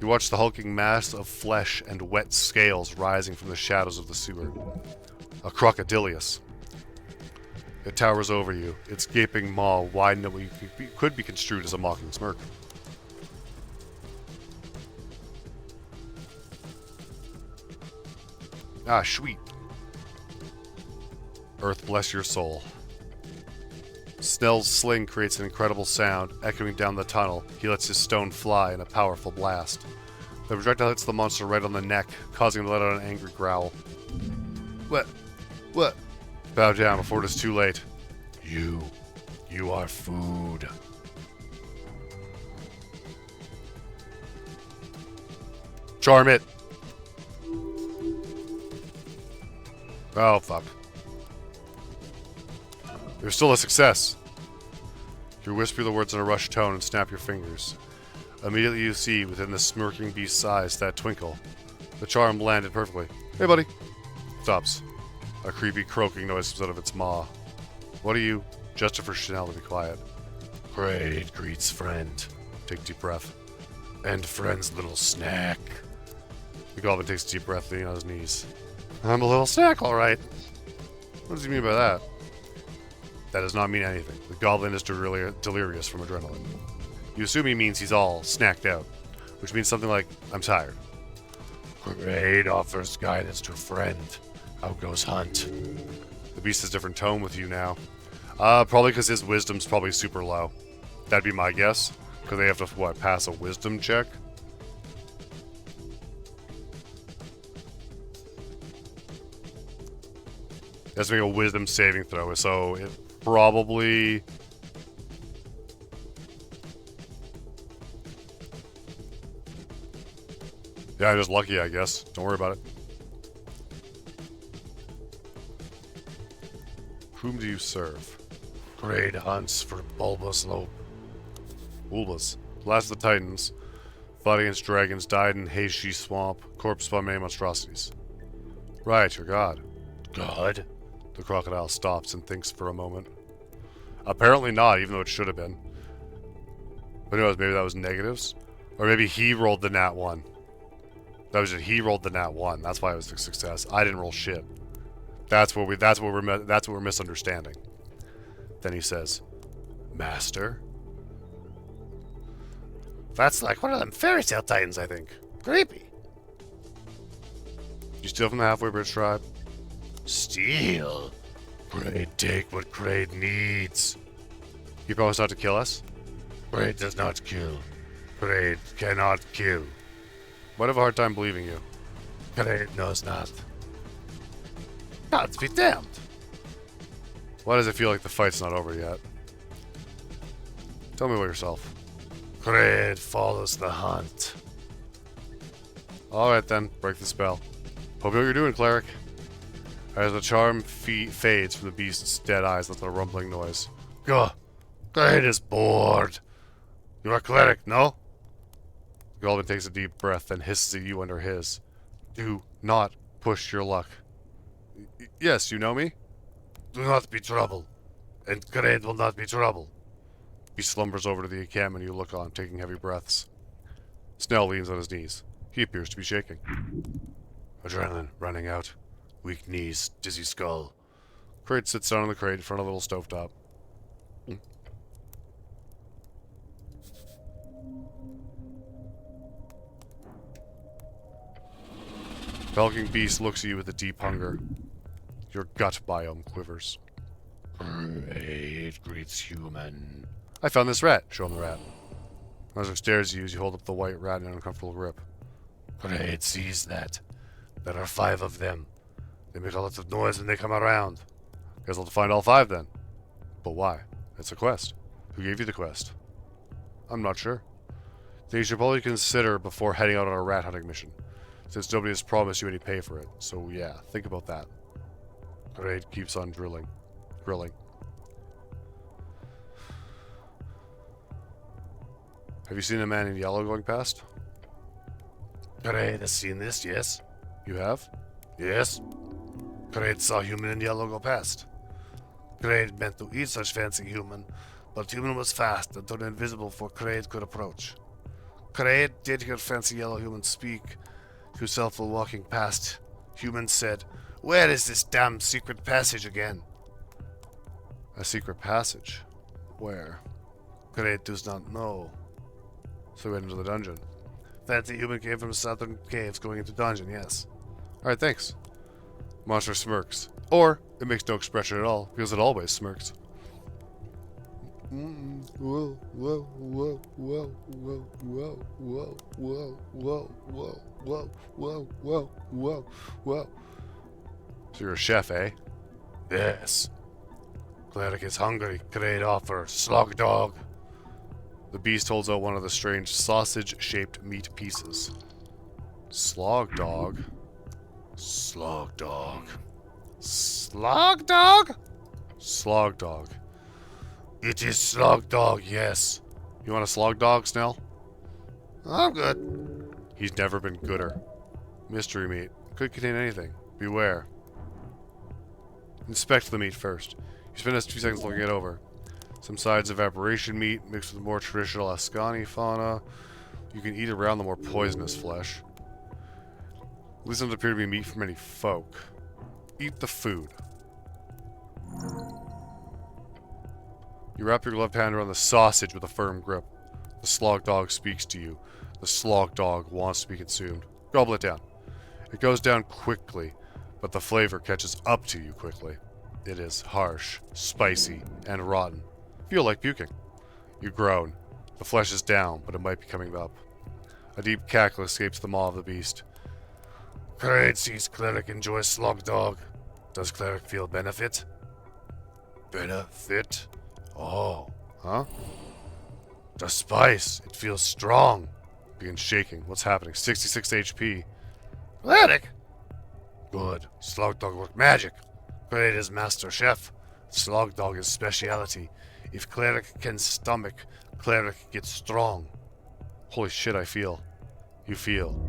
You watch the hulking mass of flesh and wet scales rising from the shadows of the sewer. A crocodilius. It towers over you, its gaping maw widened at what could be construed as a mocking smirk. Ah, sweet. Earth bless your soul. Snell's sling creates an incredible sound, echoing down the tunnel. He lets his stone fly in a powerful blast. The projectile hits the monster right on the neck, causing him to let out an angry growl. What? What? Bow down before it is too late. You are food. Charm it. Oh, fuck. You're still a success. You whisper the words in a rushed tone and snap your fingers. Immediately you see, within the smirking beast's eyes, that twinkle. The charm landed perfectly. Hey, buddy. Stops. A creepy croaking noise comes out of its maw. What are you? Gesture for Chanel to be quiet. Great, greets friend. Take a deep breath. And friend's little snack. The goblin takes a deep breath, leaning on his knees. I'm a little snack, all right. What does he mean by that? That does not mean anything. The goblin is delirious from adrenaline. You assume he means he's all snacked out, which means something like, I'm tired. Great offers guidance to a friend. How goes hunt? The beast has a different tone with you now. Probably because his wisdom's probably super low. That'd be my guess. Because they have to, what, pass a wisdom check? It has to make a wisdom saving throw, so it probably... Yeah, I'm just lucky, I guess. Don't worry about it. Whom do you serve? Great hunts for Bulbous Lope. Bulbous. Last of the Titans. Fought against dragons, died in Heishi Swamp. Corpse spawned many monstrosities. Right, your god. God? The crocodile stops and thinks for a moment. Apparently not, even though it should have been. But who knows, maybe that was negatives? Or maybe he rolled the nat one. That was just, he rolled the nat 1. That's why it was a success. I didn't roll shit. That's what we're misunderstanding. Then he says, Master? That's like one of them fairy tale titans, I think. Creepy. You steal from the Halfway Bridge tribe? Steal? Kraid, take what Kraid needs. You promise not to kill us? Kraid does not kill. Kraid cannot kill. Might have a hard time believing you. Kraid knows not. Gods be damned. Why does it feel like the fight's not over yet? Tell me about yourself. Kraid follows the hunt. Alright then, break the spell. Hope you know what you're doing, Cleric. As the charm fades from the beast's dead eyes with a rumbling noise. Gah! Kraid is bored. You're a cleric, no? The goblin takes a deep breath, then hisses at you under his. Do not push your luck. Yes, you know me? Do not be trouble. And Kraid will not be trouble. He slumbers over to the encampment you look on, taking heavy breaths. Snell leans on his knees. He appears to be shaking. Adrenaline running out. Weak knees, dizzy skull. Kraid sits down on the crate in front of a little stovetop. Hulking beast looks at you with a deep hunger. Your gut biome quivers. Kraid greets human. I found this rat. Show him the rat. As he stares at you as you hold up the white rat in an uncomfortable grip. Kraid sees that. There are 5 of them. They make a lot of noise when they come around. Guess I'll have to find all 5 then. But why? It's a quest. Who gave you the quest? I'm not sure. Then you should probably consider before heading out on a rat hunting mission, since nobody has promised you any pay for it. So yeah, think about that. Kraid keeps on grilling. Have you seen a man in yellow going past? Kraid has seen this, yes. You have? Yes. Kraid saw human in yellow go past. Kraid meant to eat such fancy human, but human was fast and turned invisible before Kraid could approach. Kraid did hear fancy yellow human speak to self while walking past. Human said, "Where is this damn secret passage again?" A secret passage? Where? Kraid does not know. So he went into the dungeon. Fancy human came from southern caves going into dungeon, yes. Alright, thanks. Monster smirks. Or, it makes no expression at all, because it always smirks. Whoa, whoa, whoa, whoa, whoa, whoa, whoa, whoa, whoa, whoa, whoa, whoa, whoa, whoa, whoa. So you're a chef, eh? Yes. Cleric is hungry. Kraid offer. Slog dog. The beast holds out one of the strange sausage-shaped meat pieces. Slog dog? Slog dog. Slog dog? Slog dog. It is slog dog, yes. You want a slog dog, Snell? I'm good. He's never been gooder. Mystery meat. Could contain anything. Beware. Inspect the meat first. You spend a few seconds looking it over. Some sides evaporation meat mixed with more traditional Ascani fauna. You can eat around the more poisonous flesh. These doesn't appear to be meat from any folk. Eat the food. You wrap your left hand around the sausage with a firm grip. The slog dog speaks to you. The slog dog wants to be consumed. Gobble it down. It goes down quickly, but the flavor catches up to you quickly. It is harsh, spicy, and rotten. Feel like puking. You groan. The flesh is down, but it might be coming up. A deep cackle escapes the maw of the beast. Kraid sees Cleric enjoy slog dog. Does Cleric feel benefit? Benefit? Oh. Huh? The spice. It feels strong. Begins shaking. What's happening? 66 HP. Cleric! Good. Slog dog work magic. Kraid is master chef. Slog dog is speciality. If Cleric can stomach, Cleric gets strong. Holy shit, I feel. You feel.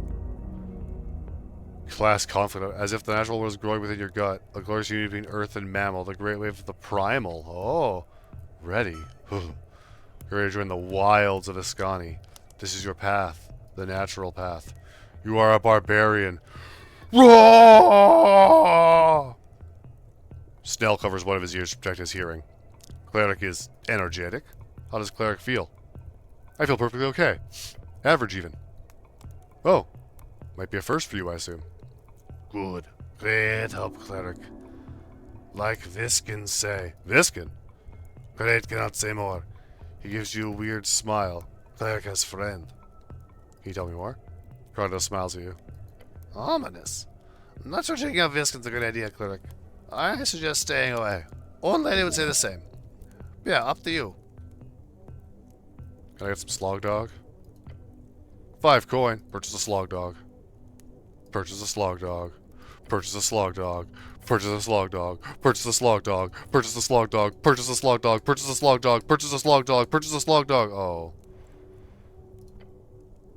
Class conflict, as if the natural world is growing within your gut. A glorious union between earth and mammal, the great wave of the primal. Oh, ready. You're ready to join the wilds of Ascani. This is your path, the natural path. You are a barbarian. Roar! Snell covers one of his ears to protect his hearing. Cleric is energetic. How does Cleric feel? I feel perfectly okay. Average, even. Oh. Might be a first for you, I assume. Good. Great help, Cleric. Like Viskin say. Viskin? Great cannot say more. He gives you a weird smile. Cleric has friend. Can you tell me more? Cardo smiles at you. Ominous. I'm not sure checking out Viskin's a good idea, Cleric. I suggest staying away. Old lady would say the same. Yeah, up to you. Can I get some slog dog? 5 coin. Purchase a slog dog. Purchase a slog dog. Purchase a slog dog. Purchase a slog dog. Purchase a slog dog. Purchase a slog dog. Purchase a slog dog. Purchase a slog dog. Purchase a slog dog. Purchase a slog dog. Oh.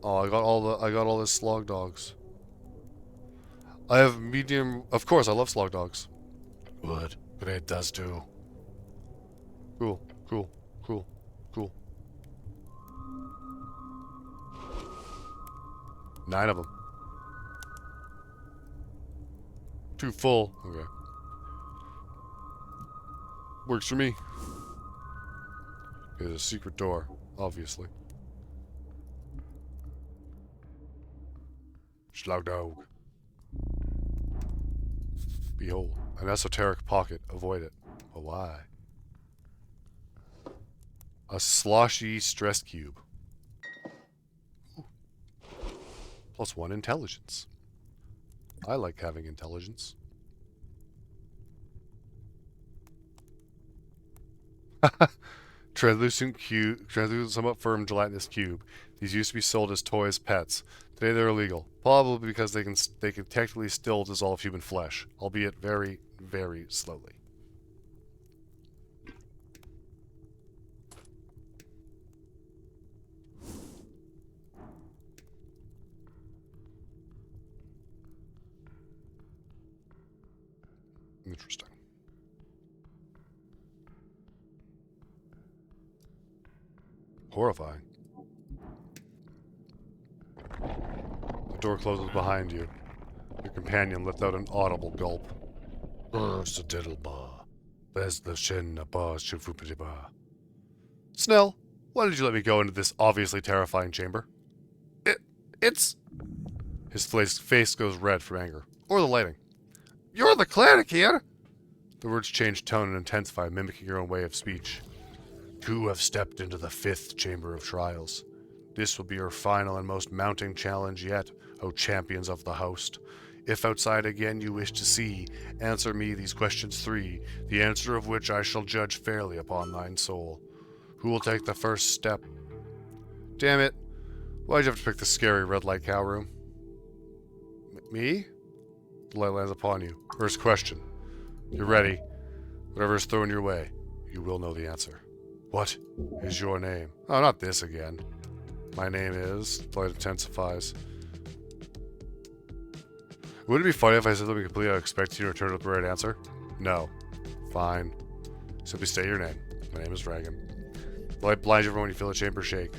Oh, I got all the slog dogs. I have medium. Of course, I love slog dogs. Good. Great does too. Cool. Cool. Cool. Cool. 9 of them. 2 full. Okay. Works for me. There's a secret door, obviously. Schlagdog. Behold, an esoteric pocket. Avoid it. But why? A sloshy stress cube. Ooh. +1 intelligence. I like having intelligence. Translucent cube, translucent, somewhat firm, gelatinous cube. These used to be sold as toys, pets. Today they're illegal, probably because they can technically still dissolve human flesh, albeit very, very slowly. Interesting. Horrifying. The door closes behind you. Your companion lets out an audible gulp. Snell, why did you let me go into this obviously terrifying chamber? It's... His face goes red from anger. Or the lighting. You're the cleric here! The words change tone and intensify, mimicking your own way of speech. You have stepped into the 5th chamber of trials. This will be your final and most mounting challenge yet, O champions of the host. If outside again you wish to see, answer me these questions 3, the answer of which I shall judge fairly upon thine soul. Who will take the first step? Damn it. Why'd you have to pick the scary red light cow room? Me? The light lands upon you. First question. You're ready. Whatever is thrown your way, you will know the answer. What is your name? Oh, not this again. My name is... The light intensifies. Would it be funny if I said something completely unexpected you returned with the right answer? No. Fine. Simply state your name. My name is Reagan. The light blinds you when you feel the chamber shake.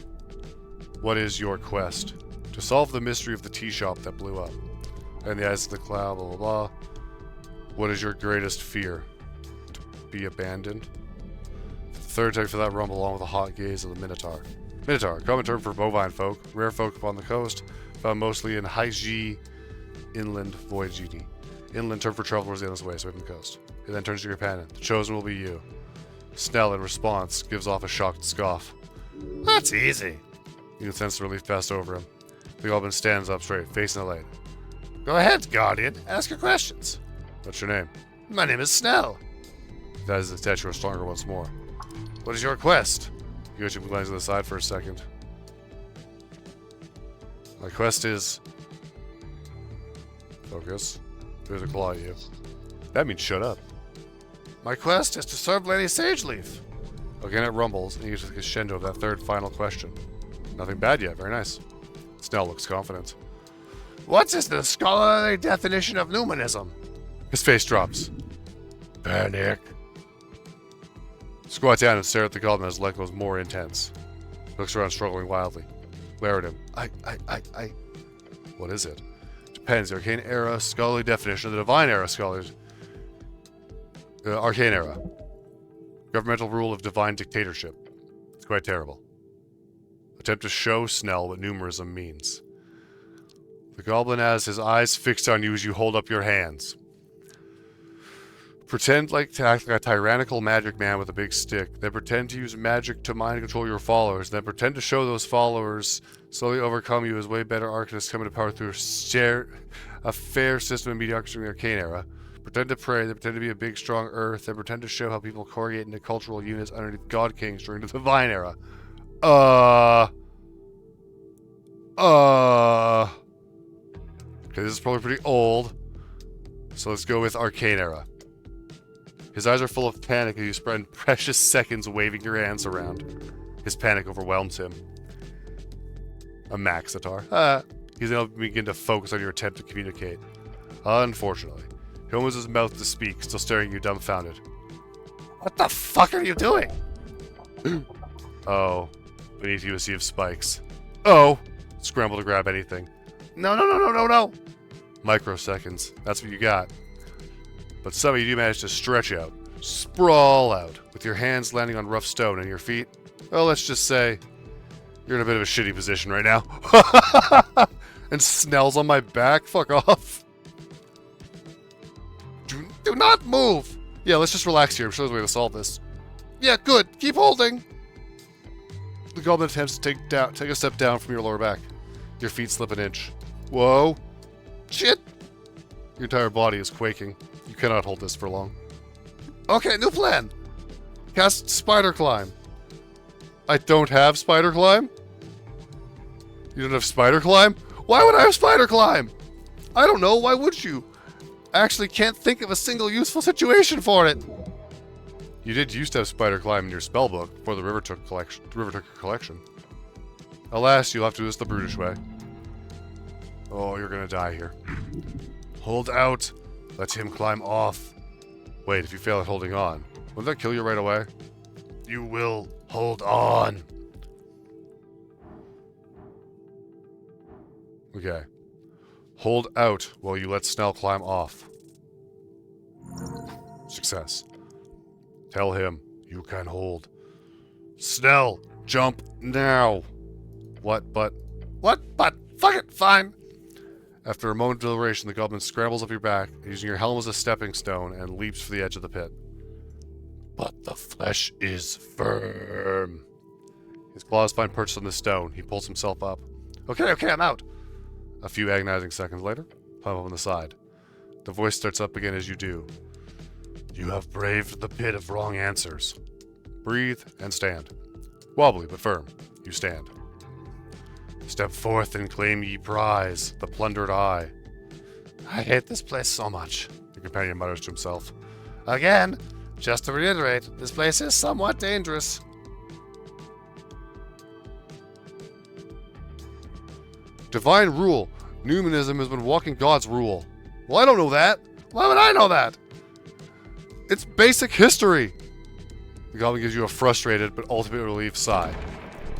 What is your quest? To solve the mystery of the tea shop that blew up. And the eyes of the cloud, blah blah blah. What is your greatest fear? To be abandoned? Third time for that rumble along with the hot gaze of the Minotaur. Minotaur, common term for bovine folk, rare folk upon the coast, found mostly in Haiji inland voyage GD. Inland term for travelers the endless ways away from the coast. It then turns to your companion. The chosen will be you. Snell, in response, gives off a shocked scoff. That's easy. You can sense the relief pass over him. The goblin stands up straight, facing the light. Go ahead, Guardian. Ask your questions. What's your name? My name is Snell. That is the statue stronger once more. What is your quest? Yoshi glances to the side for a second. My quest is... Focus. There's a claw at you. That means shut up. My quest is to serve Lady Sageleaf. Again it rumbles, and you get to the crescendo of that third final question. Nothing bad yet, very nice. Snell looks confident. What is the scholarly definition of numanism? His face drops. Panic. Squat down and stare at the goblin as light goes more intense. Looks around, struggling wildly. Glare at him. What is it? Depends. The Arcane Era, scholarly definition of the Divine Era, scholars. Arcane Era. Governmental rule of divine dictatorship. It's quite terrible. Attempt to show Snell what numerism means. The goblin has his eyes fixed on you as you hold up your hands. Pretend to act like a tyrannical magic man with a big stick. Then pretend to use magic to mind control your followers. Then pretend to show those followers slowly overcome you as way better arcanists come into power through a fair system of mediocrity in the Arcane Era. Pretend to pray, then pretend to be a big strong earth, then pretend to show how people corrugate into cultural units underneath God Kings during the Divine Era. Okay, this is probably pretty old. So let's go with Arcane Era. His eyes are full of panic as you spend precious seconds waving your hands around. His panic overwhelms him. A Maxitar. He's able to begin to focus on your attempt to communicate. Unfortunately, he opens his mouth to speak, still staring at you dumbfounded. What the fuck are you doing? Oh, beneath you a sea of spikes. Oh! Scramble to grab anything. No! Microseconds. That's what you got. But some of you do manage to stretch out, sprawl out, with your hands landing on rough stone and your feet. Well, let's just say you're in a bit of a shitty position right now. And Snell's on my back? Fuck off. Do not move! Yeah, let's just relax here. I'm sure there's a way to solve this. Yeah, good. Keep holding. The goblin attempts to take a step down from your lower back. Your feet slip an inch. Whoa. Shit! Your entire body is quaking. You cannot hold this for long. Okay, new plan! Cast Spider Climb. I don't have Spider Climb? You don't have Spider Climb? Why would I have Spider Climb? I don't know, why would you? I actually can't think of a single useful situation for it. You did used to have Spider Climb in your spellbook before the River took your collection. Alas, you'll have to do this the brutish way. Oh, you're gonna die here. Hold out. Let him climb off. Wait, if you fail at holding on, won't that kill you right away? You will hold on. Okay. Hold out while you let Snell climb off. Success. Tell him you can hold. Snell, jump now. What, but? Fuck it, fine. After a moment of deliberation, the goblin scrambles up your back, using your helm as a stepping stone, and leaps for the edge of the pit. But the flesh is firm. His claws find purchase on the stone. He pulls himself up. Okay, I'm out. A few agonizing seconds later, climb up on the side. The voice starts up again as you do. You have braved the pit of wrong answers. Breathe and stand. Wobbly but firm, you stand. Step forth and claim ye prize, the plundered eye. I hate this place so much, your companion mutters to himself. Again, just to reiterate, this place is somewhat dangerous. Divine rule. Numinism has been walking God's rule. Well, I don't know that. Why would I know that? It's basic history. The goblin gives you a frustrated but ultimately relieved sigh.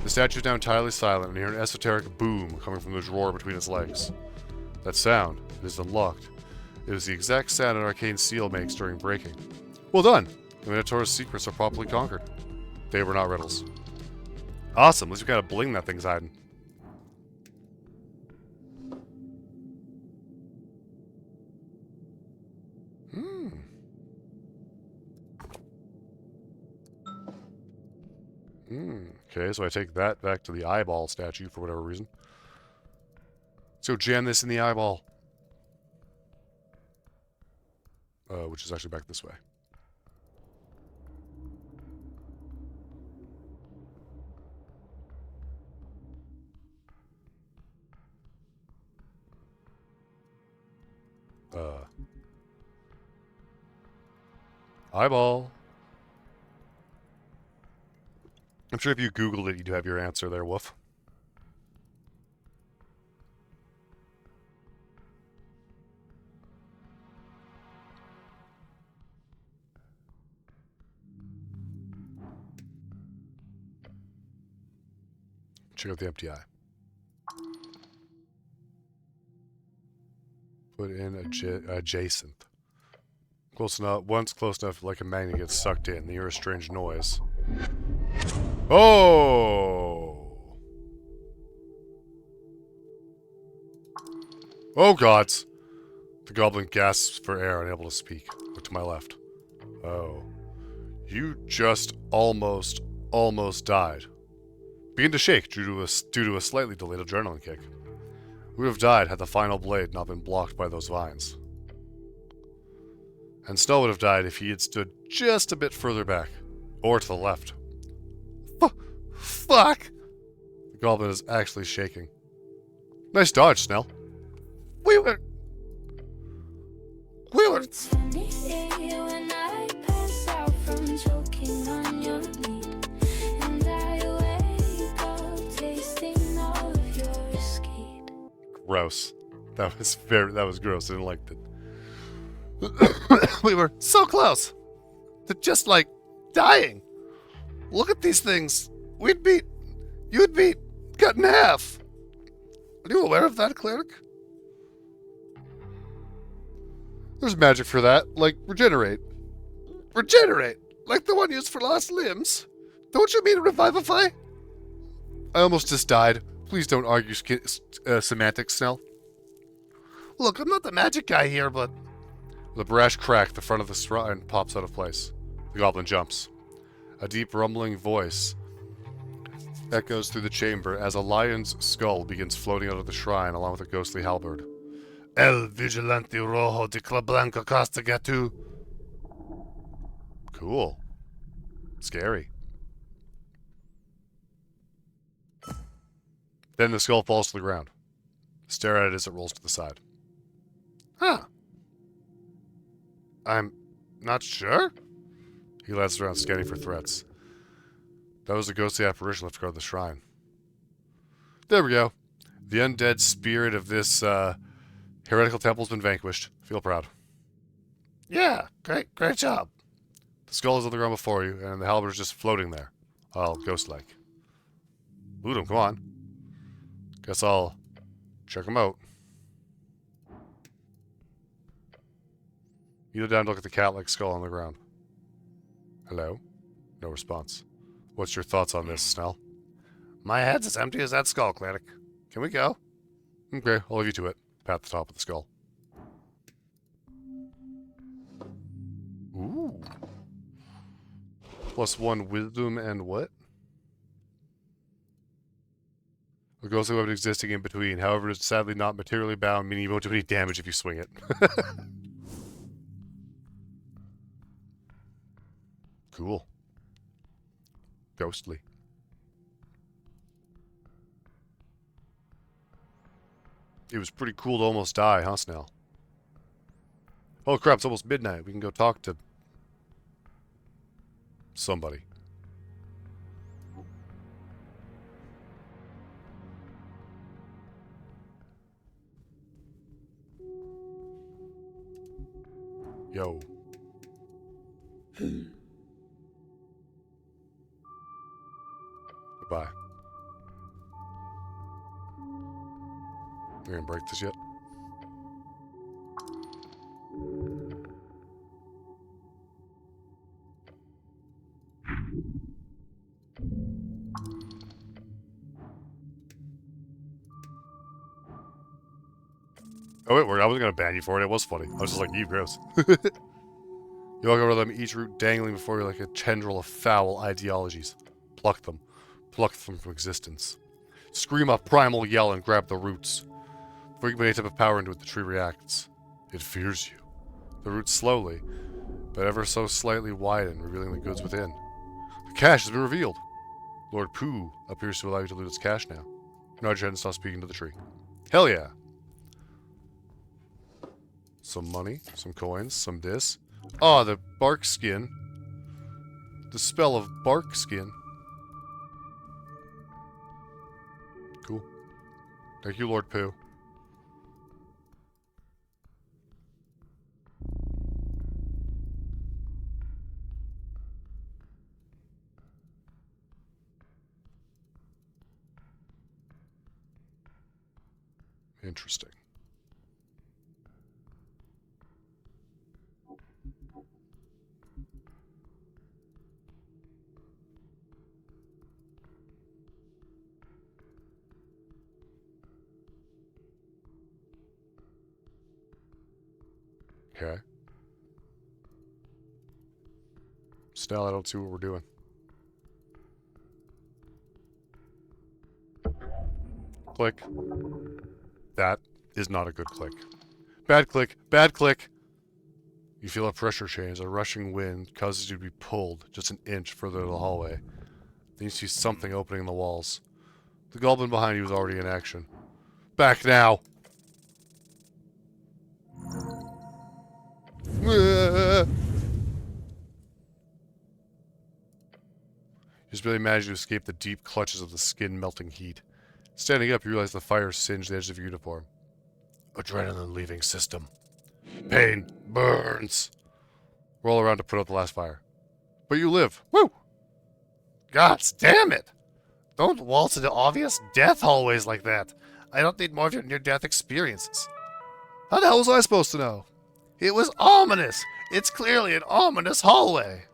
The statue is now entirely silent, and you hear an esoteric boom coming from the drawer between its legs. That sound is unlocked. It is the exact sound an arcane seal makes during breaking. Well done! The Minotaur's secrets are properly conquered. They were not riddles. Awesome, at least we got a bling that thing's hiding. Okay, so I take that back to the eyeball statue for whatever reason. So jam this in the eyeball. Which is actually back this way. Eyeball. I'm sure if you Googled it, you'd have your answer there, Woof. Check out the empty eye. Put in adjacent. Close enough. Once close enough, like a magnet gets sucked in. You hear a strange noise. Oh! Oh gods! The goblin gasps for air, unable to speak. Look to my left. Oh. You just almost died. Begin to shake due to a slightly delayed adrenaline kick. We would have died had the final blade not been blocked by those vines. And Snow would have died if he had stood just a bit further back. Or to the left. Fuck! The goblin is actually shaking. Nice dodge, Snell. We were... Gross. That was gross. I didn't like it. We were so close to just like dying. Look at these things. You'd be cut in half. Are you aware of that, Cleric? There's magic for that, like regenerate. Regenerate? Like the one used for lost limbs? Don't you mean revivify? I almost just died. Please don't argue semantics, Snell. Look, I'm not the magic guy here, but... With a brash crack, the front of the shrine pops out of place. The goblin jumps. A deep rumbling voice echoes through the chamber as a lion's skull begins floating out of the shrine along with a ghostly halberd. El Vigilante Rojo de Clablanca Costa Gatu. Cool. Scary. Then the skull falls to the ground. Stare at it as it rolls to the side. Huh. I'm not sure? He glances around, scanning for threats. That was a ghostly apparition left to guard the shrine. There we go. The undead spirit of this heretical temple's been vanquished. Feel proud. Yeah, great job. The skull is on the ground before you, and the halberd is just floating there. All ghost-like. Loot him, come on. Guess I'll check him out. You look down to look at the cat-like skull on the ground. Hello? No response. What's your thoughts on this, Snell? My head's as empty as that skull, Cleric. Can we go? Okay, I'll leave you to it. Pat the top of the skull. Ooh. +1 wisdom and what? A ghostly weapon existing in between. However, it's sadly not materially bound, meaning you won't do any damage if you swing it. Cool. Ghostly. It was pretty cool to almost die, huh, Snell? Oh crap, it's almost midnight. We can go talk to... somebody. Yo. Goodbye. We're gonna break this yet? Oh wait, I wasn't gonna ban you for it. It was funny. I was just like, you gross. You walk over to them, each root dangling before you like a tendril of foul ideologies. Pluck them. Pluck them from existence. Scream a primal yell and grab the roots. Before you can put any type of power into it, the tree reacts. It fears you. The roots slowly, but ever so slightly widen, revealing the goods within. The cache has been revealed. Lord Pooh appears to allow you to loot its cache now. Nod your head and stop speaking to the tree. Hell yeah! Some money, some coins, some this. Ah, the bark skin. The spell of bark skin. Cool. Thank you, Lord Pooh. Interesting. Okay. Still, I don't see what we're doing. Click. That is not a good click. Bad click. Bad click. You feel a pressure change. A rushing wind causes you to be pulled just an inch further to the hallway. Then you see something opening in the walls. The goblin behind you is already in action. Back now! You just barely managed to escape the deep clutches of the skin-melting heat. Standing up, you realize the fire singed the edge of your uniform. Adrenaline leaving system. Pain burns. Roll around to put out the last fire. But you live. Woo! God damn it! Don't waltz into obvious death hallways like that. I don't need more of your near-death experiences. How the hell was I supposed to know? It was ominous. It's clearly an ominous hallway.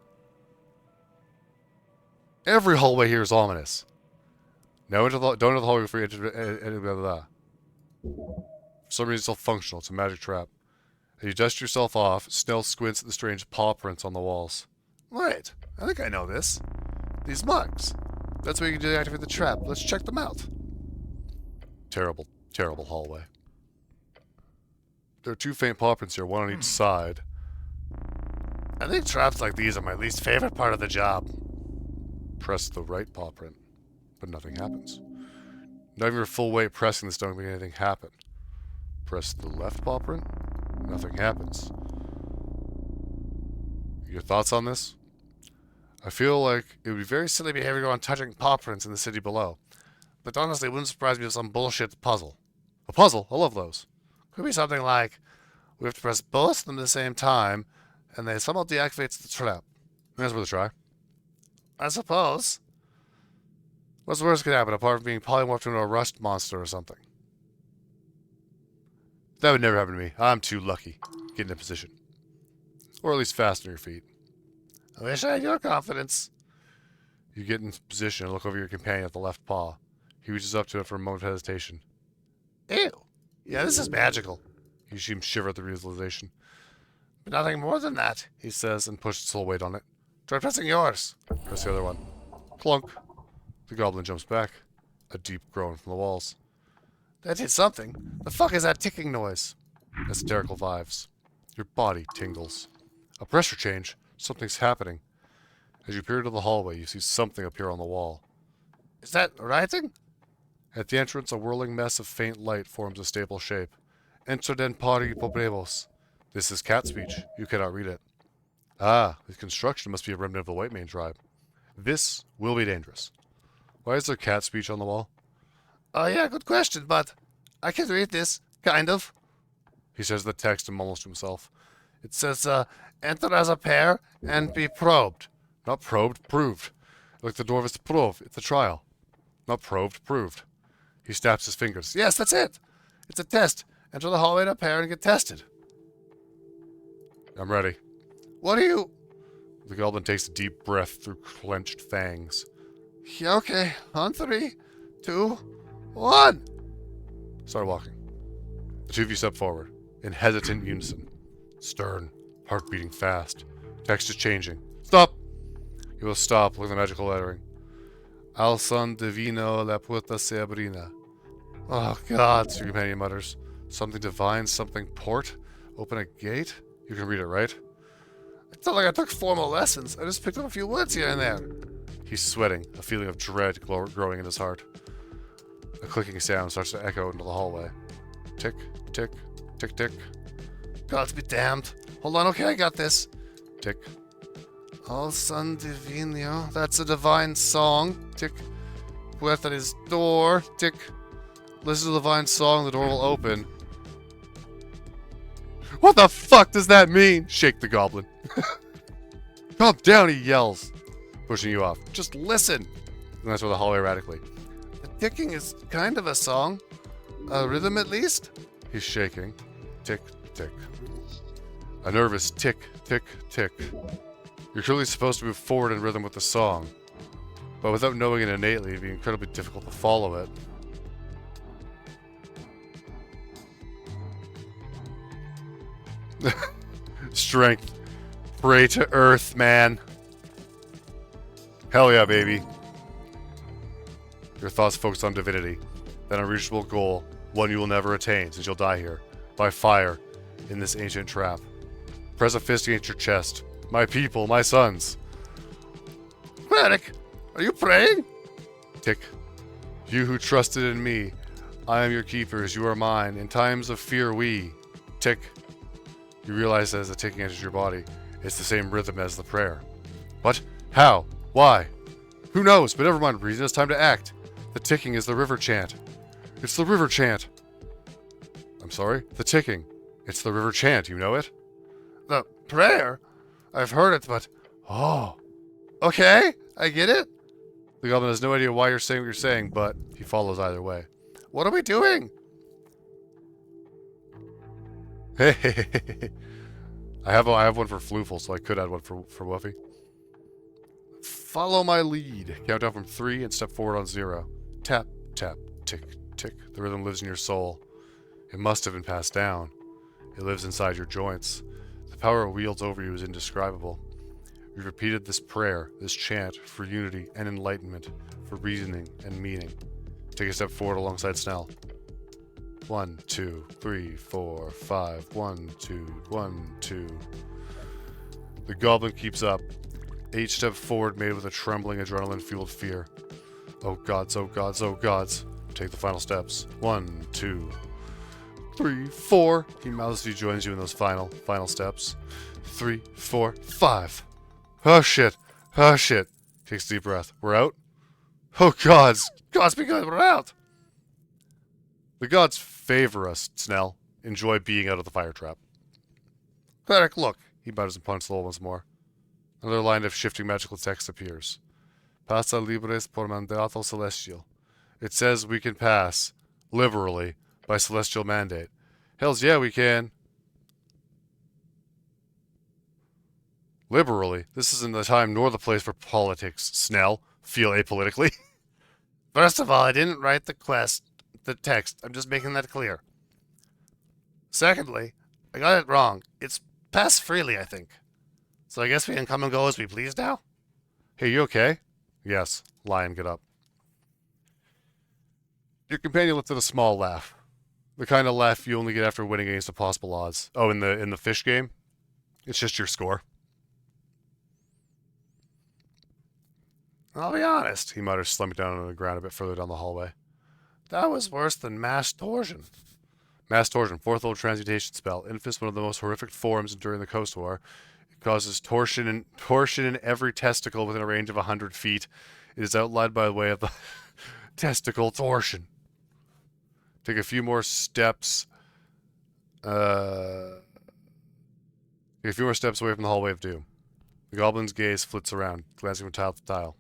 Every hallway here is ominous. Now don't enter the hallway before you enter. Blah, blah, blah. For some reason, it's still functional. It's a magic trap. As you dust yourself off, Snell squints at the strange paw prints on the walls. Wait, I think I know this. These mugs. That's where you can deactivate the trap. Let's check them out. Terrible, terrible hallway. There are 2 faint paw prints here, one on each side. I think traps like these are my least favorite part of the job. Press the right paw print, but nothing happens. Not even your full weight pressing this don't make anything happen. Press the left paw print, nothing happens. Your thoughts on this? I feel like It would be very silly behavior to go on touching paw prints in the city below. But honestly, it wouldn't surprise me if some bullshit puzzle. a puzzle. I love those. Could be something like, we have to press both of them at the same time, and they somehow deactivates the trap. That's worth a try. I suppose. What's the worst that could happen apart from being polymorphed into a rust monster or something? That would never happen to me. I'm too lucky. Get in a position. Or at least fast on your feet. I wish I had your confidence. You get in position and look over your companion at the left paw. He reaches up to it for a moment of hesitation. Ew. Yeah, this is magical. You see him shiver at the realization. But nothing more than that, he says, and pushes his whole weight on it. Try pressing yours. Press the other one. Clunk. The goblin jumps back. A deep groan from the walls. That did something. The fuck is that ticking noise? Esoterical vibes. Your body tingles. A pressure change. Something's happening. As you peer into the hallway, you see something appear on the wall. Is that writing? At the entrance, a whirling mess of faint light forms a stable shape. Enter den pari pobrevos. This is cat speech. You cannot read it. Ah, the construction must be a remnant of the White Mane tribe. This will be dangerous. Why is there cat speech on the wall? Oh yeah, good question, but I can read this, kind of. He says the text and mumbles to himself. It says, enter as a pair and be probed. Not probed, proved. Like the dwarf is prov. It's a trial. Not probed, proved. He snaps his fingers. Yes, that's it. It's a test. Enter the hallway in a pair and get tested. I'm ready. What are you... The goblin takes a deep breath through clenched fangs. Yeah, okay. On 3, 2, 1. Start walking. The 2 of you step forward, in hesitant unison. Stern, heart beating fast. Text is changing. Stop! You will stop with the magical lettering. Al son divino la puerta se abrina. Oh, God, your companion mutters. Something divine, something port. Open a gate? You can read it, right? It's not like I took formal lessons. I just picked up a few words here and there. He's sweating, a feeling of dread growing in his heart. A clicking sound starts to echo into the hallway. Tick, tick, tick, tick. Gods be damned. Hold on, okay, I got this. Tick. Al son divino. That's a divine song. Tick. Puerta is door. Tick. Listen to the divine song, the door will open. What the fuck does that mean? Shake the goblin. Calm down, he yells, pushing you off. Just listen. And that's where the hallway radically. The ticking is kind of a song. A rhythm at least? He's shaking. Tick, tick. A nervous tick, tick, tick. You're clearly supposed to move forward in rhythm with the song, but without knowing it innately, it'd be incredibly difficult to follow it. Strength. Pray to earth, man. Hell yeah, baby. Your thoughts focus on divinity. That unreachable goal, one you will never attain since you'll die here. By fire, in this ancient trap. Press a fist against your chest. My people, my sons. Cleric, are you praying? Tick. You who trusted in me. I am your keepers, you are mine. In times of fear, we. Tick. You realize that as the ticking enters your body, it's the same rhythm as the prayer. What? How? Why? Who knows? But never mind, reason. It's time to act. The ticking is the river chant. It's the river chant. I'm sorry? The ticking. It's the river chant, you know it? The prayer? I've heard it, but... Oh. Okay, I get it. The goblin has no idea why you're saying what you're saying, but he follows either way. What are we doing? Hey, I have one for Floofel, so I could add one for Wuffy. Follow my lead. Count down from 3 and step forward on 0. Tap, tap, tick, tick. The rhythm lives in your soul. It must have been passed down. It lives inside your joints. The power it wields over you is indescribable. We've repeated this prayer, this chant, for unity and enlightenment, for reasoning and meaning. Take a step forward alongside Snell. 1, 2, 3, 4, 5. 1, 2, 1, 2. The goblin keeps up. Each step forward made with a trembling, adrenaline-fueled fear. Oh gods, oh gods, oh gods. Take the final steps. 1, 2, 3, 4. He mouths as he joins you in those final steps. 3, 4, 5. Oh shit. Oh shit. Takes a deep breath. We're out? Oh gods. Gods be good, we're out. The gods favor us, Snell. Enjoy being out of the fire trap. Cleric, look. He mutters and punches the hole once more. Another line of shifting magical text appears. Passa libres por mandato celestial. It says we can pass, liberally, by celestial mandate. Hells yeah, we can. Liberally? This isn't the time nor the place for politics, Snell. Feel apolitically. First of all, I didn't write the text. I'm just making that clear. Secondly, I got it wrong. It's pass freely, I think. So I guess we can come and go as we please now? Hey, you okay? Yes. Lion, get up. Your companion lifted a small laugh. The kind of laugh you only get after winning against impossible odds. Oh, in the fish game? It's just your score. I'll be honest, he mutters, slumping down on the ground a bit further down the hallway. That was worse than mass torsion. Mass torsion, fourth level transmutation spell. Infest, one of the most horrific forms during the Coast War. It causes torsion in every testicle within a range of 100 feet. It is outlined by way of the testicle torsion. Take a few more steps. Take a few more steps away from the hallway of doom. The goblin's gaze flits around, glancing from tile to tile.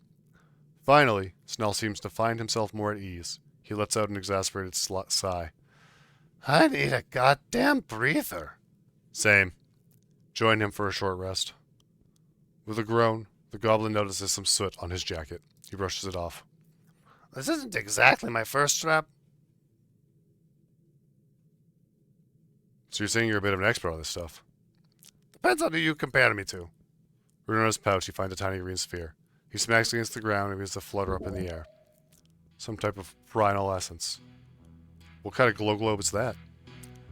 Finally, Snell seems to find himself more at ease. He lets out an exasperated sigh. I need a goddamn breather. Same. Join him for a short rest. With a groan, the goblin notices some soot on his jacket. He brushes it off. This isn't exactly my first trap. So you're saying you're a bit of an expert on this stuff? Depends on who you compare me to. Rooting in his pouch, he finds a tiny green sphere. He smacks against the ground and begins to flutter up in the air. Some type of rhinal essence. What kind of glow globe is that?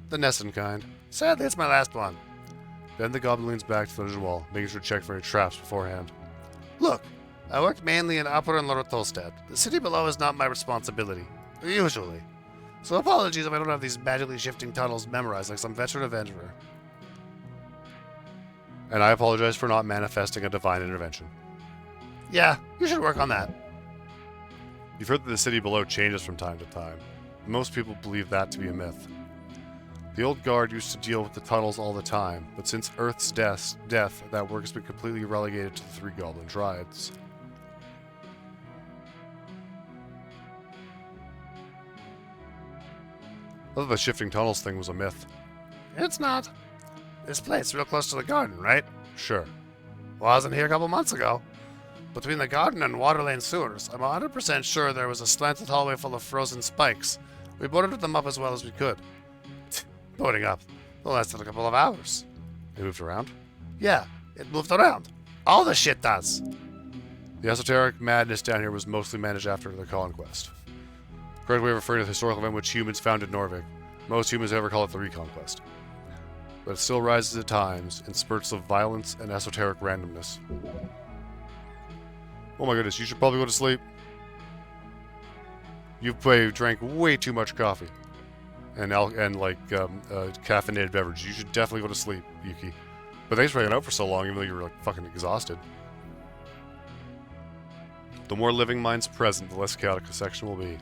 The Nesson kind. Sadly, it's my last one. Then the goblin leans back to the dungeon wall, making sure to check for any traps beforehand. Look, I worked mainly in Upper and Lower Tolstad. The city below is not my responsibility. Usually. So apologies if I don't have these magically shifting tunnels memorized like some veteran adventurer. And I apologize for not manifesting a divine intervention. Yeah, you should work on that. You've heard that the city below changes from time to time. Most people believe that to be a myth. The old guard used to deal with the tunnels all the time, but since Earth's death, that work has been completely relegated to the 3 goblin triads. I thought the shifting tunnels thing was a myth. It's not. This place real close to the garden, right? Sure. Wasn't here a couple months ago. Between the garden and Waterlane sewers, I'm 100% sure there was a slanted hallway full of frozen spikes. We boarded them up as well as we could. Boarding up. It lasted a couple of hours. It moved around? Yeah, it moved around. All the shit does. The esoteric madness down here was mostly managed after the conquest. Correct way of referring to the historical event which humans founded Norvig. Most humans ever call it the Reconquest. But it still rises at times in spurts of violence and esoteric randomness. Oh my goodness, you should probably go to sleep. You've drank way too much coffee. And caffeinated beverages. You should definitely go to sleep, Yuki. But thanks for hanging out for so long, even though you were like fucking exhausted. The more living minds present, the less chaotic the section will be.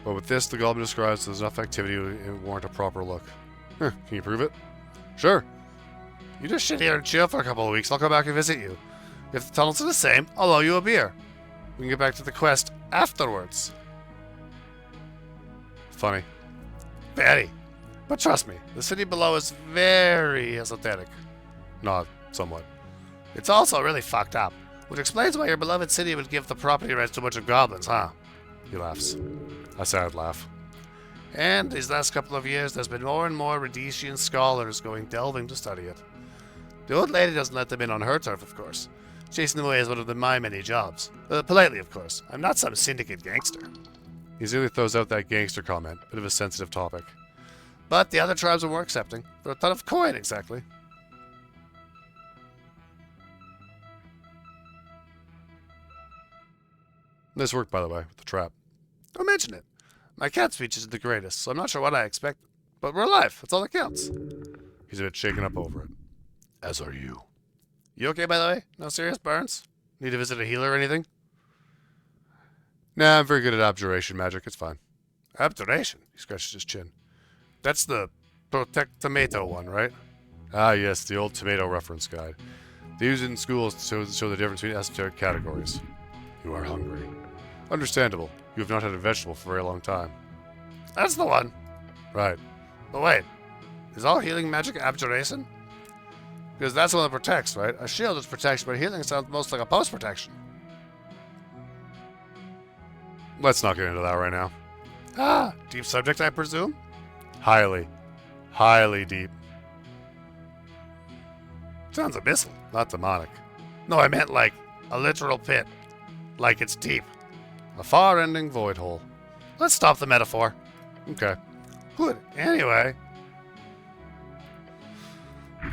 But with this, the goblin describes there's enough activity to warrant a proper look. Huh, can you prove it? Sure. You just sit here and chill for a couple of weeks. I'll come back and visit you. If the tunnels are the same, I'll owe you a beer. We can get back to the quest afterwards. Funny. Very. But trust me, the city below is very esoteric. Not somewhat. It's also really fucked up, which explains why your beloved city would give the property rights to a bunch of goblins, huh? He laughs. A sad laugh. And these last couple of years, there's been more and more Rhodesian scholars going delving to study it. The old lady doesn't let them in on her turf, of course. Chasing them away is one of my many jobs. Politely, of course. I'm not some syndicate gangster. He easily throws out that gangster comment, bit of a sensitive topic. But the other tribes are more accepting. For a ton of coin, exactly. This worked, by the way, with the trap. Don't mention it. My cat speech isn't the greatest, so I'm not sure what I expected. But we're alive. That's all that counts. He's a bit shaken up over it. As are you. You okay, by the way? No serious burns? Need to visit a healer or anything? Nah, I'm very good at abjuration magic. It's fine. Abjuration? He scratches his chin. That's the Protect Tomato one, right? Ah, yes, the old tomato reference guide. They use it in schools to show the difference between esoteric categories. You are hungry. Understandable. You have not had a vegetable for a very long time. That's the one. Right. But wait. Is all healing magic abjuration? Because that's the one that protects, right? A shield is protection, but healing sounds most like a post-protection. Let's not get into that right now. Ah, deep subject, I presume? Highly. Highly deep. Sounds abyssal, not demonic. No, I meant like a literal pit. Like it's deep. A far-ending void hole. Let's stop the metaphor. Okay. Good. Anyway.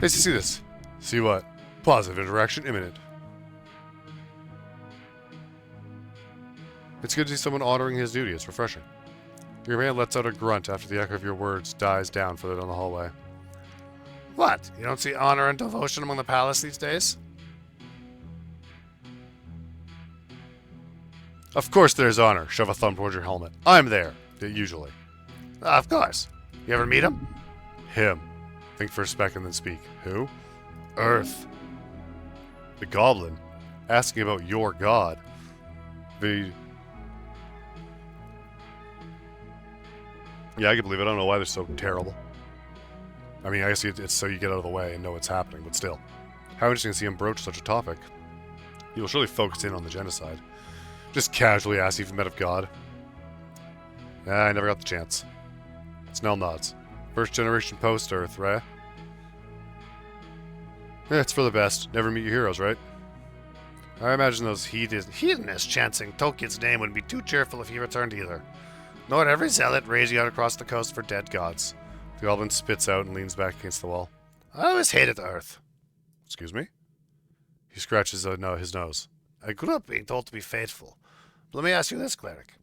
Basically, see this. See what? Positive interaction imminent. It's good to see someone honoring his duty. It's refreshing. Your man lets out a grunt after the echo of your words dies down further down the hallway. What? You don't see honor and devotion among the palace these days? Of course there's honor. Shove a thumb towards your helmet. I'm there. Usually. Of course. You ever meet him? Him. Think for a second, then speak. Who? Earth. The goblin. Asking about your god. Yeah, I can believe it. I don't know why they're so terrible. I mean, I guess it's so you get out of the way and know what's happening, but still. How interesting to see him broach such a topic. He will surely focus in on the genocide. Just casually ask if you met of God. I never got the chance. Snell nods. First generation post-Earth, right? It's for the best. Never meet your heroes, right? I imagine those hedonists chanting Tolkien's name wouldn't be too cheerful if he returned either. Nor every zealot raging out across the coast for dead gods. The goblin spits out and leans back against the wall. I always hated the Earth. Excuse me? He scratches his nose. I grew up being told to be faithful. But let me ask you this, Cleric.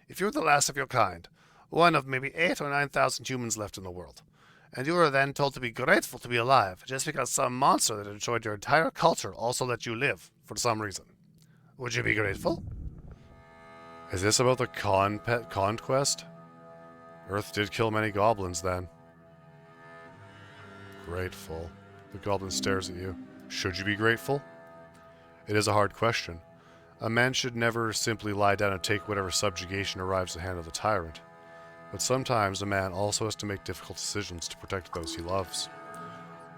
If you were the last of your kind, one of maybe 8,000 or 9,000 humans left in the world, and you were then told to be grateful to be alive just because some monster that enjoyed your entire culture also let you live for some reason, would you be grateful? Is this about the conquest? Earth did kill many goblins then. Grateful. The goblin stares at you. Should you be grateful? It is a hard question. A man should never simply lie down and take whatever subjugation arrives at the hand of the tyrant. But sometimes a man also has to make difficult decisions to protect those he loves.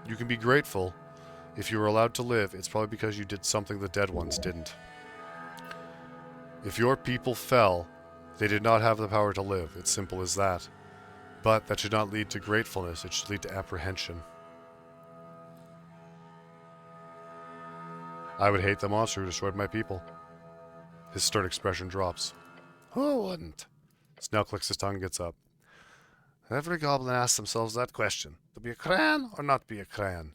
You can be grateful. If you were allowed to live, it's probably because you did something the dead ones didn't. If your people fell, they did not have the power to live. It's simple as that. But that should not lead to gratefulness, it should lead to apprehension. I would hate the monster who destroyed my people. His stern expression drops. Who wouldn't? Snell clicks his tongue and gets up. Every goblin asks themselves that question. To be a cran or not be a cran?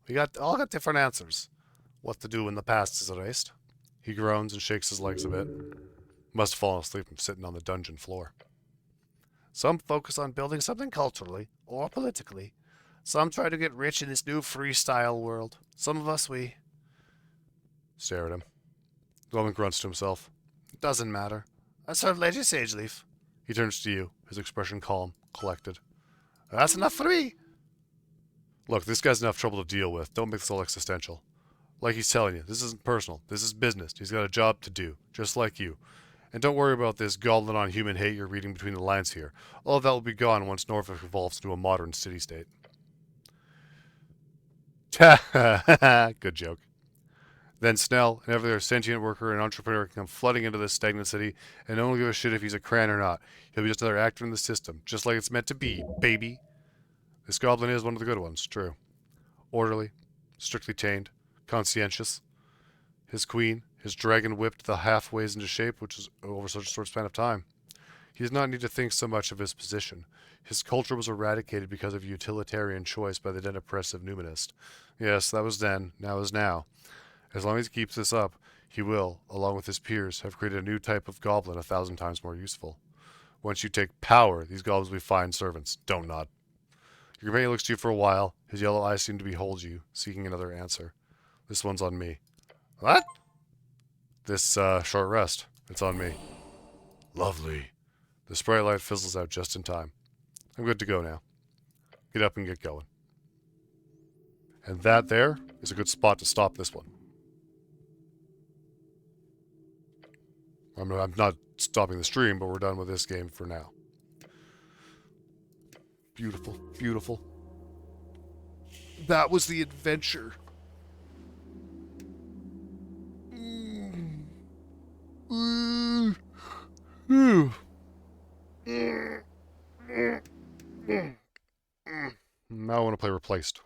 We all got different answers. What to do when the past is erased. He groans and shakes his legs a bit. Must have fallen asleep from sitting on the dungeon floor. Some focus on building something culturally or politically. Some try to get rich in this new freestyle world. Some of us, we stare at him. The goblin grunts to himself. It doesn't matter. I serve Lady Sageleaf. He turns to you, his expression calm, collected. That's enough for me. Look, this guy's enough trouble to deal with. Don't make this all existential. Like he's telling you, this isn't personal. This is business. He's got a job to do, just like you. And don't worry about this goblin on human hate you're reading between the lines here. All of that will be gone once Norfolk evolves into a modern city-state. Good joke. Then Snell and every other sentient worker and entrepreneur can come flooding into this stagnant city, and no one will give a shit if he's a cran or not. He'll be just another actor in the system, just like it's meant to be, baby. This goblin is one of the good ones, true. Orderly, strictly chained, conscientious. His queen, his dragon whipped the halfways into shape, which is over such a short span of time. He does not need to think so much of his position. His culture was eradicated because of utilitarian choice by the then oppressive numinist. Yes, that was then, now is now. As long as he keeps this up, he will, along with his peers, have created a new type of goblin 1,000 times more useful. Once you take power, these goblins will be fine servants. Don't nod. Your companion looks to you for a while. His yellow eyes seem to behold you, seeking another answer. This one's on me. What? This, short rest. It's on me. Lovely. The sprite light fizzles out just in time. I'm good to go now. Get up and get going. And that there is a good spot to stop this one. I'm not stopping the stream, but we're done with this game for now. Beautiful, beautiful. That was the adventure. Now I want to play Replaced.